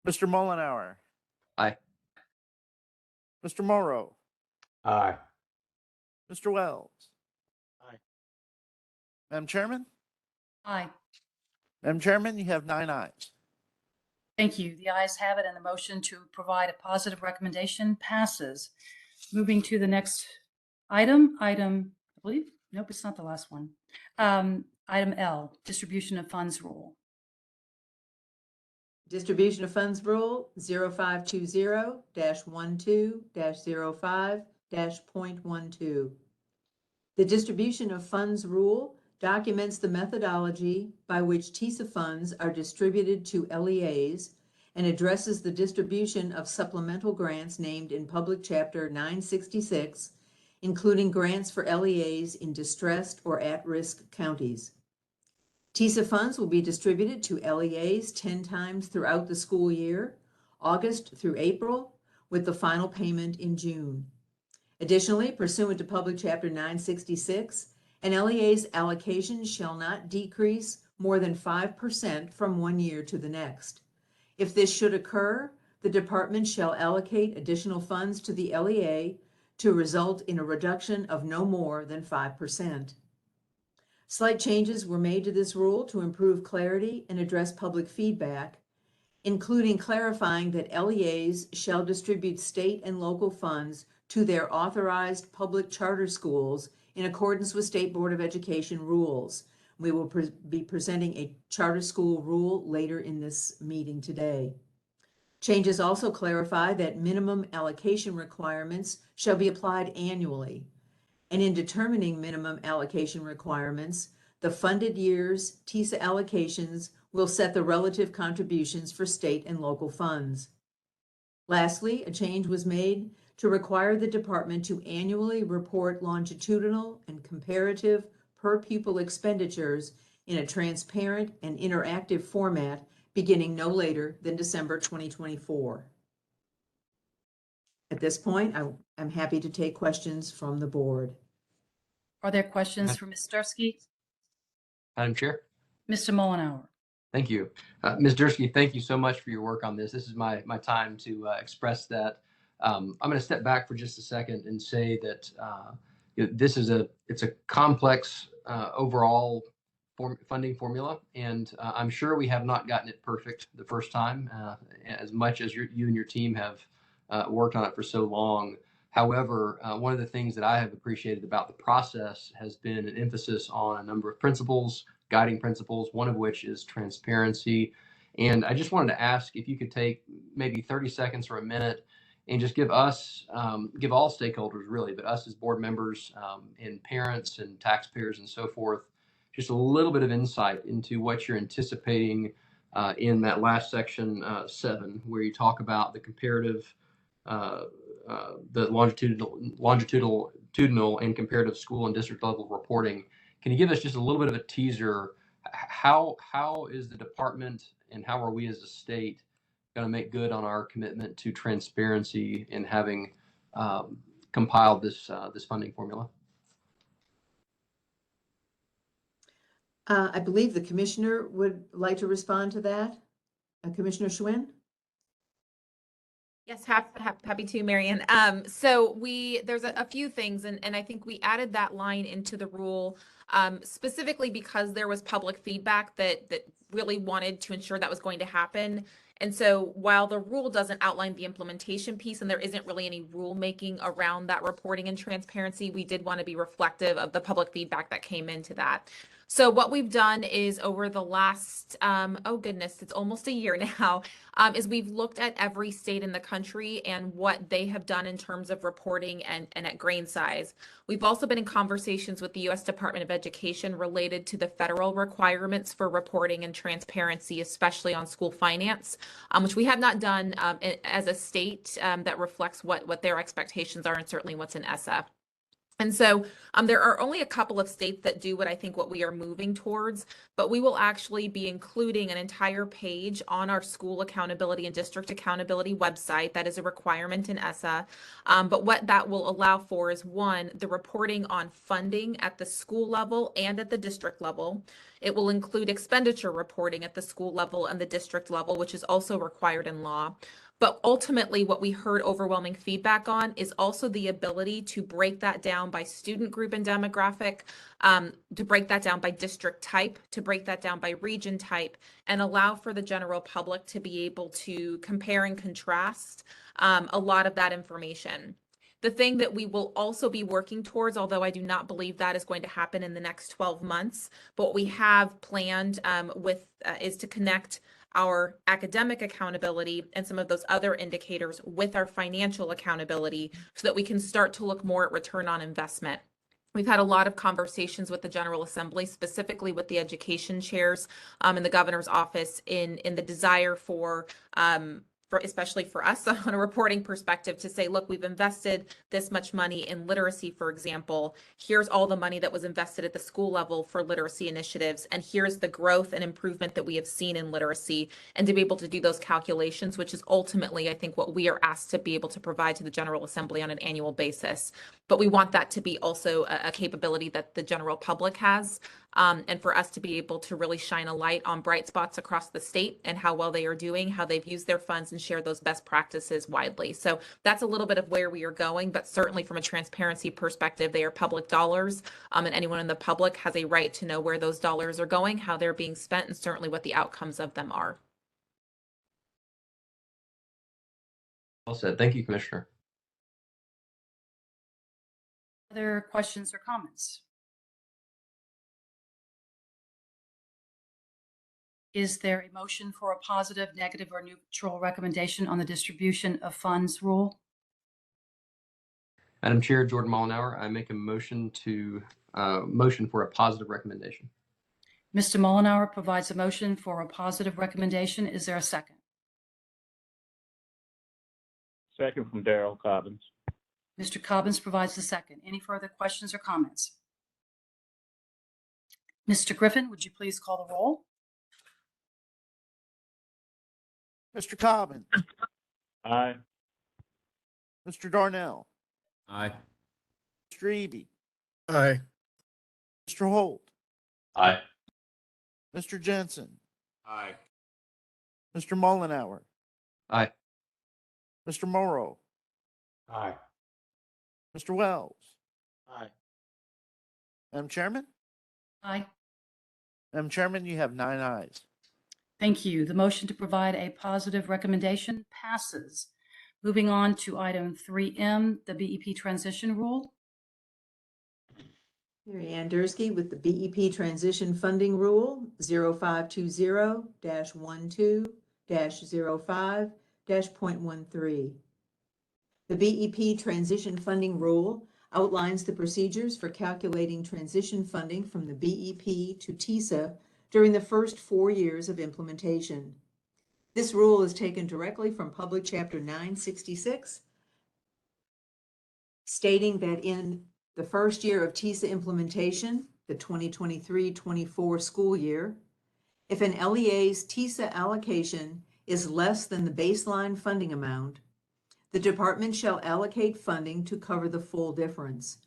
Mr. Mullenhour, Aye. Mr. Morrow, Aye. Mr. Wells. Aye. Madam Chairman? Aye. Madam Chairman, you have 9 ayes. Thank you. The ayes have it, and the motion to provide a positive recommendation passes. Moving to the next item, I believe, nope, it's not the last one. Item L, Distribution of Funds Rule. Distribution of Funds Rule 0520-12-05-.12. The Distribution of Funds Rule documents the methodology by which Tisa funds are distributed to LEAs and addresses the distribution of supplemental grants named in Public Chapter 966, including grants for LEAs in distressed or at-risk counties. Tisa funds will be distributed to LEAs 10 times throughout the school year, August through April, with the final payment in June. Additionally, pursuant to Public Chapter 966, an LEA's allocation shall not decrease more than 5% from one year to the next. If this should occur, the department shall allocate additional funds to the LEA to result in a reduction of no more than 5%. Slight changes were made to this rule to improve clarity and address public feedback, including clarifying that LEAs shall distribute state and local funds to their authorized public charter schools in accordance with State Board of Education rules. We will be presenting a charter school rule later in this meeting today. Changes also clarify that minimum allocation requirements shall be applied annually. And in determining minimum allocation requirements, the funded year's Tisa allocations will set the relative contributions for state and local funds. Lastly, a change was made to require the department to annually report longitudinal and comparative per pupil expenditures in a transparent and interactive format beginning no later than December 2024. At this point, I'm happy to take questions from the board. Are there questions for Ms. Dursky? Madam Chair? Mr. Mullenhour? Thank you. Ms. Dursky, thank you so much for your work on this. This is my time to express that. I'm going to step back for just a second and say that this is it's a complex overall funding formula, and I'm sure we have not gotten it perfect the first time, as much as you and your team have worked on it for so long. However, one of the things that I have appreciated about the process has been an emphasis on a number of principles, guiding principles, one of which is transparency. And I just wanted to ask if you could take maybe 30 seconds or a minute and just give us, give all stakeholders really, but us as board members and parents and taxpayers and so forth, just a little bit of insight into what you're anticipating in that last section 7, where you talk about the comparative, the longitudinal and comparative school and district level reporting. Can you give us just a little bit of a teaser? How is the department and how are we as a state going to make good on our commitment to transparency in having compiled this this funding formula? I believe the commissioner would like to respond to that. Commissioner Schwinn? Yes, happy to, Marian. So there's a few things, and I think we added that line into the rule specifically because there was public feedback that really wanted to ensure that was going to happen. And so while the rule doesn't outline the implementation piece and there isn't really any rulemaking around that reporting and transparency, we did want to be reflective of the public feedback that came into that. So what we've done is over the last, oh goodness, it's almost a year now, is we've looked at every state in the country and what they have done in terms of reporting and at grain size. We've also been in conversations with the U.S. Department of Education related to the federal requirements for reporting and transparency, especially on school finance, which we have not done as a state that reflects what their expectations are and certainly what's in ESSA. And so there are only a couple of states that do what we are moving towards, but we will actually be including an entire page on our school accountability and district accountability website. That is a requirement in ESSA. But what that will allow for is, one, the reporting on funding at the school level and at the district level. It will include expenditure reporting at the school level and the district level, which is also required in law. But ultimately, what we heard overwhelming feedback on is also the ability to break that down by student group and demographic, to break that down by district type, to break that down by region type, and allow for the general public to be able to compare and contrast a lot of that information. The thing that we will also be working towards, although I do not believe that is going to happen in the next 12 months, but what we have planned is to connect our academic accountability and some of those other indicators with our financial accountability so that we can start to look more at return on investment. We've had a lot of conversations with the General Assembly, specifically with the education chairs in the governor's office in the desire for especially for us on a reporting perspective to say, look, we've invested this much money in literacy, for example. Here's all the money that was invested at the school level for literacy initiatives. And here's the growth and improvement that we have seen in literacy, and to be able to do those calculations, which is ultimately, I think, what we are asked to be able to provide to the General Assembly on an annual basis. But we want that to be also a capability that the general public has. And for us to be able to really shine a light on bright spots across the state and how well they are doing, how they've used their funds, and share those best practices widely. So that's a little bit of where we are going, but certainly from a transparency perspective, they are public dollars, and anyone in the public has a right to know where those dollars are going, how they're being spent, and certainly what the outcomes of them are. Well said. Thank you, Commissioner. Other questions or comments? Is there a motion for a positive, negative, or neutral recommendation on the distribution of funds rule? Madam Chair, Jordan Mollenauer, I make a motion for a positive recommendation. Mr. Mollenauer provides a motion for a positive recommendation. Is there a second? Second from Darrell Cobbins. Mr. Cobbins provides the second. Any further questions or comments? Mr. Griffin, would you please call the roll? Mr. Cobbins. Aye. Mr. Darnell. Aye. Mr. Eby. Aye. Mr. Holt. Aye. Mr. Jensen. Aye. Mr. Mollenauer. Aye. Mr. Morrow. Aye. Mr. Wells. Aye. Madam Chairman? Aye. Madam Chairman, you have 9 ayes. Thank you. The motion to provide a positive recommendation passes. Moving on to item 3M, the BEP Transition Rule. Mary Ann Dursky with the BEP Transition Funding Rule 0520-12-05-.13. The BEP Transition Funding Rule outlines the procedures for calculating transition funding from the BEP to Tisa during the first 4 years of implementation. This rule is taken directly from Public Chapter 966, stating that in the first year of Tisa implementation, the 2023-24 school year, if an LEA's Tisa allocation is less than the baseline funding amount, the department shall allocate funding to cover the full difference.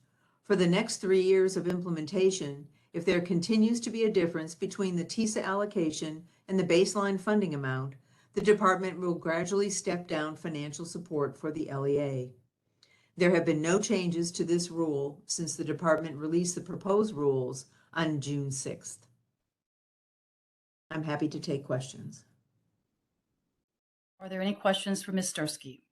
For the next 3 years of implementation, if there continues to be a difference between the Tisa allocation and the baseline funding amount, the department will gradually step down financial support for the LEA. There have been no changes to this rule since the department released the proposed rules on June 6th. I'm happy to take questions. Are there any questions for Ms. Stursky?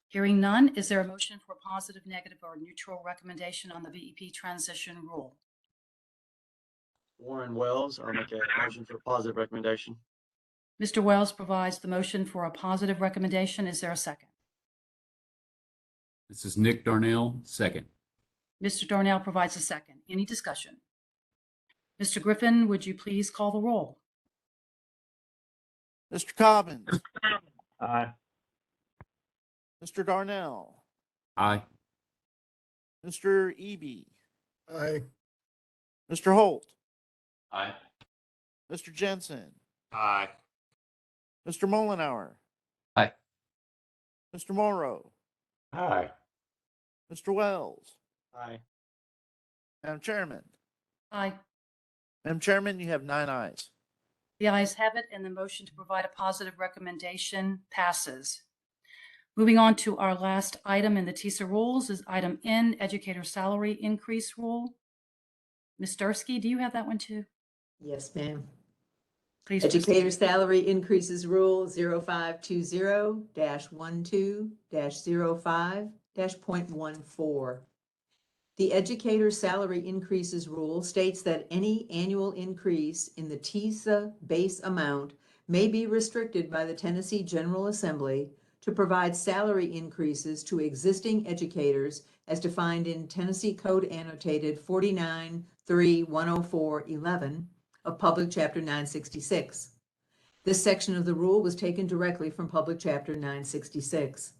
Hearing none, is there a motion for a positive, negative, or neutral recommendation on the BEP transition rule? Warren Wells, I'll make a motion for a positive recommendation. Mr. Wells provides the motion for a positive recommendation. Is there a second? This is Nick Darnell, second. Mr. Darnell provides a second. Any discussion? Mr. Griffin, would you please call the roll? Mr. Cobbins, Aye. Mr. Darnell, Aye. Mr. Eby, Aye. Mr. Holt, Aye. Mr. Jensen, Aye. Mr. Mullenhour, Aye. Mr. Morrow, Aye. Mr. Wells. Aye. Madam Chairman. Aye. Madam Chairman, you have 9 ayes. The ayes have it, and the motion to provide a positive recommendation passes. Moving on to our last item in the TISA rules is item N, Educator Salary Increase Rule. Ms. Stursky, do you have that one too? Yes, ma'am. Please Educator proceed. Salary Increases Rule 0520-12-05-.14. The Educator Salary Increases Rule states that any annual increase in the TISA base amount may be restricted by the Tennessee General Assembly to provide salary increases to existing educators as defined in Tennessee Code Annotated 49.3.104.11 of Public Chapter 966. This section of the rule was taken directly from Public Chapter 966.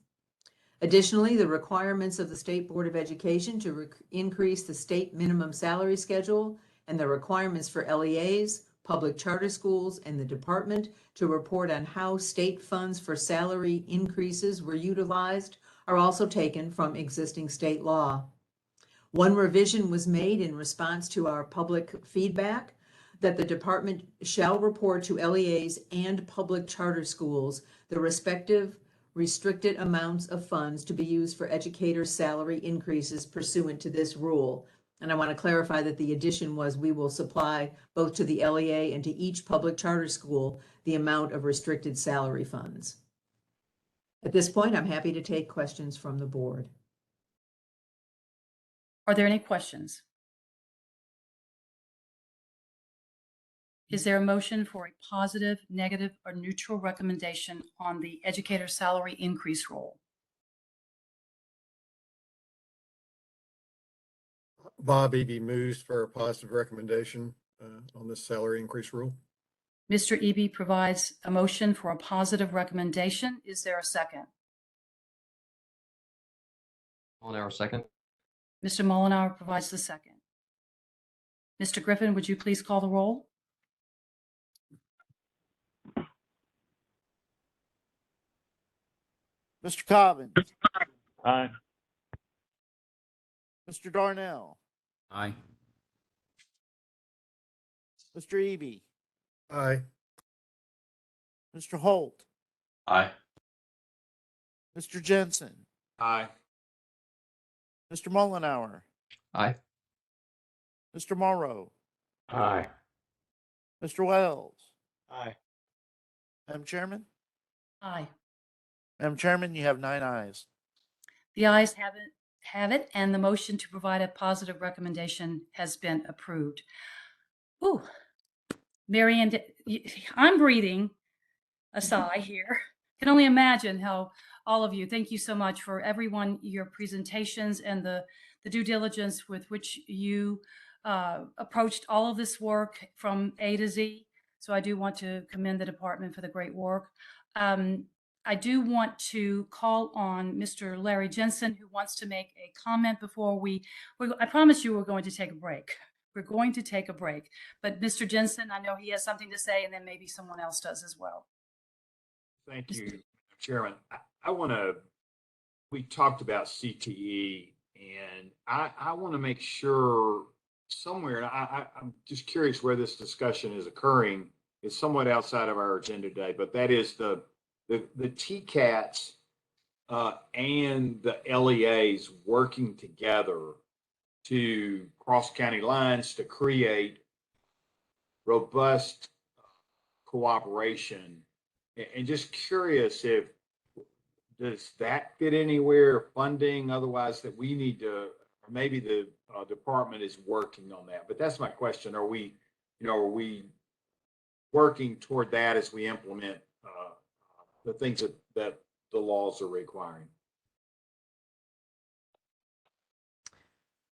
Additionally, the requirements of the State Board of Education to increase the state minimum salary schedule and the requirements for LEAs, public charter schools, and the department to report on how state funds for salary increases were utilized are also taken from existing state law. One revision was made in response to our public feedback that the department shall report to LEAs and public charter schools the respective restricted amounts of funds to be used for educators' salary increases pursuant to this rule. And I want to clarify that the addition was we will supply both to the LEA and to each public charter school the amount of restricted salary funds. At this point, I'm happy to take questions from the board. Are there any questions? Is there a motion for a positive, negative, or neutral recommendation on the educator salary increase rule? Bob Eby moves for a positive recommendation on this salary increase rule. Mr. Eby provides a motion for a positive recommendation. Is there a second? Mullenhour, second. Mr. Mullenhour provides the second. Mr. Griffin, would you please call the roll? Mr. Cobbins, Aye. Mr. Darnell, Aye. Mr. Eby, Aye. Mr. Holt, Aye. Mr. Jensen, Aye. Mr. Mullenhour, Aye. Mr. Morrow, Aye. Mr. Wells. Aye. Madam Chairman? Aye. Madam Chairman, you have 9 ayes. The ayes have it, and the motion to provide a positive recommendation has been approved. Ooh, Mary Ann, I'm breathing. a sigh here. Can only imagine how all of you, thank you so much for everyone, your presentations and the due diligence with which you approached all of this work from A to Z. So I do want to commend the department for the great work. I do want to call on Mr. Larry Jensen, who wants to make a comment before I promised you we're going to take a break. We're going to take a break. But Mr. Jensen, I know he has something to say, and then maybe someone else does as well. Thank you, Chairman. We talked about CTE, and I want to make sure somewhere, I'm just curious where this discussion is occurring. It's somewhat outside of our agenda today, but that is the TCATs and the LEAs working together to cross county lines to create robust cooperation. And just curious if, does that fit anywhere, funding, otherwise that we need to, or maybe the department is working on that. But that's my question. Are we working toward that as we implement the things that the laws are requiring?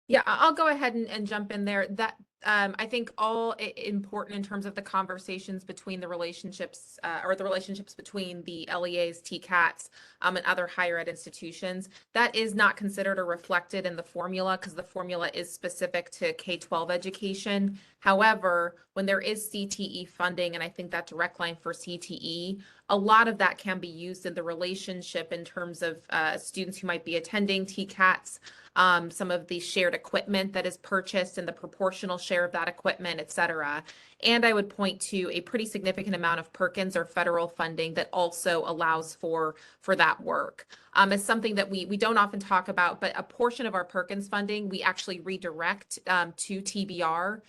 Yeah, I'll go ahead and jump in there. That I think all important in terms of the conversations between the relationships or the relationships between the LEAs, TCATs, and other higher ed institutions. That is not considered or reflected in the formula because the formula is specific to K-12 education. However, when there is CTE funding, and I think that direct line for CTE, a lot of that can be used in the relationship in terms of students who might be attending TCATs, some of the shared equipment that is purchased and the proportional share of that equipment, et cetera. And I would point to a pretty significant amount of Perkins or federal funding that also allows for that work. It's something that we don't often talk about, but a portion of our Perkins funding, we actually redirect to TBR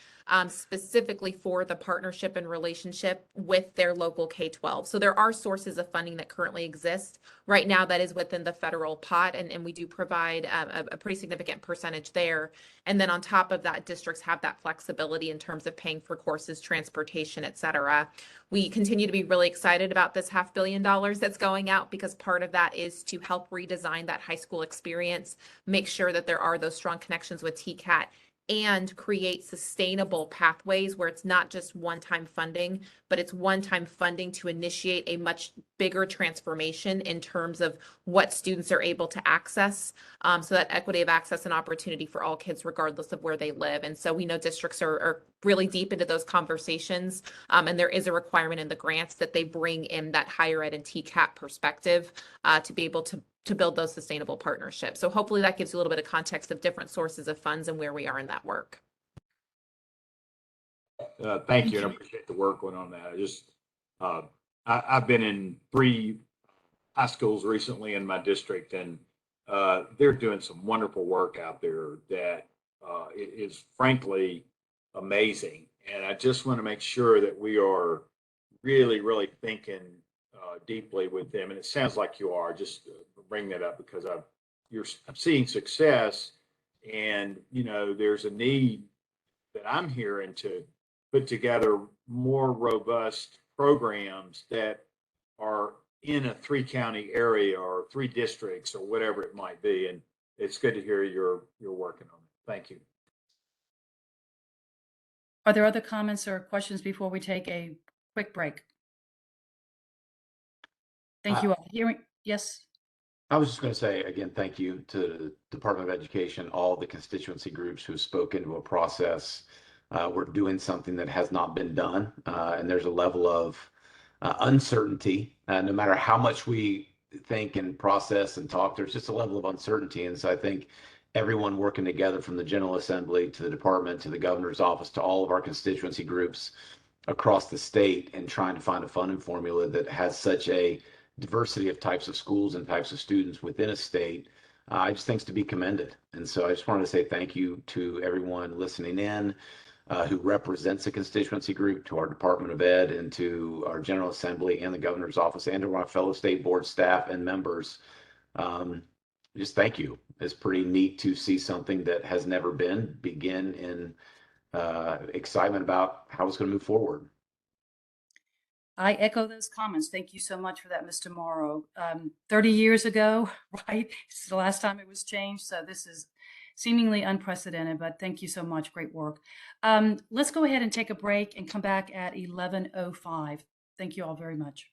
specifically for the partnership and relationship with their local K-12. So there are sources of funding that currently exist right now that is within the federal pot, and we do provide a pretty significant percentage there. And then on top of that, districts have that flexibility in terms of paying for courses, transportation, et cetera. We continue to be really excited about this $500 million that's going out because part of that is to help redesign that high school experience, make sure that there are those strong connections with TCAT, and create sustainable pathways where it's not just one-time funding, but it's one-time funding to initiate a much bigger transformation in terms of what students are able to access, so that equity of access and opportunity for all kids regardless of where they live. And so we know districts are really deep into those conversations, and there is a requirement in the grants that they bring in that higher ed and TCAT perspective to be able to build those sustainable partnerships. So hopefully that gives you a little bit of context of different sources of funds and where we are in that work. Thank you, and I appreciate the work going on that. I've been in 3 high schools recently in my district, and they're doing some wonderful work out there that is frankly amazing. And I just want to make sure that we are really, really thinking deeply with them. And it sounds like you are. Just bring that up because I'm seeing success, and there's a need that I'm hearing to put together more robust programs that are in a 3-county area or 3 districts or whatever it might be. And it's good to hear you're working on it. Thank you. Are there other comments or questions before we take a quick break? Thank you all. Yes. I was just going to say, again, thank you to the Department of Education, all the constituency groups who spoke into a process. We're doing something that has not been done, and there's a level of uncertainty. No matter how much we think and process and talk, there's just a level of uncertainty. And so I think everyone working together from the General Assembly to the department to the governor's office to all of our constituency groups across the state and trying to find a funding formula that has such a diversity of types of schools and types of students within a state, I just think is to be commended. And so I just wanted to say thank you to everyone listening in who represents a constituency group, to our Department of Ed, and to our General Assembly and the Governor's Office, and to our fellow state board staff and members. Just thank you. It's pretty neat to see something that has never been begin in excitement about how it's going to move forward. I echo those comments. Thank you so much for that, Mr. Morrow. 30 years ago, right? It's the last time it was changed. So this is seemingly unprecedented, but thank you so much. Great work. Let's go ahead and take a break and come back at 11:05. Thank you all very much.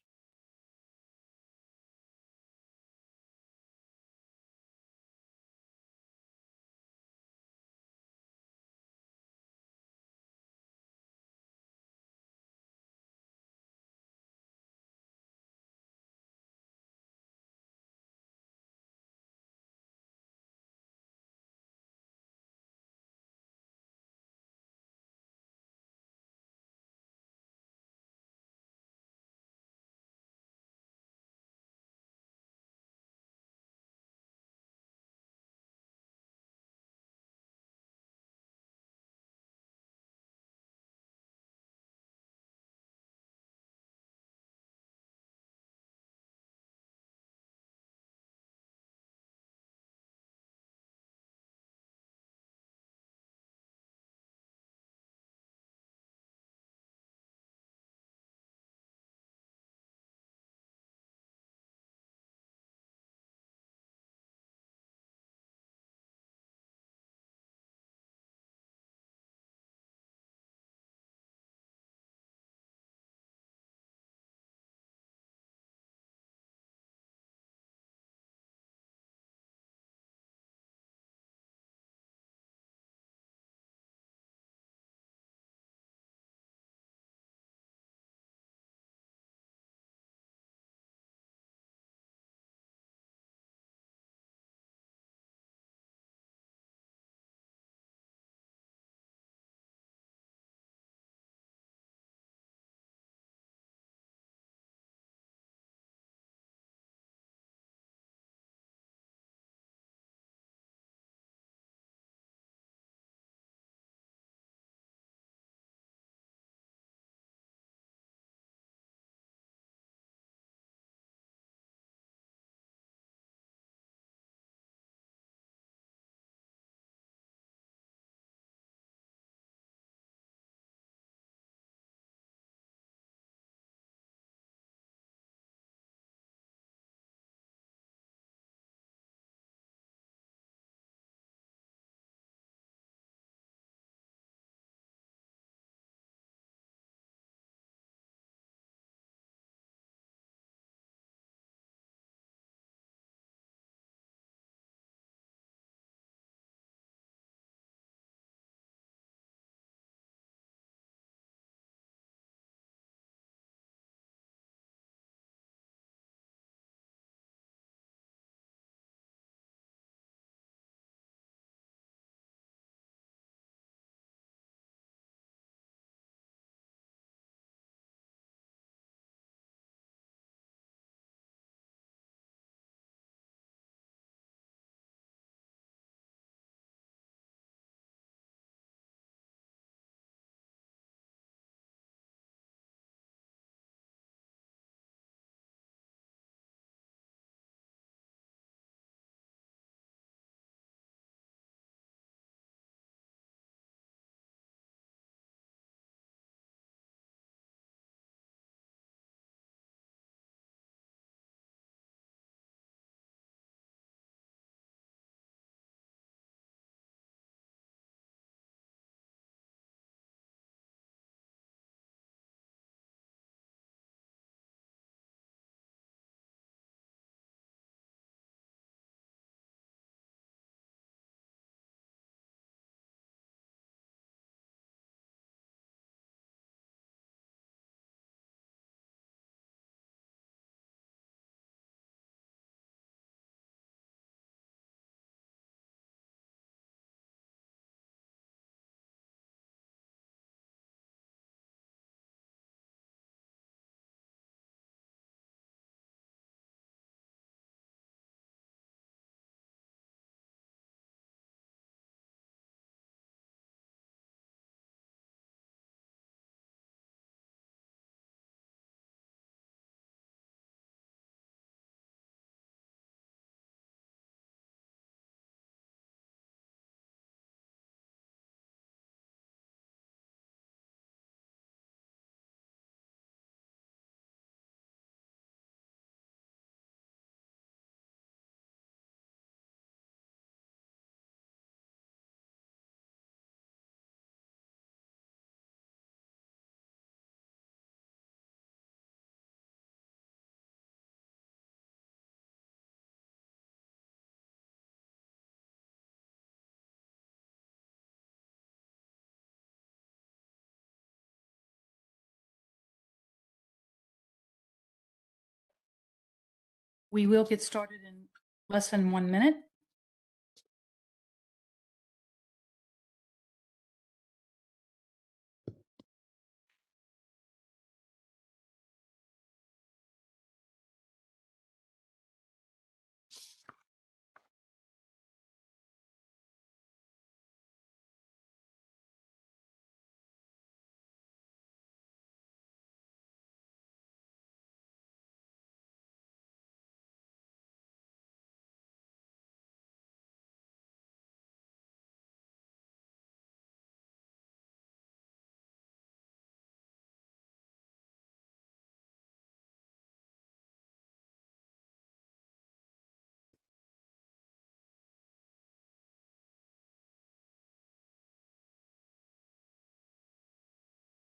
We will get started in less than 1 minute.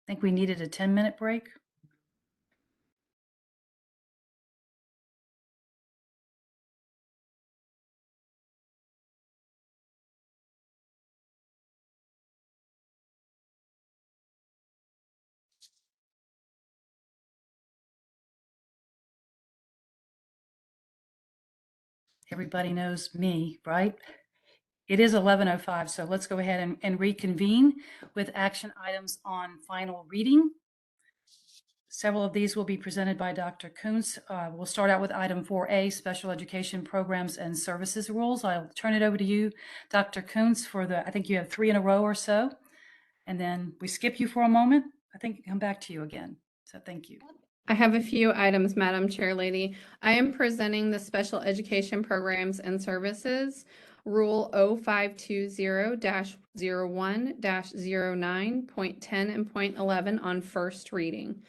I think we needed a 10-minute break. Everybody knows me, right? It is 11:05, so let's go ahead and reconvene with action items on final reading. Several of these will be presented by Dr. Koontz. We'll start out with item 4A, Special Education Programs and Services Rules. I'll turn it over to you, Dr. Koontz, for I think you have 3 in a row or so. And then we skip you for a moment. I think come back to you again. So thank you. I have a few items, Madam Chair Lady. I am presenting the Special Education Programs and Services Rule 0520-01-09.10 and .11 on first reading.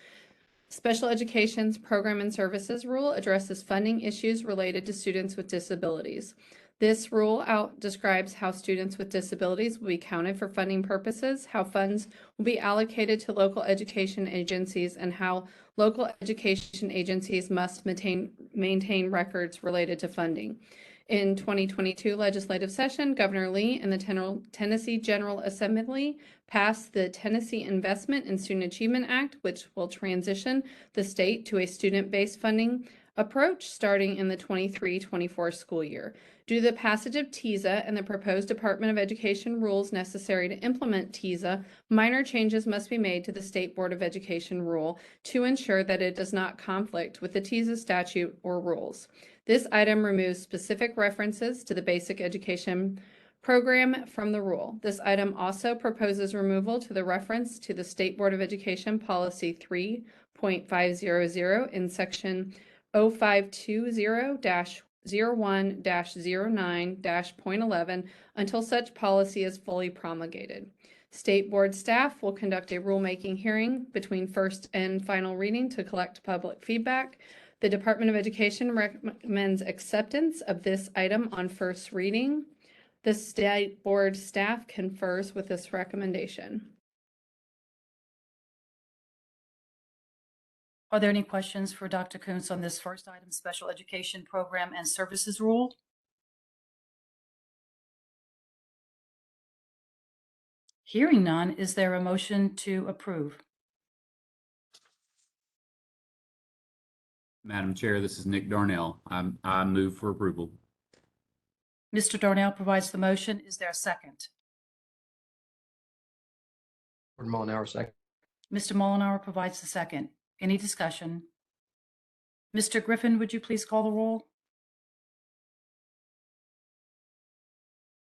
Special Education's Program and Services Rule addresses funding issues related to students with disabilities. This rule describes how students with disabilities will be counted for funding purposes, how funds will be allocated to local education agencies, and how local education agencies must maintain records related to funding. In 2022 legislative session, Governor Lee and the Tennessee General Assembly passed the Tennessee Investment in Student Achievement Act, which will transition the state to a student-based funding approach starting in the 23-24 school year. Due to the passage of Tisa and the proposed Department of Education rules necessary to implement Tisa, minor changes must be made to the State Board of Education rule to ensure that it does not conflict with the Tisa statute or rules. This item removes specific references to the basic education program from the rule. This item also proposes removal to the reference to the State Board of Education Policy 3.500 in section 0520-01-09-.11 until such policy is fully promulgated. State Board staff will conduct a rulemaking hearing between first and final reading to collect public feedback. The Department of Education recommends acceptance of this item on first reading. The State Board staff confers with this recommendation. Are there any questions for Dr. Koontz on this first item, Special Education Program and Services Rule? Hearing none, is there a motion to approve? Madam Chair, this is Nick Darnell. I move for approval. Mr. Darnell provides the motion. Is there a second? Gordon Mullenhour, second. Mr. Mullenhour provides the second. Any discussion? Mr. Griffin, would you please call the roll?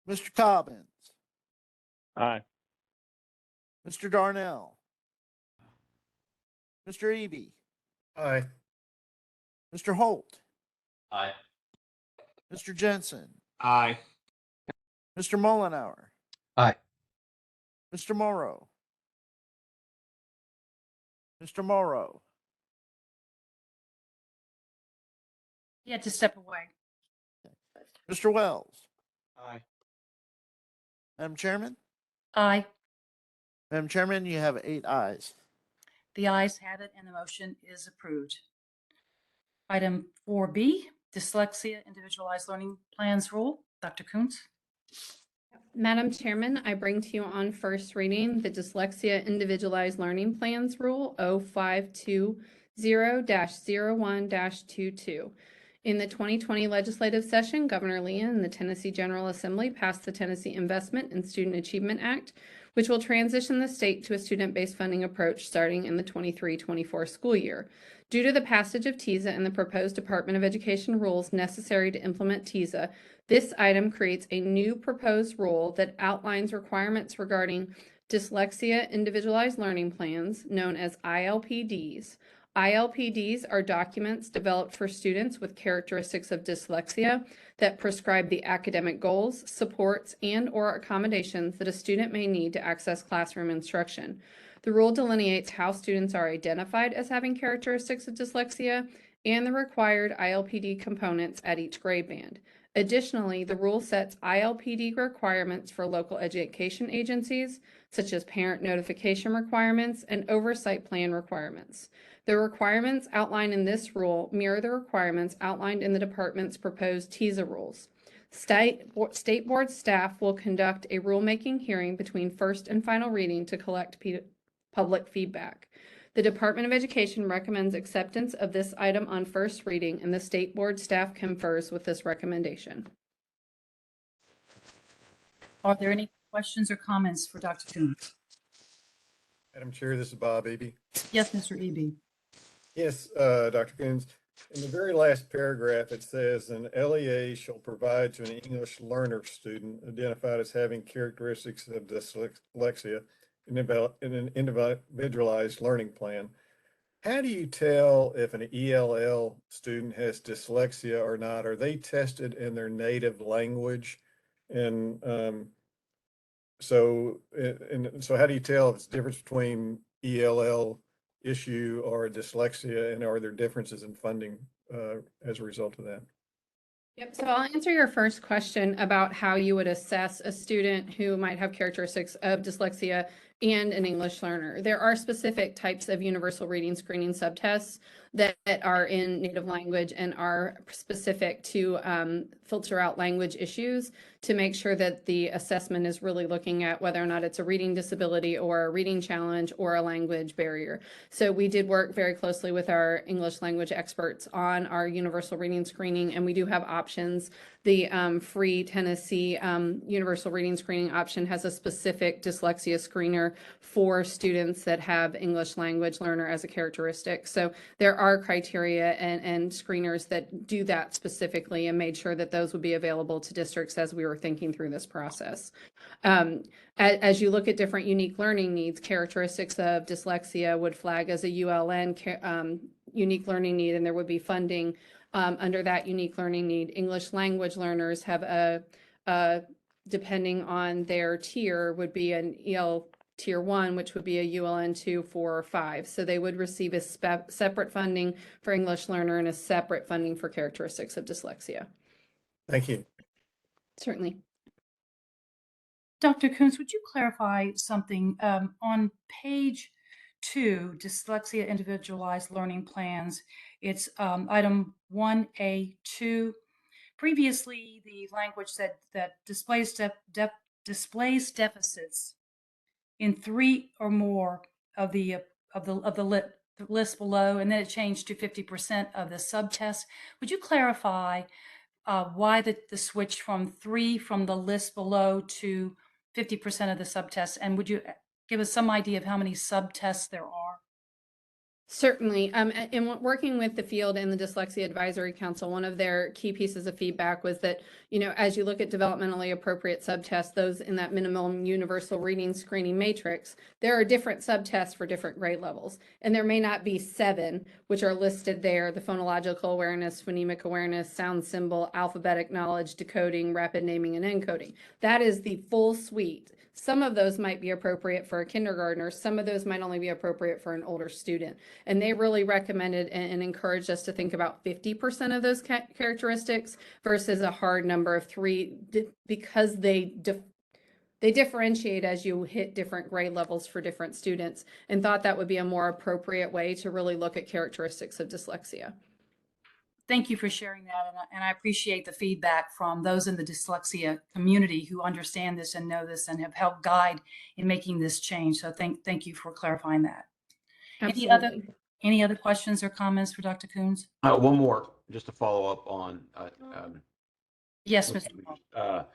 Mr. Cobbins, Aye. Mr. Darnell, Mr. Eby, Aye. Mr. Holt, Aye. Mr. Jensen, Aye. Mr. Mullenhour, Aye. Mr. Morrow, Mr. Morrow, He had to step away. Mr. Wells. Aye. Madam Chairman? Aye. Madam Chairman, you have 8 ayes. The ayes have it and the motion is approved. Item 4B, Dyslexia Individualized Learning Plans Rule. Dr. Koontz. Madam Chairman, I bring to you on first reading the Dyslexia Individualized Learning Plans Rule 0520-01-22. In the 2020 legislative session, Governor Lee and the Tennessee General Assembly passed the Tennessee Investment and Student Achievement Act, which will transition the state to a student-based funding approach starting in the 23-24 school year. Due to the passage of Tisa and the proposed Department of Education rules necessary to implement Tisa, this item creates a new proposed rule that outlines requirements regarding dyslexia individualized learning plans, known as ILPDs. ILPDs are documents developed for students with characteristics of dyslexia that prescribe the academic goals, supports, and/or accommodations that a student may need to access classroom instruction. The rule delineates how students are identified as having characteristics of dyslexia and the required ILPD components at each grade band. Additionally, the rule sets ILPD requirements for local education agencies, such as parent notification requirements and oversight plan requirements. The requirements outlined in this rule mirror the requirements outlined in the department's proposed Tisa rules. State board staff will conduct a rulemaking hearing between first and final reading to collect public feedback. The Department of Education recommends acceptance of this item on first reading, and the state board staff confers with this recommendation. Are there any questions or comments for Dr. Coons? Madam Chair, this is Bob Eby. Yes, Mr. Eby. Yes, Dr. Coons. In the very last paragraph, it says an LEA shall provide to an English learner student identified as having characteristics of dyslexia in an individualized learning plan. How do you tell if an ELL student has dyslexia or not? Are they tested in their native language? And so how do you tell if it's the difference between ELL issue or dyslexia, and are there differences in funding as a result of that? Yep, so I'll answer your first question about how you would assess a student who might have characteristics of dyslexia and an English learner. There are specific types of universal reading screening subtests that are in native language and are specific to filter out language issues to make sure that the assessment is really looking at whether or not it's a reading disability or a reading challenge or a language barrier. So we did work very closely with our English language experts on our universal reading screening, and we do have options. The free Tennessee universal reading screening option has a specific dyslexia screener for students that have English language learner as a characteristic. So there are criteria and screeners that do that specifically, and made sure that those would be available to districts as we were thinking through this process. As you look at different unique learning needs, characteristics of dyslexia would flag as a ULN unique learning need, and there would be funding under that unique learning need. English language learners have depending on their tier, would be an EL Tier 1, which would be a ULN 2, 4, or 5. So they would receive a separate funding for English learner and a separate funding for characteristics of dyslexia. Thank you. Certainly. Dr. Coons, would you clarify something on page 2, dyslexia individualized learning plans? It's item 1A2. Previously, the language said that displays deficits in 3 or more of the list below, and then it changed to 50% of the subtest. Would you clarify why the switch from 3 from the list below to 50% of the subtests, and would you give us some idea of how many subtests there are? Certainly. In working with the field and the Dyslexia Advisory Council, one of their key pieces of feedback was that, as you look at developmentally appropriate subtests, those in that minimum universal reading screening matrix, there are different subtests for different grade levels. And there may not be 7, which are listed there: the phonological awareness, phonemic awareness, sound symbol, alphabetic knowledge, decoding, rapid naming, and encoding. That is the full suite. Some of those might be appropriate for a kindergartner. Some of those might only be appropriate for an older student. And they really recommended and encouraged us to think about 50% of those characteristics versus a hard number of 3, because they differentiate as you hit different grade levels for different students, and thought that would be a more appropriate way to really look at characteristics of dyslexia. Thank you for sharing that, and I appreciate the feedback from those in the dyslexia community who understand this and know this and have helped guide in making this change. So thank you for clarifying that. Absolutely. Any other questions or comments for Dr. Coons? One more, just to follow up on, Yes, Mr. Hall.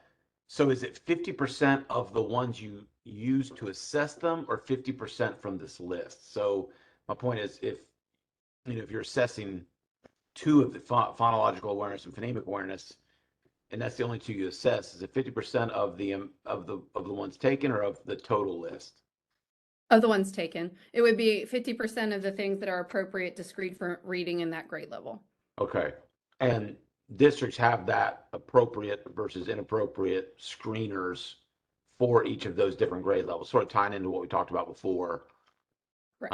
so is it 50% of the ones you use to assess them or 50% from this list? So my point is if you're assessing two of the phonological awareness and phonemic awareness, and that's the only two you assess, is it 50% of the ones taken or of the total list? Of the ones taken, it would be 50% of the things that are appropriate discrete for reading in that grade level. Okay. And districts have that appropriate versus inappropriate screeners for each of those different grade levels, sort of tying into what we talked about before. Right.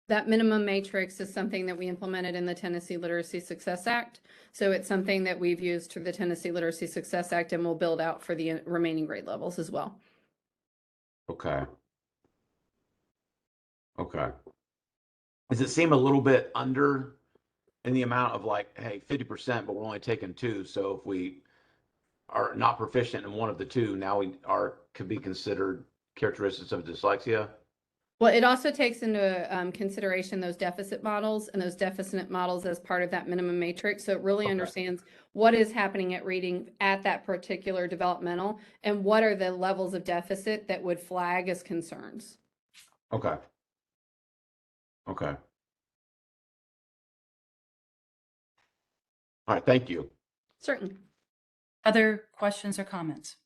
That minimum matrix is something that we implemented in the Tennessee Literacy Success Act. So it's something that we've used through the Tennessee Literacy Success Act and will build out for the remaining grade levels as well. Okay. Okay. Does it seem a little bit under in the amount of like, hey, 50%, but we're only taking two. So if we are not proficient in one of the two, now could be considered characteristics of dyslexia? Well, it also takes into consideration those deficit models and those deficit models as part of that minimum matrix. So it really understands what is happening at reading at that particular developmental and what are the levels of deficit that would flag as concerns. Okay. Okay. All right. Thank you. Certainly. Other questions or comments?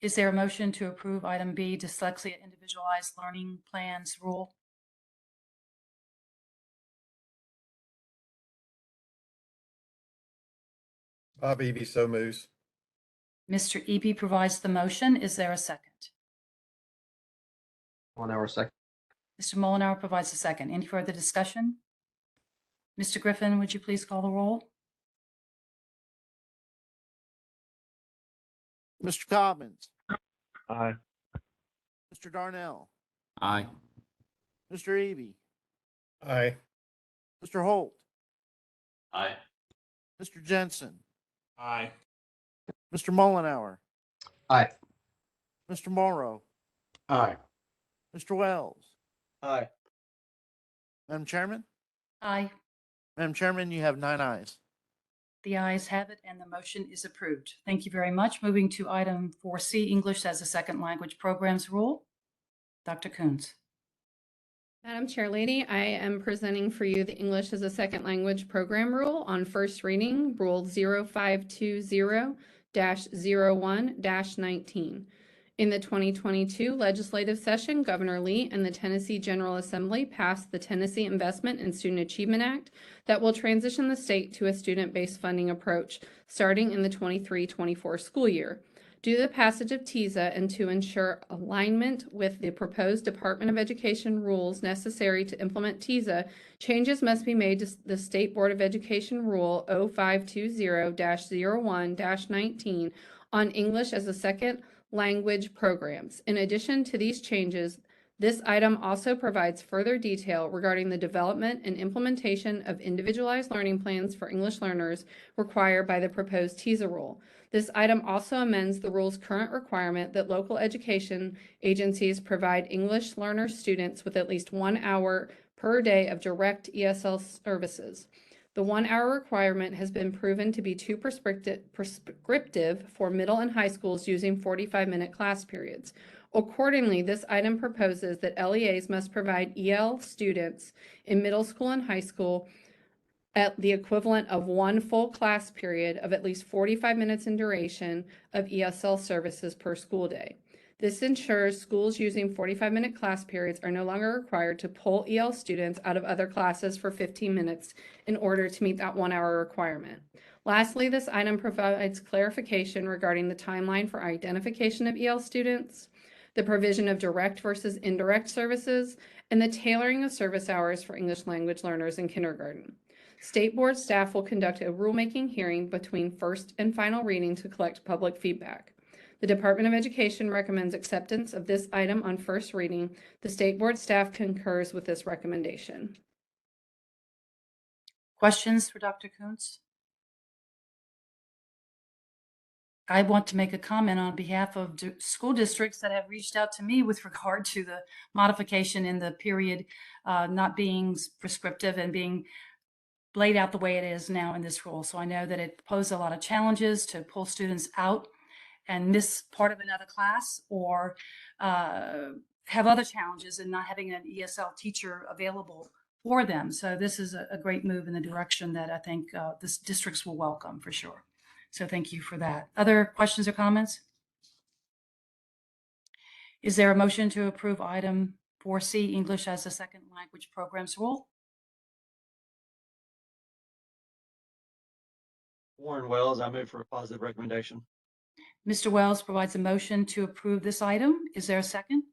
Is there a motion to approve item B, Dyslexia Individualized Learning Plans Rule? Bob Eby so moves. Mr. Eby provides the motion. Is there a second? Mollenauer, second. Mr. Mollenauer provides a second. Any further discussion? Mr. Griffin, would you please call the roll? Mr. Cobbins, Aye. Mr. Darnell, Aye. Mr. Eby, Aye. Mr. Holt, Aye. Mr. Jensen, Aye. Mr. Mullenhour, Aye. Mr. Morrow, Aye. Mr. Wells. Aye. Madam Chairman? Aye. Madam Chairman, you have 9 ayes. The ayes have it and the motion is approved. Thank you very much. Moving to item 4C, English as a Second Language Programs Rule. Dr. Coons. Madam Chair Lady, I am presenting for you the English as a Second Language Program Rule on first reading, Rule 0520-01-19. In the 2022 legislative session, Governor Lee and the Tennessee General Assembly passed the Tennessee Investment and Student Achievement Act that will transition the state to a student-based funding approach starting in the 23-24 school year. Due to the passage of Tisa and to ensure alignment with the proposed Department of Education rules necessary to implement Tisa, changes must be made to the State Board of Education Rule 0520-01-19 on English as a Second Language programs. In addition to these changes, this item also provides further detail regarding the development and implementation of individualized learning plans for English learners required by the proposed Tisa rule. This item also amends the rule's current requirement that local education agencies provide English learner students with at least 1 hour per day of direct ESL services. The 1 hour requirement has been proven to be too prescriptive for middle and high schools using 45-minute class periods. Accordingly, this item proposes that LEAs must provide EL students in middle school and high school at the equivalent of 1 full class period of at least 45 minutes in duration of ESL services per school day. This ensures schools using 45-minute class periods are no longer required to pull EL students out of other classes for 15 minutes in order to meet that 1 hour requirement. Lastly, this item provides clarification regarding the timeline for identification of EL students, the provision of direct versus indirect services, and the tailoring of service hours for English language learners in kindergarten. State Board staff will conduct a rulemaking hearing between first and final reading to collect public feedback. The Department of Education recommends acceptance of this item on first reading. The State Board staff concurs with this recommendation. Questions for Dr. Coons? I want to make a comment on behalf of school districts that have reached out to me with regard to the modification in the period not being prescriptive and being laid out the way it is now in this rule. So I know that it posed a lot of challenges to pull students out and miss part of another class, or have other challenges in not having an ESL teacher available for them. So this is a great move in the direction that I think this districts will welcome for sure. So thank you for that. Other questions or comments? Is there a motion to approve item 4C, English as a Second Language Programs Rule? Warren Wells, I move for a positive recommendation. Mr. Wells provides a motion to approve this item. Is there a second?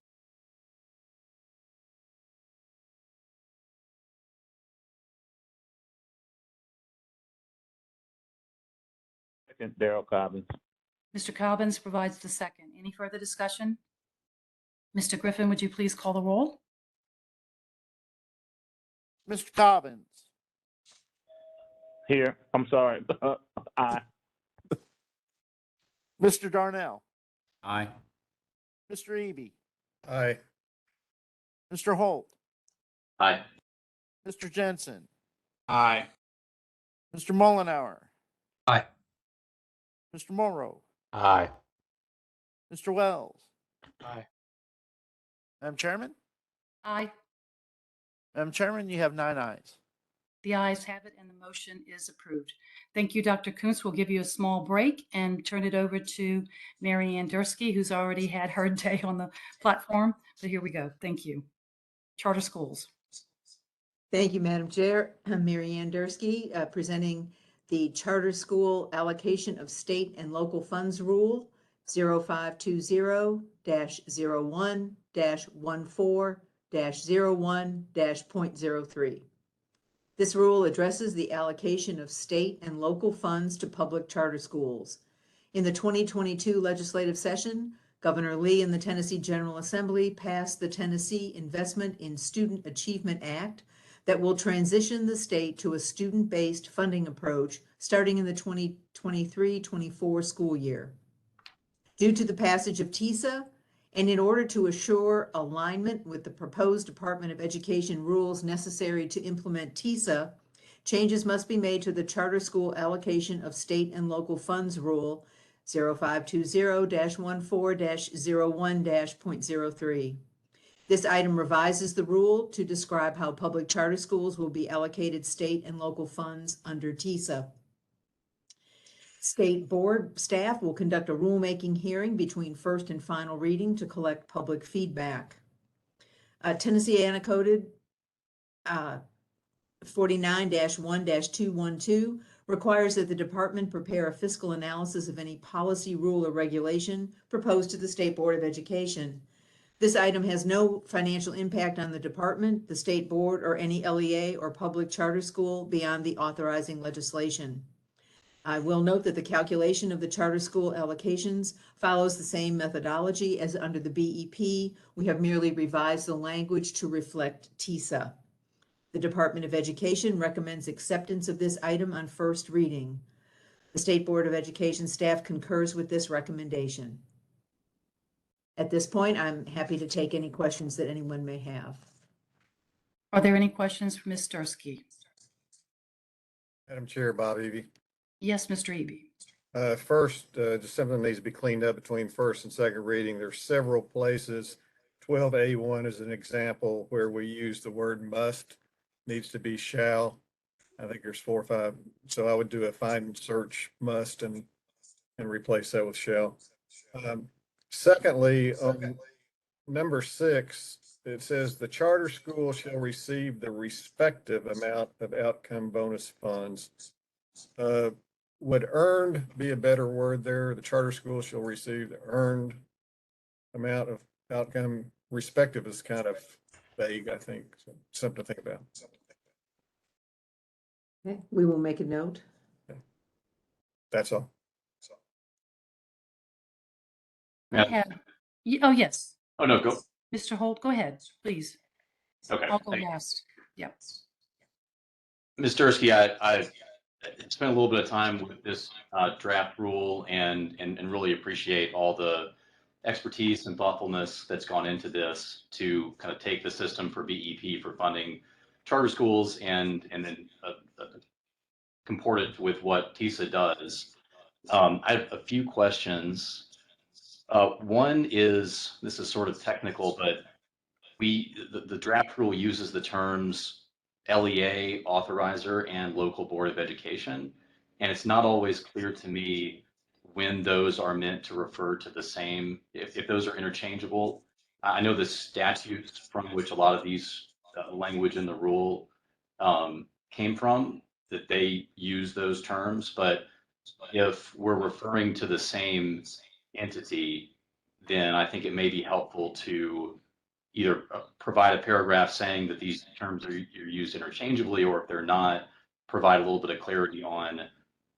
Second, Daryl Cobbins. Mr. Cobbins provides the second. Any further discussion? Mr. Griffin, would you please call the roll? Mr. Cobbins, Here, I'm sorry. Aye. Mr. Darnell, Aye. Mr. Eby, Aye. Mr. Holt, Aye. Mr. Jensen, Aye. Mr. Mullenhour, Aye. Mr. Morrow, Aye. Mr. Wells. Aye. Madam Chairman? Aye. Madam Chairman, you have 9 ayes. The ayes have it and the motion is approved. Thank you, Dr. Kuntz. We'll give you a small break and turn it over to Mary Ann Dursky, who's already had her day on the platform. So here we go. Thank you. Charter schools. Thank you, Madam Chair. I'm Mary Ann Dursky, presenting the Charter School Allocation of State and Local Funds Rule 0520-01-14-01-.03. This rule addresses the allocation of state and local funds to public charter schools. In the 2022 legislative session, Governor Lee and the Tennessee General Assembly passed the Tennessee Investment in Student Achievement Act that will transition the state to a student-based funding approach starting in the 2023-24 school year. Due to the passage of Tisa, and in order to assure alignment with the proposed Department of Education rules necessary to implement Tisa, changes must be made to the Charter School Allocation of State and Local Funds Rule 0520-14-01-.03. This item revises the rule to describe how public charter schools will be allocated state and local funds under Tisa. State board staff will conduct a rulemaking hearing between first and final reading to collect public feedback. Tennessee Annotated 49-1-212 requires that the department prepare a fiscal analysis of any policy, rule, or regulation proposed to the State Board of Education. This item has no financial impact on the department, the state board, or any LEA or public charter school beyond the authorizing legislation. I will note that the calculation of the charter school allocations follows the same methodology as under the BEP. We have merely revised the language to reflect TISA. The Department of Education recommends acceptance of this item on first reading. The State Board of Education staff concurs with this recommendation. At this point, I'm happy to take any questions that anyone may have. Are there any questions for Ms. Dursky? Madam Chair, Bob Eby. Yes, Mr. Eby. First, just something needs to be cleaned up between first and second reading. There's several places. 12A1 is an example where we use the word must, needs to be shall. I think there's 4 or 5. So I would do a find search must and replace that with shall. Secondly, on number 6, it says the charter school shall receive the respective amount of outcome bonus funds. Would earned be a better word there? The charter school shall receive the earned amount of outcome. Respective is kind of vague, I think. So something to think about. Okay, we will make a note. That's all. I have, oh, yes. Oh, no, go. Mr. Holt, go ahead, please. Okay. I'll go last. Yeah. Ms. Dursky, I spent a little bit of time with this draft rule and really appreciate all the expertise and thoughtfulness that's gone into this to kind of take the system for BEP for funding charter schools and then comport it with what Tisa does. I have a few questions. One is, this is sort of technical, but the draft rule uses the terms LEA, authorizer, and local board of education. And it's not always clear to me when those are meant to refer to the same, if those are interchangeable. I know the statutes from which a lot of these language in the rule came from, that they use those terms, but if we're referring to the same entity, then I think it may be helpful to either provide a paragraph saying that these terms are used interchangeably, or if they're not, provide a little bit of clarity on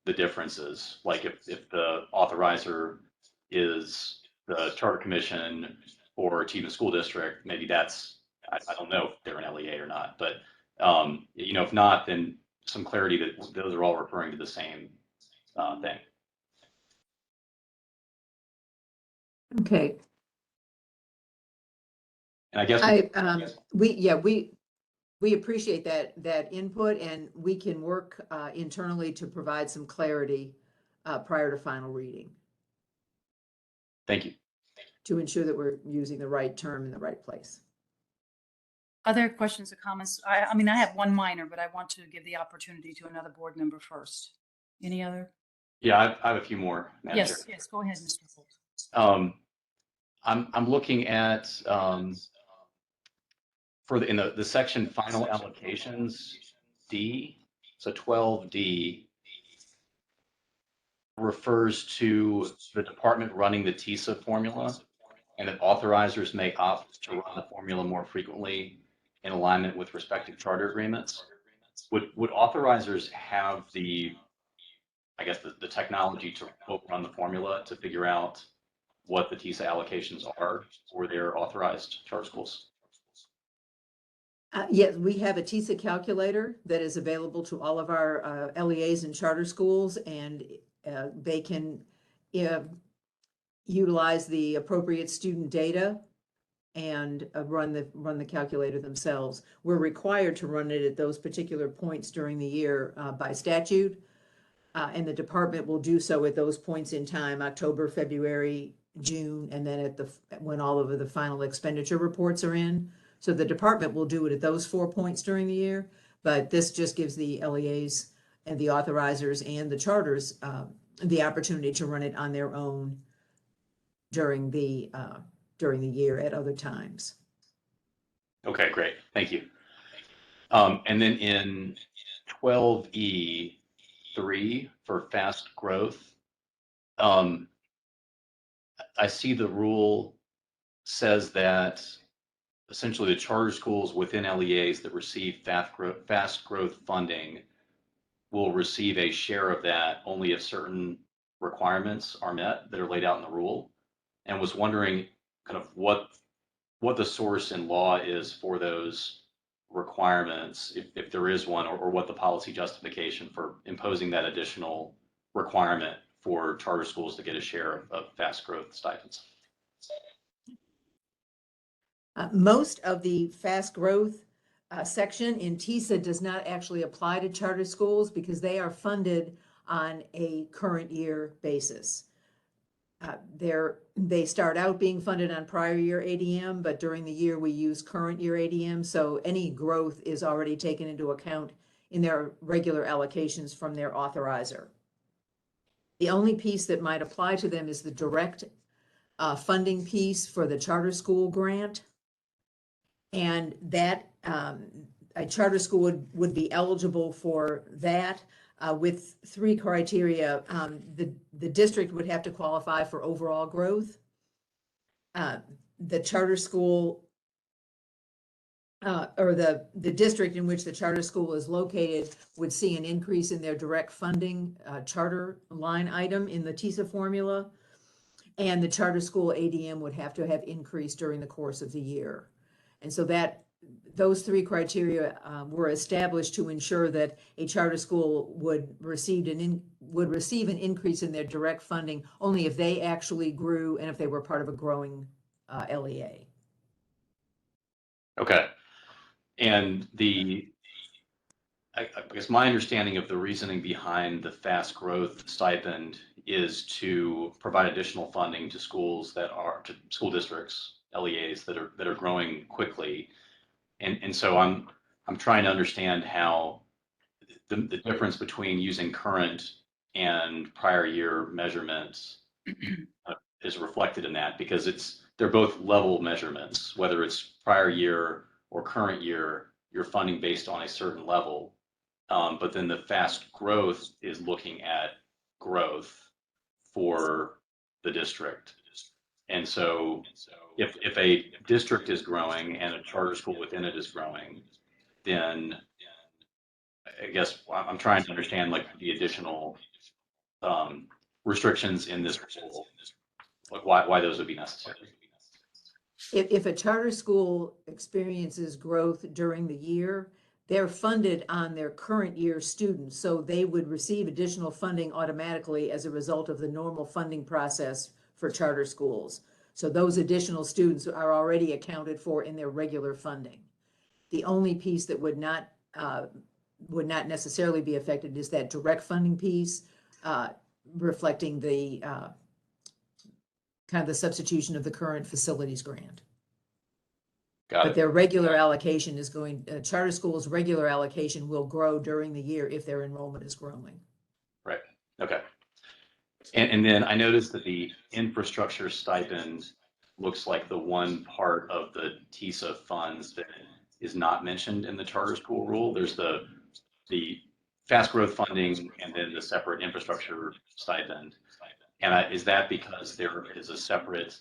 the differences. Like if the authorizer is the charter commission or achievement school district, maybe that's, I don't know if they're an LEA or not, but if not, then some clarity that those are all referring to the same thing. Okay. And I guess we appreciate that input, and we can work internally to provide some clarity prior to final reading thank you. to ensure that we're using the right term in the right place. Other questions or comments? I mean, I have one minor, but I want to give the opportunity to another board member first. Any other? Yeah, I have a few more. Madam Yes, Chair. yes, go ahead, Mr. Holt. I'm looking at in the section final allocations D, so 12D refers to the department running the Tisa formula, and that authorizers may opt to run the formula more frequently in alignment with respective charter agreements. Would authorizers have the technology to run the formula to figure out what the Tisa allocations are for their authorized charter schools? Yes, we have a Tisa calculator that is available to all of our LEAs and charter schools, and they can utilize the appropriate student data and run the calculator themselves. We're required to run it at those particular points during the year by statute, and the department will do so at those points in time: October, February, June, and then when all of the final expenditure reports are in. So the department will do it at those 4 points during the year, but this just gives the LEAs and the authorizers and the charters the opportunity to run it on their own during the year at other times. Okay, great. Thank you. And then in 12E3 for fast growth, I see the rule says that essentially the charter schools within LEAs that receive fast growth funding will receive a share of that only if certain requirements are met that are laid out in the rule, and was wondering kind of what the source in law is for those requirements, if there is one, or what the policy justification for imposing that additional requirement for charter schools to get a share of fast growth stipends. Most of the fast growth section in Tisa does not actually apply to charter schools because they are funded on a current year basis. They start out being funded on prior year ADM, but during the year we use current year ADM, so any growth is already taken into account in their regular allocations from their authorizer. The only piece that might apply to them is the direct funding piece for the charter school grant. And that a charter school would be eligible for that with 3 criteria. The district would have to qualify for overall growth. The charter school or the district in which the charter school is located would see an increase in their direct funding charter line item in the Tisa formula. And the charter school ADM would have to have increased during the course of the year. And so that those three criteria were established to ensure that a charter school would receive an increase in their direct funding only if they actually grew and if they were part of a growing LEA. Okay. And I guess my understanding of the reasoning behind the fast growth stipend is to provide additional funding to schools to school districts, LEAs that are growing quickly. And so I'm trying to understand how the difference between using current and prior year measurements is reflected in that, because they're both level measurements, whether it's prior year or current year, you're funding based on a certain level. But then the fast growth is looking at growth for the district. And so if a district is growing and a charter school within it is growing, then I guess I'm trying to understand like the additional restrictions in this rule, like why those would be necessary. If a charter school experiences growth during the year, they're funded on their current year students, so they would receive additional funding automatically as a result of the normal funding process for charter schools. So those additional students are already accounted for in their regular funding. The only piece that would not necessarily be affected is that direct funding piece, reflecting the kind of the substitution of the current facilities grant. But their regular allocation is charter schools' regular allocation will grow during the year if their enrollment is growing. Right. Okay. And then I noticed that the infrastructure stipend looks like the one part of the Tisa funds that is not mentioned in the charter school rule. There's the fast growth funding and then the separate infrastructure stipend. And is that because there is a separate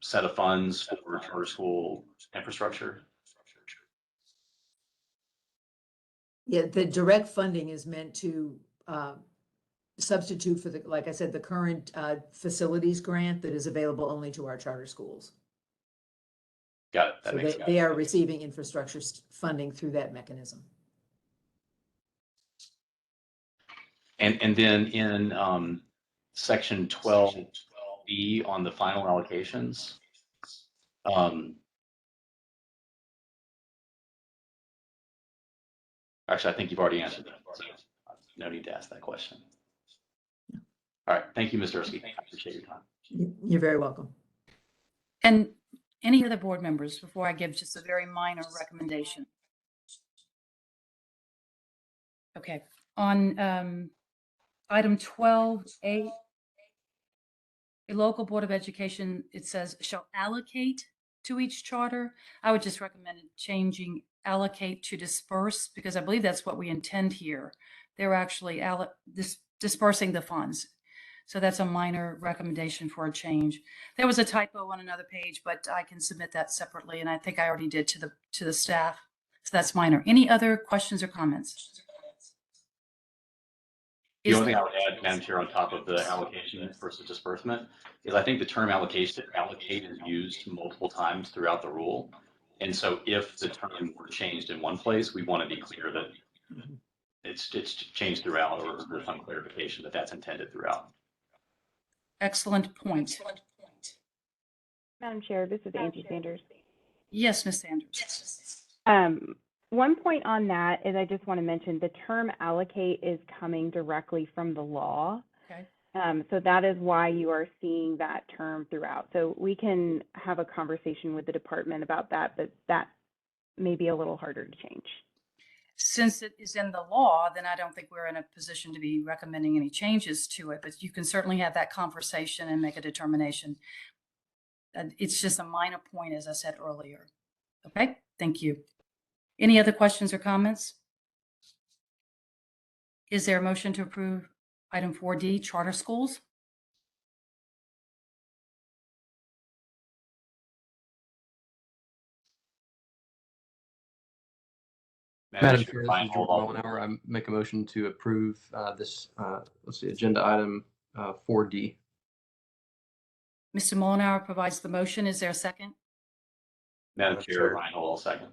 set of funds for charter school infrastructure? Yeah, the direct funding is meant to substitute for like I said, the current facilities grant that is available only to our charter schools. Got it. That So makes sense. they are receiving infrastructure funding through that mechanism. And then in section 12B on the final allocations, actually, I think you've already answered that, so no need to ask that question. All right. Thank you, Ms. Dursky. I appreciate your time. You're very welcome. And any other board members before I give just a very minor recommendation? Okay. On item 12A, a local board of education, it says shall allocate to each charter. I would just recommend changing allocate to disperse, because I believe that's what we intend here. They're actually dispersing the funds. So that's a minor recommendation for a change. There was a typo on another page, but I can submit that separately, and I think I already did to the staff. So that's minor. Any other questions or comments? The only thing I would add, Madam Chair, on top of the allocation versus disbursement is I think the term allocation, allocate is used multiple times throughout the rule. And so if the term were changed in one place, we want to be clear that it's changed throughout, or there's some clarification that that's intended throughout. Excellent point. Madam Chair, this is Angie Sanders. Yes, Ms. Sanders. One point on that is I just want to mention the term allocate is coming directly from the law. Okay. So that is why you are seeing that term throughout. So we can have a conversation with the department about that, but that may be a little harder to change. Since it is in the law, then I don't think we're in a position to be recommending any changes to it, but you can certainly have that conversation and make a determination. It's just a minor point, as I said earlier. Okay, thank you. Any other questions or comments? Is there a motion to approve item 4D, charter schools? Madam Chair, this is Jordan Mollenauer. I make a motion to approve this, let's see, agenda item 4D. Mr. Mollenauer provides the motion. Is there a second? Madam Chair, Reinhold, I'll second.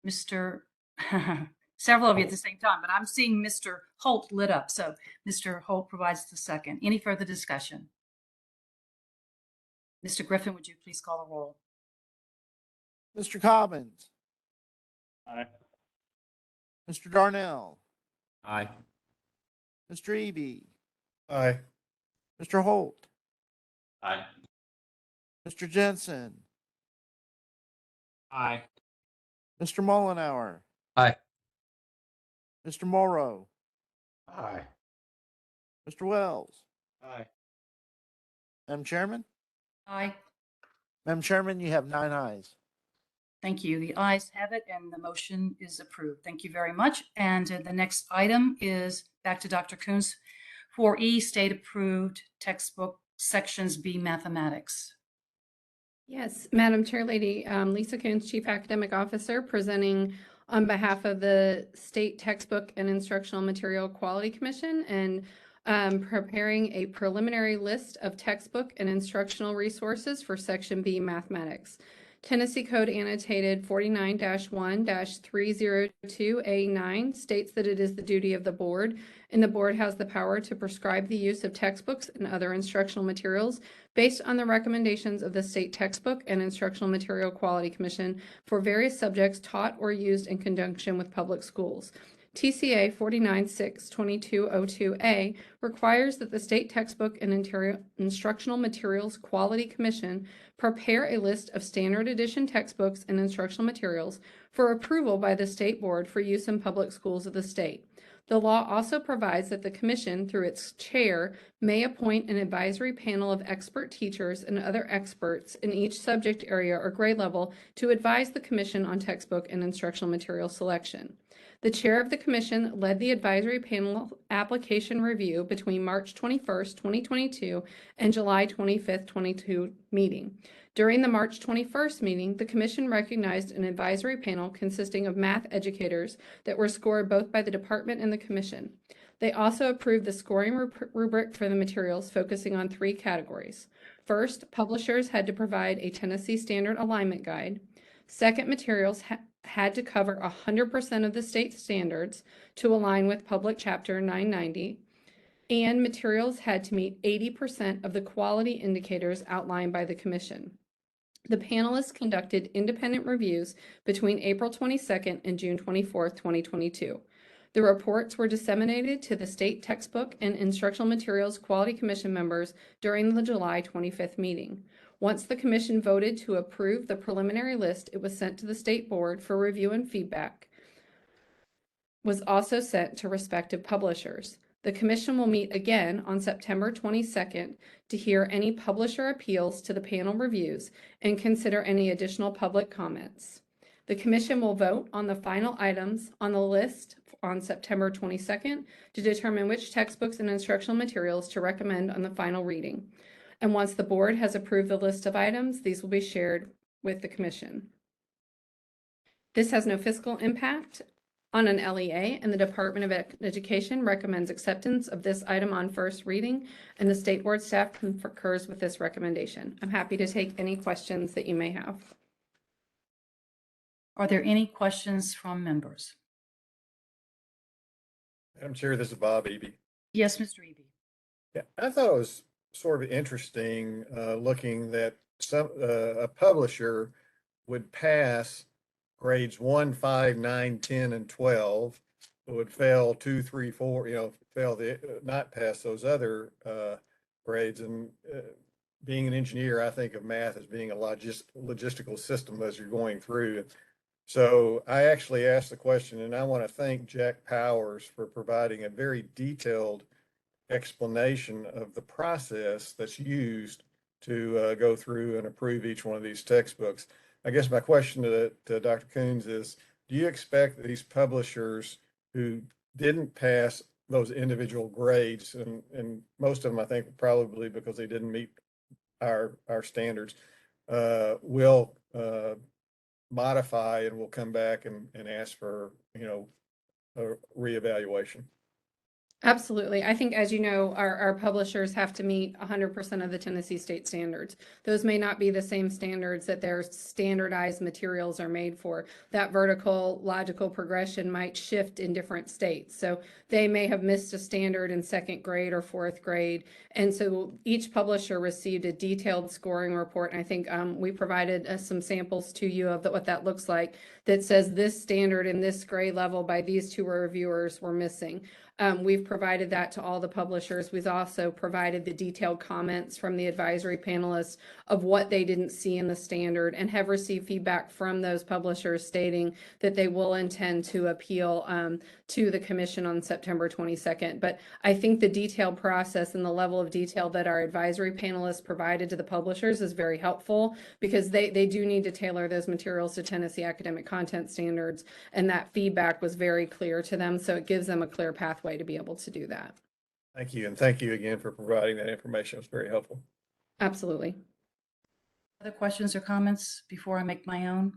Mr. Several of you at the same time, but I'm seeing Mr. Holt lit up. So Mr. Holt provides the second. Any further discussion? Mr. Griffin, would you please call the roll? Mr. Cobbins, Aye. Mr. Darnell, Aye. Mr. Eby, Aye. Mr. Holt, Aye. Mr. Jensen, Aye. Mr. Mullenhour, Aye. Mr. Morrow, Aye. Mr. Wells. Aye. Madam Chairman? Aye. Madam Chairman, you have 9 ayes. Thank you. The ayes have it and the motion is approved. Thank you very much. And the next item is back to Dr. Coons. 4E, state approved textbook sections B mathematics. Yes, Madam Chair Lady, Lisa Coons, Chief Academic Officer, presenting on behalf of the State Textbook and Instructional Material Quality Commission and preparing a preliminary list of textbook and instructional resources for Section B Mathematics. Tennessee Code Annotated 49-1-302A9 states that it is the duty of the board, and the board has the power to prescribe the use of textbooks and other instructional materials based on the recommendations of the State Textbook and Instructional Material Quality Commission for various subjects taught or used in conjunction with public schools. TCA 49-6-2202A requires that the State Textbook and Instructional Materials Quality Commission prepare a list of standard edition textbooks and instructional materials for approval by the state board for use in public schools of the state. The law also provides that the commission, through its chair, may appoint an advisory panel of expert teachers and other experts in each subject area or grade level to advise the commission on textbook and instructional material selection. The chair of the commission led the advisory panel application review between March 21st, 2022 and July 25th, 2022 meeting. During the March 21st meeting, the commission recognized an advisory panel consisting of math educators that were scored both by the department and the commission. They also approved the scoring rubric for the materials, focusing on 3 categories. First, publishers had to provide a Tennessee Standard Alignment Guide. Second, materials had to cover 100% of the state standards to align with Public Chapter 990, and materials had to meet 80% of the quality indicators outlined by the commission. The panelists conducted independent reviews between April 22nd and June 24th, 2022. The reports were disseminated to the State Textbook and Instructional Materials Quality Commission members during the July 25th meeting. Once the commission voted to approve the preliminary list, it was sent to the state board for review, and feedback was also sent to respective publishers. The commission will meet again on September 22nd to hear any publisher appeals to the panel reviews and consider any additional public comments. The commission will vote on the final items on the list on September 22nd to determine which textbooks and instructional materials to recommend on the final reading. And once the board has approved the list of items, these will be shared with the commission. This has no fiscal impact on an LEA, and the Department of Education recommends acceptance of this item on first reading, and the state board staff concurs with this recommendation. I'm happy to take any questions that you may have. Are there any questions from members? Madam Chair, this is Bob Eby. Yes, Mr. Eby. Yeah, I thought it was sort of interesting looking that a publisher would pass grades 1, 5, 9, 10, and 12, but would fail 2, 3, 4, not pass those other grades. And being an engineer, I think of math as being a logistical system as you're going through. So I actually asked the question, and I want to thank Jack Powers for providing a very detailed explanation of the process that's used to go through and approve each one of these textbooks. I guess my question to Dr. Coons is, do you expect that these publishers who didn't pass those individual grades, and most of them I think probably because they didn't meet our standards, will modify and will come back and ask for, a reevaluation? Absolutely. I think, as you know, our publishers have to meet 100% of the Tennessee state standards. Those may not be the same standards that their standardized materials are made for. That vertical logical progression might shift in different states. So they may have missed a standard in second grade or fourth grade. And so each publisher received a detailed scoring report. And I think we provided some samples to you of what that looks like that says this standard in this grade level by these two reviewers were missing. We've provided that to all the publishers. We've also provided the detailed comments from the advisory panelists of what they didn't see in the standard, and have received feedback from those publishers stating that they will intend to appeal to the commission on September 22nd. But I think the detailed process and the level of detail that our advisory panelists provided to the publishers is very helpful, because they do need to tailor those materials to Tennessee academic content standards, and that feedback was very clear to them. So it gives them a clear pathway to be able to do that. Thank you. And thank you again for providing that information. It's very helpful. Absolutely. Other questions or comments before I make my own?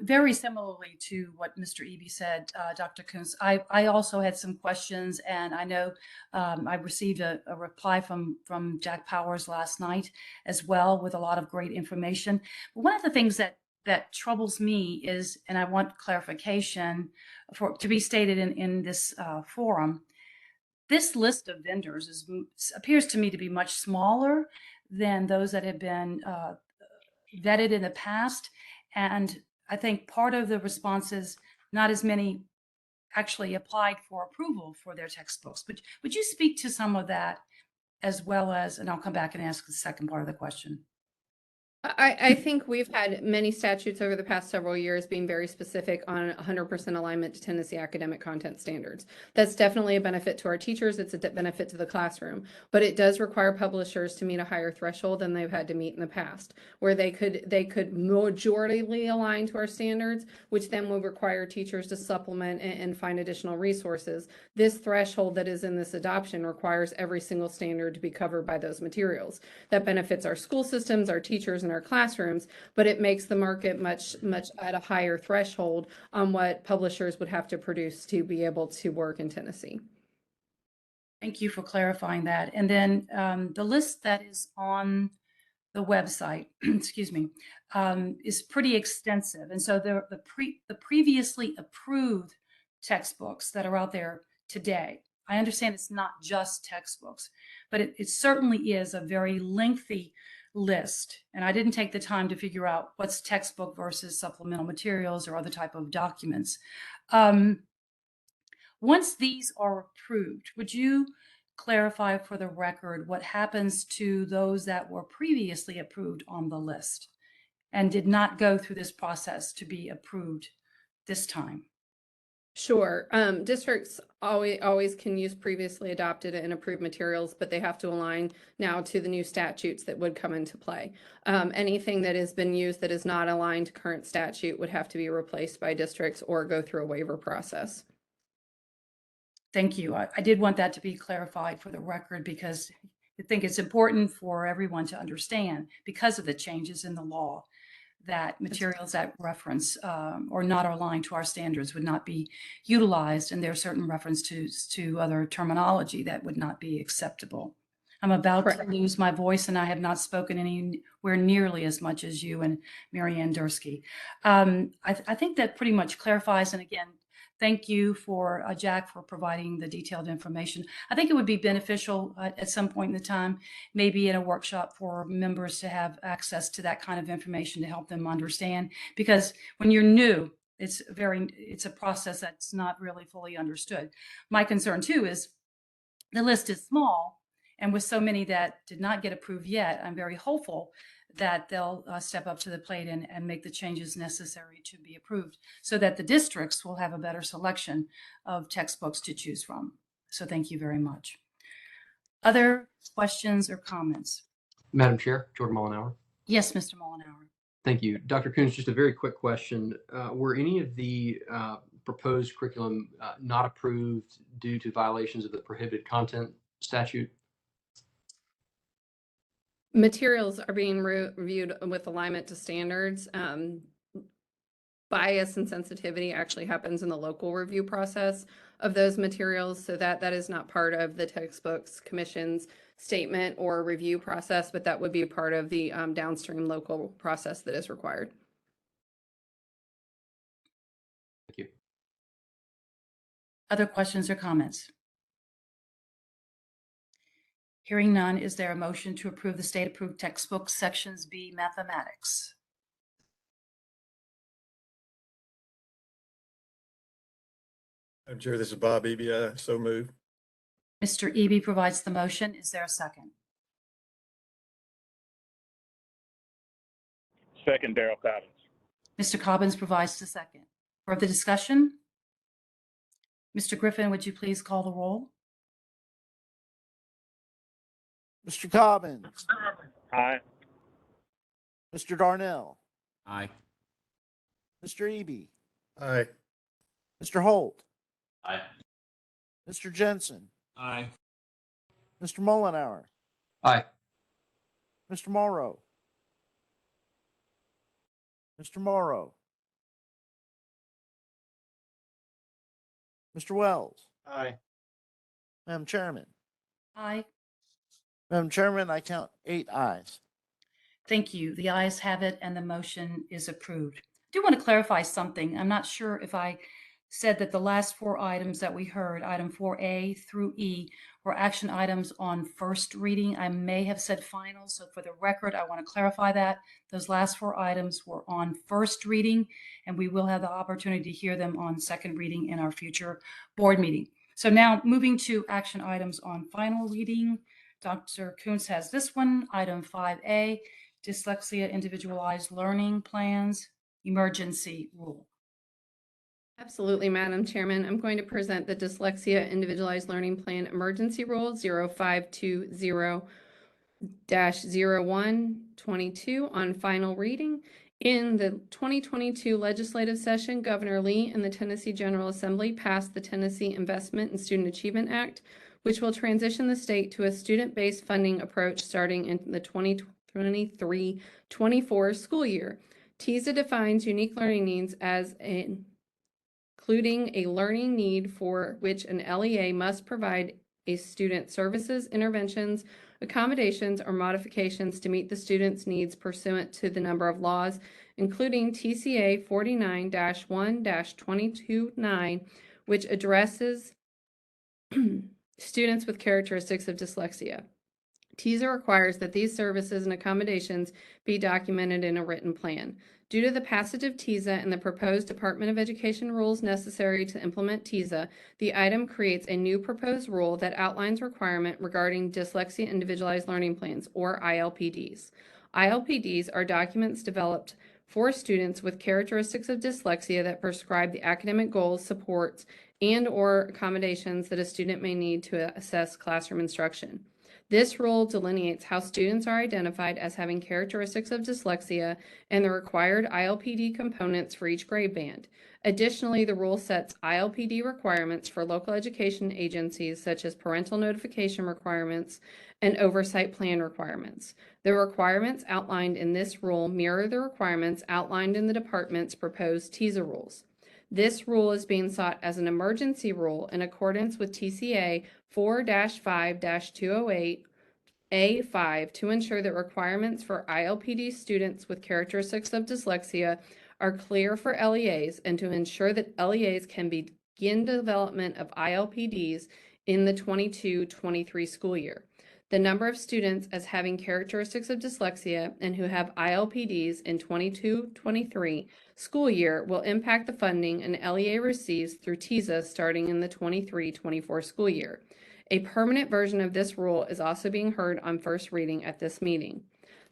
Very similarly to what Mr. Eby said, Dr. Coons, I also had some questions, and I know I received a reply from Jack Powers last night as well with a lot of great information. But one of the things that troubles me is, and I want clarification to be stated in this forum, this list of vendors appears to me to be much smaller than those that have been vetted in the past. And I think part of the response is not as many actually applied for approval for their textbooks. But would you speak to some of that, as well as, and I'll come back and ask the second part of the question. I think we've had many statutes over the past several years being very specific on 100% alignment to Tennessee academic content standards. That's definitely a benefit to our teachers. It's a benefit to the classroom, but it does require publishers to meet a higher threshold than they've had to meet in the past, where they could majoritarily align to our standards, which then would require teachers to supplement and find additional resources. This threshold that is in this adoption requires every single standard to be covered by those materials. That benefits our school systems, our teachers, and our classrooms, but it makes the market much at a higher threshold on what publishers would have to produce to be able to work in Tennessee. Thank you for clarifying that. And then the list that is on the website, excuse me, is pretty extensive. And so the previously approved textbooks that are out there today, I understand it's not just textbooks, but it certainly is a very lengthy list. And I didn't take the time to figure out what's textbook versus supplemental materials or other type of documents. Once these are approved, would you clarify for the record what happens to those that were previously approved on the list and did not go through this process to be approved this time? Sure. Districts always can use previously adopted and approved materials, but they have to align now to the new statutes that would come into play. Anything that has been used that is not aligned to current statute would have to be replaced by districts or go through a waiver process. Thank you. I did want that to be clarified for the record, because I think it's important for everyone to understand, because of the changes in the law, that materials that reference or not aligned to our standards would not be utilized, and there's certain reference to other terminology that would not be acceptable. I'm about to lose my voice, and I have not spoken anywhere nearly as much as you and Marianne Dursky. I think that pretty much clarifies, and again, thank you for Jack for providing the detailed information. I think it would be beneficial at some point in the time, maybe in a workshop, for members to have access to that kind of information to help them understand. Because when you're new, it's a process that's not really fully understood. My concern too is the list is small, and with so many that did not get approved yet, I'm very hopeful that they'll step up to the plate and make the changes necessary to be approved, so that the districts will have a better selection of textbooks to choose from. So thank you very much. Other questions or comments? Madam Chair, Jordan Mollenauer. Yes, Mr. Mollenauer. Thank you. Dr. Coons, just a very quick question. Were any of the proposed curriculum not approved due to violations of the prohibited content statute? Materials are being reviewed with alignment to standards, bias and sensitivity actually happens in the local review process of those materials. So that is not part of the textbooks commission's statement or review process, but that would be a part of the downstream local process that is required. Thank you. Other questions or comments? Hearing none, is there a motion to approve the state-approved textbook sections B mathematics? I'm sure this is Bob Eby. So move. Mr. Eby provides the motion. Is there a second? Second, Darrell Cobbins. Mr. Cobbins provides the second. Further discussion? Mr. Griffin, would you please call the roll? Mr. Cobbins, Aye. Mr. Darnell, Aye. Mr. Eby, Aye. Mr. Holt, Aye. Mr. Jensen, Aye. Mr. Mullenhour, Aye. Mr. Morrow, Mr. Morrow, Mr. Wells, Aye. Madam Chairman. Aye. Madam Chairman, I count 8 ayes. Thank you. The ayes have it and the motion is approved. I do want to clarify something. I'm not sure if I said that the last 4 items that we heard, item 4A through E, were action items on first reading. I may have said final, so for the record, I want to clarify that. Those last 4 items were on first reading, and we will have the opportunity to hear them on second reading in our future board meeting. So now moving to action items on final reading. Dr. Kuntz has this one, item 5A, Dyslexia Individualized Learning Plans, Emergency Rule. Absolutely, Madam Chairman. I'm going to present the Dyslexia Individualized Learning Plan Emergency Rule 0520-0122 on final reading. In the 2022 legislative session, Governor Lee and the Tennessee General Assembly passed the Tennessee Investment and Student Achievement Act, which will transition the state to a student-based funding approach starting in the 2023-24 school year. Tisa defines unique learning needs as including a learning need for which an LEA must provide a student services, interventions, accommodations, or modifications to meet the student's needs pursuant to the number of laws, including TCA 49-1-229, which addresses students with characteristics of dyslexia. TISA requires that these services and accommodations be documented in a written plan. Due to the passage of TISA and the proposed Department of Education rules necessary to implement TISA, the item creates a new proposed rule that outlines requirement regarding dyslexia individualized learning plans, or ILPDs. ILPDs are documents developed for students with characteristics of dyslexia that prescribe the academic goals, supports, and/or accommodations that a student may need to assess classroom instruction. This rule delineates how students are identified as having characteristics of dyslexia and the required ILPD components for each grade band. Additionally, the rule sets ILPD requirements for local education agencies such as parental notification requirements and oversight plan requirements. The requirements outlined in this rule mirror the requirements outlined in the department's proposed TISA rules. This rule is being sought as an emergency rule in accordance with TCA 4-5-208A5 to ensure that requirements for ILPD students with characteristics of dyslexia are clear for LEAs and to ensure that LEAs can begin development of ILPDs in the 22-23 school year. The number of students as having characteristics of dyslexia and who have ILPDs in 22-23 school year will impact the funding an LEA receives through TISA starting in the 23-24 school year. A permanent version of this rule is also being heard on first reading at this meeting.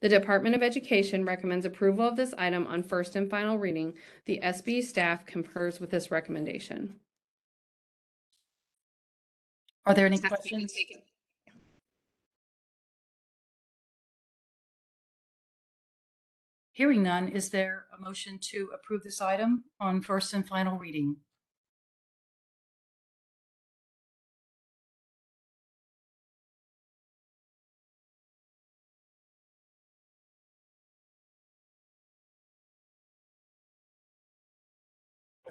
The Department of Education recommends approval of this item on first and final reading. The SB staff concurs with this recommendation. Are there any questions? Hearing none, is there a motion to approve this item on first and final reading?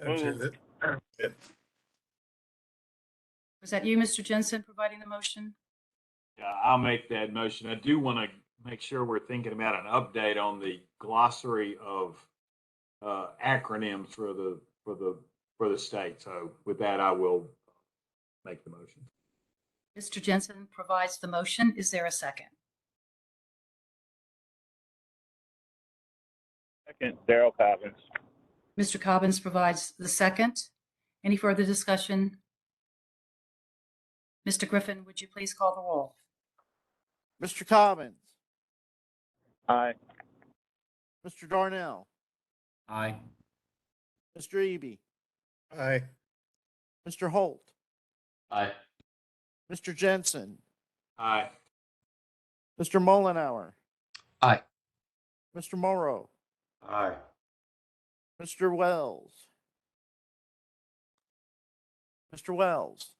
I'm sure Move. that- Was that you, Mr. Jensen, providing the motion? Yeah, I'll make that motion. I do want to make sure we're thinking about an update on the glossary of acronyms for the state. So with that, I will make the motion. Mr. Jensen provides the motion. Is there a second? Second, Daryl Cobbins. Mr. Cobbins provides the second. Any further discussion? Mr. Griffin, would you please call the roll? Mr. Cobbins, Aye. Mr. Darnell, Aye. Mr. Eby, Aye. Mr. Holt, Aye. Mr. Jensen, Aye. Mr. Mullenhour, Aye. Mr. Morrow, Aye. Mr. Wells, Mr. Wells,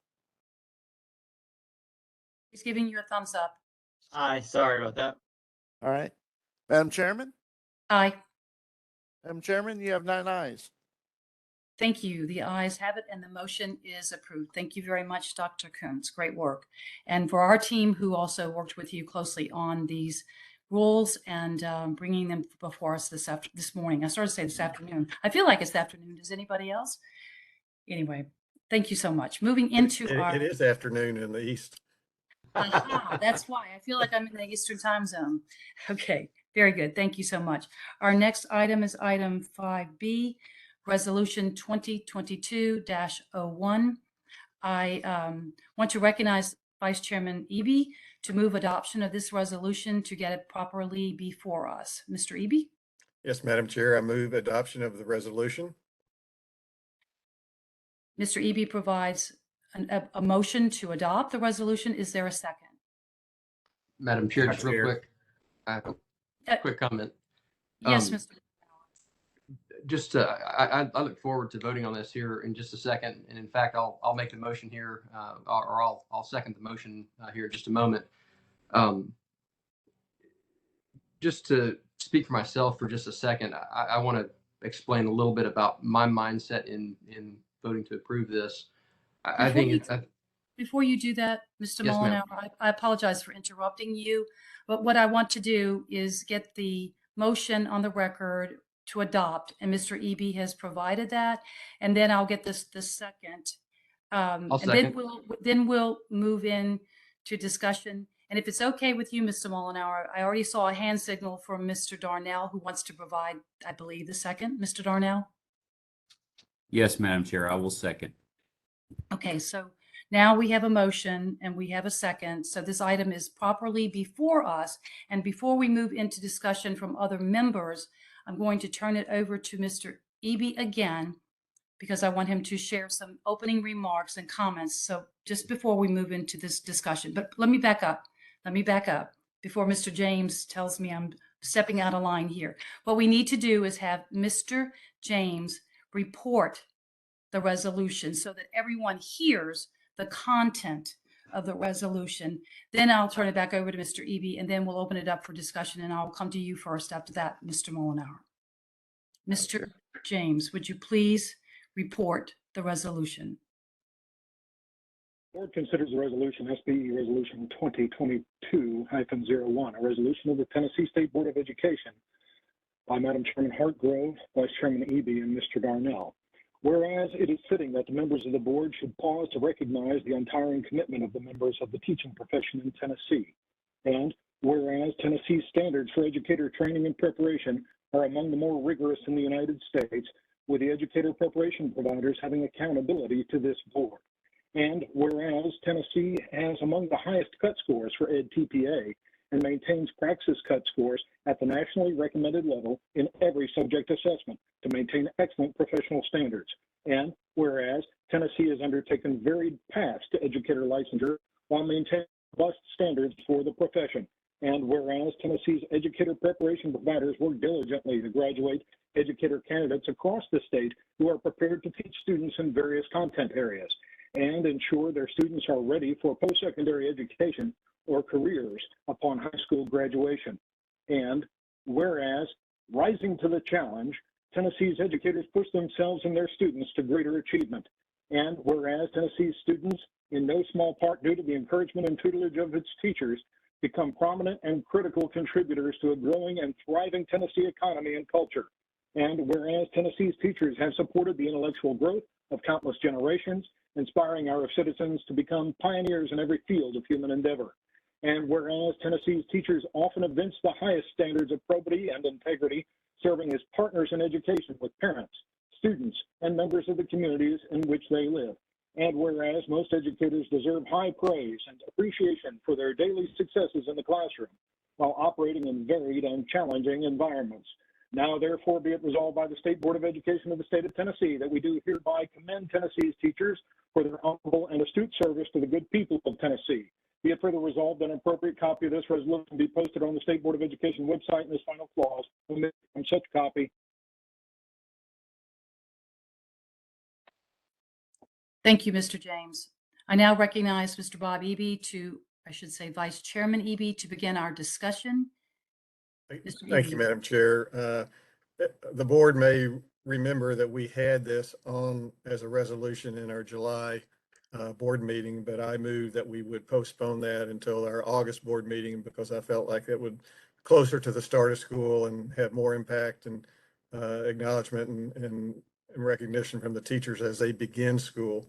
He's giving you a thumbs up. Aye, sorry about that. all right. Madam Chairman? Aye. Madam Chairman, you have 9 ayes. Thank you. The ayes have it and the motion is approved. Thank you very much, Dr. Coons. Great work. And for our team who also worked with you closely on these rules and bringing them before us this morning. I started to say this afternoon. I feel like it's the afternoon. Does anybody else? Anyway, thank you so much. Moving into It is afternoon in the east. Aha, that's why I feel like I'm in the Eastern time zone. Okay, very good. Thank you so much. Our next item is item 5B, Resolution 2022-01. I want to recognize Vice Chairman Eby to move adoption of this resolution to get it properly before us. Mr. Eby? Yes, Madam Chair, I move adoption of the resolution. Mr. Eby provides a motion to adopt the resolution. Is there a second? Madam Chair, Madam just real Chair. quick, quick comment. Yes, Um, Mr. Just I look forward to voting on this here in just a second, and in fact, I'll make the motion here, or I'll second the motion here in just a moment. Just to speak for myself for just a second, I want to explain a little bit about my mindset in voting to approve this. I think Before you do that, Mr. Yes, ma'am. Mullenhour, I apologize for interrupting you, but what I want to do is get the motion on the record to adopt, and Mr. Eby has provided that, and then I'll get the second. I'll And then second. we'll move in to discussion. And if it's okay with you, Mr. Mullenhour, I already saw a hand signal from Mr. Darnell who wants to provide, I believe, the second. Mr. Darnell? Yes, Madam Chair, I will second. Okay, so now we have a motion and we have a second. So this item is properly before us. And before we move into discussion from other members, I'm going to turn it over to Mr. Eby again, because I want him to share some opening remarks and comments. So just before we move into this discussion, but let me back up. Before Mr. James tells me I'm stepping out of line here. What we need to do is have Mr. James report the resolution so that everyone hears the content of the resolution. Then I'll turn it back over to Mr. Eby, and then we'll open it up for discussion, and I'll come to you first after that, Mr. Mullenhour. Mr. James, would you please report the resolution? Board considers the resolution SBE Resolution 2022-01, a resolution of the Tennessee State Board of Education by Madam Chairman Hartgrove, Vice Chairman Eby, and Mr. Darnell. Whereas it is fitting that the members of the board should pause to recognize the untiring commitment of the members of the teaching profession in Tennessee. And whereas Tennessee's standards for educator training and preparation are among the more rigorous in the United States, with the educator preparation providers having accountability to this board. And whereas Tennessee has among the highest cut scores for EdTPA and maintains praxis cut scores at the nationally recommended level in every subject assessment to maintain excellent professional standards. And whereas Tennessee has undertaken varied paths to educator licensure while maintaining robust standards for the profession. And whereas Tennessee's educator preparation providers work diligently to graduate educator candidates across the state who are prepared to teach students in various content areas and ensure their students are ready for post-secondary education or careers upon high school graduation. And whereas rising to the challenge, Tennessee's educators push themselves and their students to greater achievement. And whereas Tennessee's students, in no small part due to the encouragement and tutelage of its teachers, become prominent and critical contributors to a growing and thriving Tennessee economy and culture. And whereas Tennessee's teachers have supported the intellectual growth of countless generations, inspiring our citizens to become pioneers in every field of human endeavor. And whereas Tennessee's teachers often evince the highest standards of probity and integrity, serving as partners in education with parents, students, and members of the communities in which they live. And whereas most educators deserve high praise and appreciation for their daily successes in the classroom while operating in varied and challenging environments. Now, therefore, be it resolved by the State Board of Education of the state of Tennessee that we do hereby commend Tennessee's teachers for their honorable and astute service to the good people of Tennessee. Be it further resolved that an appropriate copy of this resolution be posted on the State Board of Education website in this final clause from such copy. Thank you, Mr. James. I now recognize Mr. Bob Eby I should say Vice Chairman Eby, to begin our discussion. Thank you, Madam Chair. The board may remember that we had this on as a resolution in our July board meeting, but I moved that we would postpone that until our August board meeting because I felt like it would closer to the start of school and have more impact and acknowledgement and recognition from the teachers as they begin school.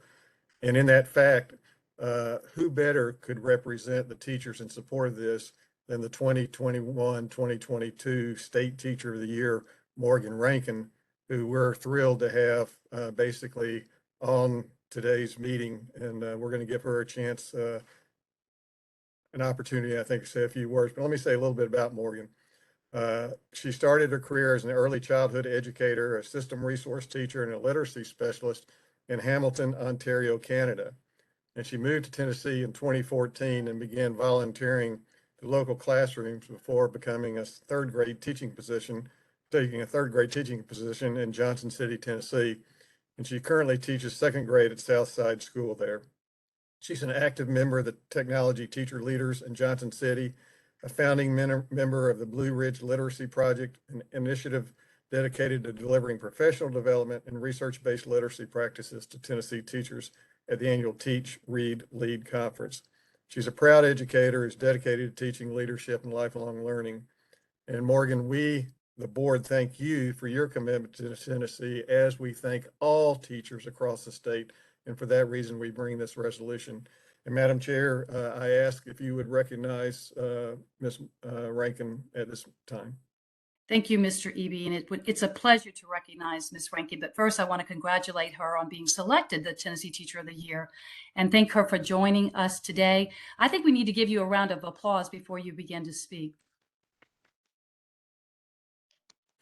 And in that fact, who better could represent the teachers in support of this than the 2021-2022 State Teacher of the Year, Morgan Rankin, who we're thrilled to have basically on today's meeting. And we're going to give her a chance, an opportunity, I think, to say a few words. But let me say a little bit about Morgan. She started her career as an early childhood educator, a system resource teacher, and a literacy specialist in Hamilton, Ontario, Canada. And she moved to Tennessee in 2014 and began volunteering to local classrooms before becoming a third grade teaching position in Johnson City, Tennessee. And she currently teaches second grade at Southside School there. She's an active member of the Technology Teacher Leaders in Johnson City, a founding member of the Blue Ridge Literacy Project, an initiative dedicated to delivering professional development and research-based literacy practices to Tennessee teachers at the annual Teach, Read, Lead conference. She's a proud educator who's dedicated to teaching leadership and lifelong learning. And Morgan, we, the board, thank you for your commitment to Tennessee, as we thank all teachers across the state. And for that reason, we bring this resolution. And Madam Chair, I ask if you would recognize Ms. Rankin at this time. Thank you, Mr. Eby, and it's a pleasure to recognize Ms. Rankin. But first, I want to congratulate her on being selected the Tennessee Teacher of the Year and thank her for joining us today. I think we need to give you a round of applause before you begin to speak.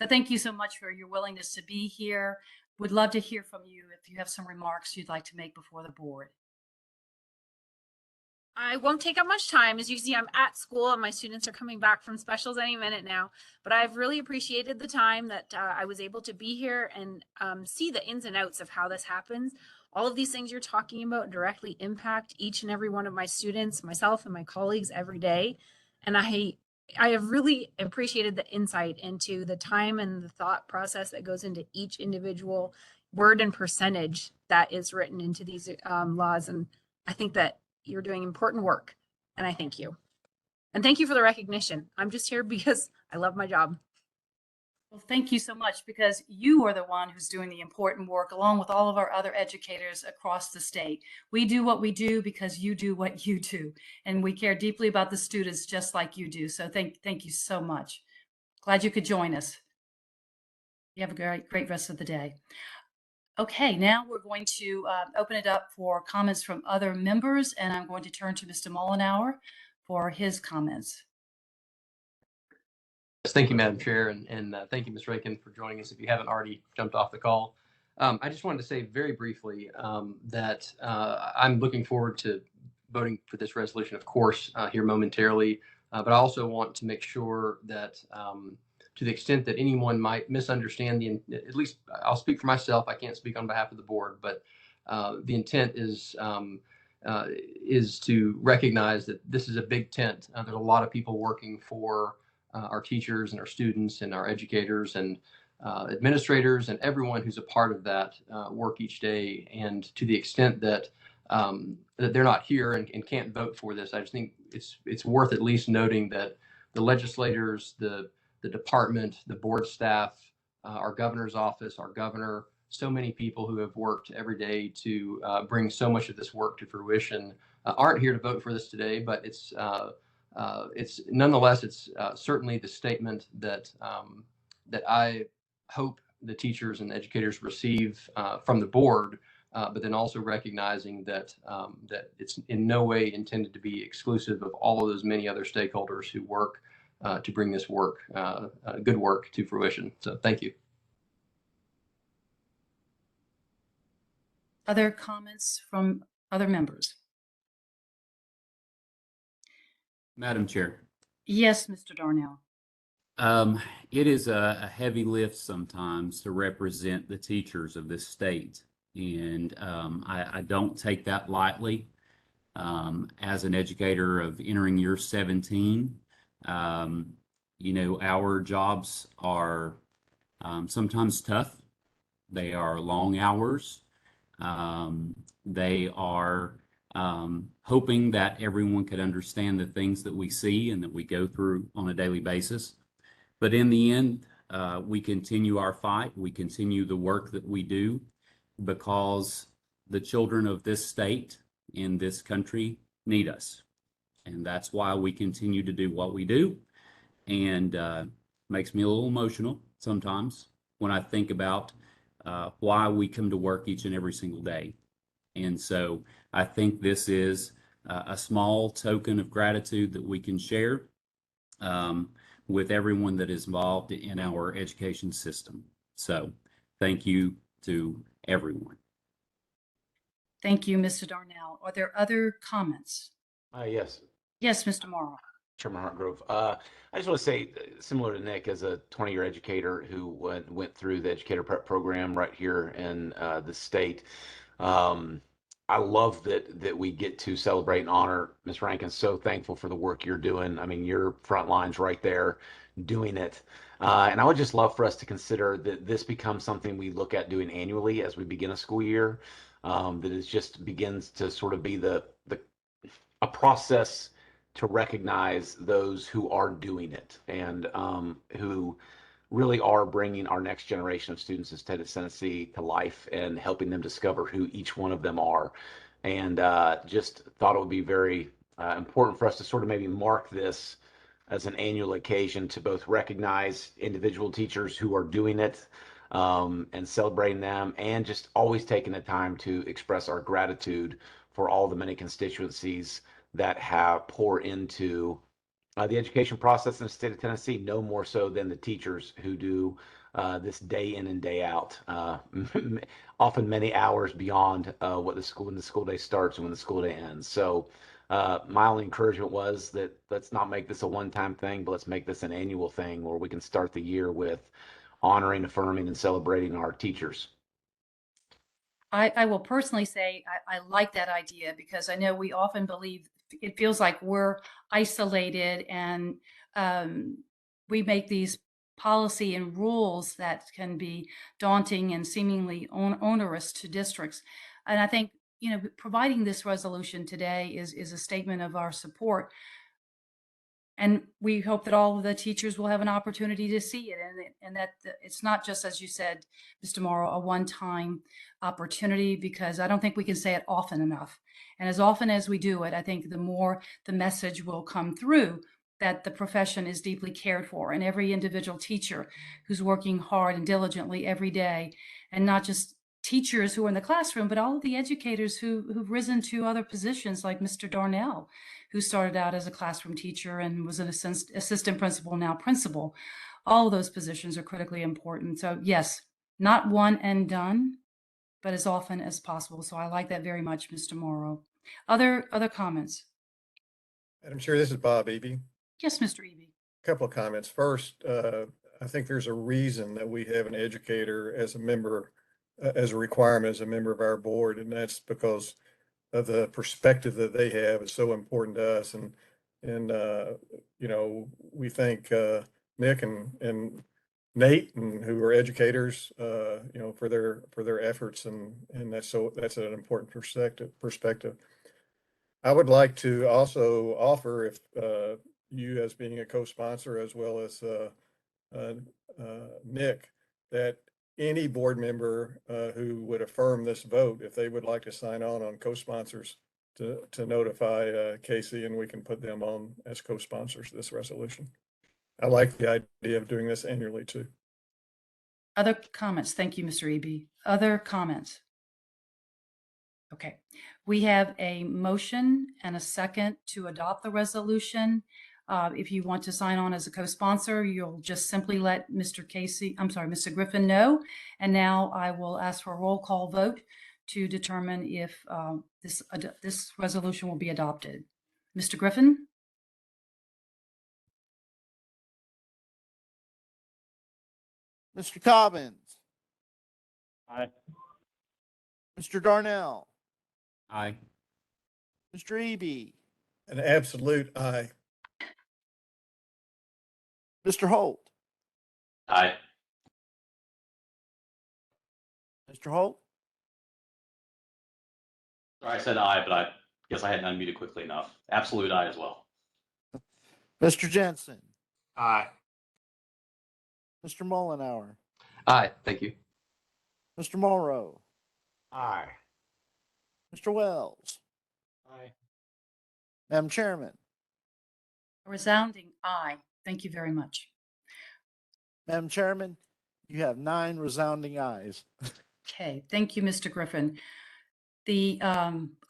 So thank you so much for your willingness to be here. Would love to hear from you if you have some remarks you'd like to make before the board. I won't take up much time. As you see, I'm at school and my students are coming back from specials any minute now, but I've really appreciated the time that I was able to be here and see the ins and outs of how this happens. All of these things you're talking about directly impact each and every one of my students, myself and my colleagues every day. And I have really appreciated the insight into the time and the thought process that goes into each individual word and percentage that is written into these laws. And I think that you're doing important work, and I thank you. And thank you for the recognition. I'm just here because I love my job. Well, thank you so much, because you are the one who's doing the important work along with all of our other educators across the state. We do what we do because you do what you do, and we care deeply about the students just like you do. So thank you so much. Glad you could join us. You have a great rest of the day. Okay, now we're going to open it up for comments from other members, and I'm going to turn to Mr. Mollenauer for his comments. Yes, thank you, Madam Chair, and thank you, Ms. Rankin, for joining us if you haven't already jumped off the call. I just wanted to say very briefly that I'm looking forward to voting for this resolution, of course, here momentarily, but I also want to make sure that to the extent that anyone might misunderstand at least I'll speak for myself. I can't speak on behalf of the board, but the intent is to recognize that this is a big tent. There's a lot of people working for our teachers and our students and our educators, and administrators and everyone who's a part of that work each day. And to the extent that that they're not here and can't vote for this, I just think it's worth at least noting that the legislators, the department, the board staff, our governor's office, our governor, so many people who have worked every day to bring so much of this work to fruition aren't here to vote for this today, but it's nonetheless, it's certainly the statement that that I hope the teachers and educators receive from the board, but then also recognizing that that it's in no way intended to be exclusive of all of those many other stakeholders who work to bring this work, good work, to fruition. So thank you. Other comments from other members? Madam Chair. Yes, Mr. Darnell. It is a heavy lift sometimes to represent the teachers of this state. And I don't take that lightly. As an educator of entering year 17, you know, our jobs are sometimes tough. They are long hours. They are hoping that everyone could understand the things that we see and that we go through on a daily basis. But in the end, we continue our fight. We continue the work that we do because the children of this state in this country need us. And that's why we continue to do what we do. And makes me a little emotional sometimes when I think about why we come to work each and every single day. And so I think this is a small token of gratitude that we can share with everyone that is involved in our education system. So thank you to everyone. Thank you, Mr. Darnell. Are there other comments? Yes. Yes, Mr. Morrow. Chairman Hartgrove. I just want to say, similar to Nick, as a 20-year educator who went through the Educator Prep program right here in the state, I love that we get to celebrate and honor Ms. Rankin. So thankful for the work you're doing. I mean, your front lines right there doing it. And I would just love for us to consider that this becomes something we look at doing annually as we begin a school year, that it just begins to sort of be a process to recognize those who are doing it and who really are bringing our next generation of students in the state of Tennessee to life and helping them discover who each one of them are. And just thought it would be very important for us to sort of maybe mark this as an annual occasion to both recognize individual teachers who are doing it and celebrating them, and just always taking the time to express our gratitude for all the many constituencies that have poured into the education process in the state of Tennessee, no more so than the teachers who do this day in and day out, often many hours beyond when the school day starts and when the school day ends. So my only encouragement was that let's not make this a one-time thing, but let's make this an annual thing where we can start the year with honoring, affirming, and celebrating our teachers. I will personally say I like that idea, because I know we often believe it feels like we're isolated, and we make these policy and rules that can be daunting and seemingly onerous to districts. And I think, you know, providing this resolution today is a statement of our support. And we hope that all of the teachers will have an opportunity to see it, and that it's not just, as you said, Mr. Morrow, a one-time opportunity, because I don't think we can say it often enough. And as often as we do it, I think the more the message will come through that the profession is deeply cared for, and every individual teacher who's working hard and diligently every day, and not just teachers who are in the classroom, but all of the educators who've risen to other positions, like Mr. Darnell, who started out as a classroom teacher and was an assistant principal, now principal. All of those positions are critically important. So yes, not one and done, but as often as possible. So I like that very much, Mr. Morrow. Other comments? Madam Chair, this is Bob Eby. Yes, Mr. Eby. A couple of comments. First, I think there's a reason that we have an educator as a member, as a requirement as a member of our board, and that's because of the perspective that they have is so important to us. And you know, we thank Nick and Nate and who are educators, for their efforts, and that's an important perspective. I would like to also offer, if you as being a co-sponsor, as well as Nick, that any board member who would affirm this vote, if they would like to sign on co-sponsors, to notify Casey, and we can put them on as co-sponsors of this resolution. I like the idea of doing this annually too. Other comments? Thank you, Mr. Eby. Other comments? Okay, we have a motion and a second to adopt the resolution. If you want to sign on as a co-sponsor, you'll just simply let Mr. Griffin know. And now I will ask for a roll call vote to determine if this resolution will be adopted. Mr. Griffin? Mr. Cobbins, Aye. Mr. Darnell, Aye. Mr. Eby, An absolute aye. Mr. Holt, Aye. Mr. Holt, Sorry, I said aye, but I guess I hadn't unmuted quickly enough. Absolute aye as well. Mr. Jensen, Aye. Mr. Mullenhour, Aye, thank you. Mr. Morrow, Aye. Mr. Wells, Aye. Madam Chairman, A resounding aye. Thank you very much. Madam Chairman, you have 9 resounding ayes. Okay, thank you, Mr. Griffin. The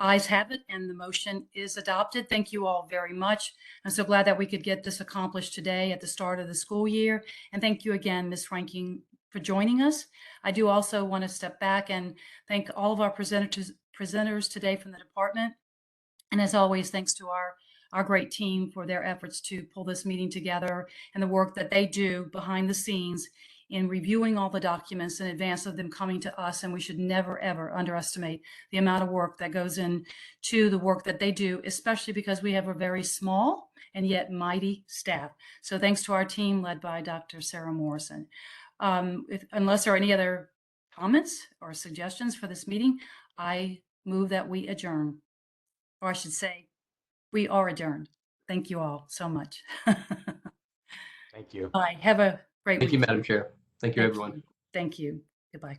ayes have it and the motion is adopted. Thank you all very much. I'm so glad that we could get this accomplished today at the start of the school year. And thank you again, Ms. Ranking, for joining us. I do also want to step back and thank all of our presenters today from the department. And as always, thanks to our great team for their efforts to pull this meeting together and the work that they do behind the scenes in reviewing all the documents in advance of them coming to us. And we should never, ever underestimate the amount of work that goes into the work that they do, especially because we have a very small and yet mighty staff. So thanks to our team led by Dr. Sarah Morrison. Unless there are any other comments or suggestions for this meeting, I move that we adjourn. Or I should say, we are adjourned. Thank you all so much. Thank you. Bye. Have a great Thank you, week. Madam Chair. Thank you, everyone. Thank you. Goodbye.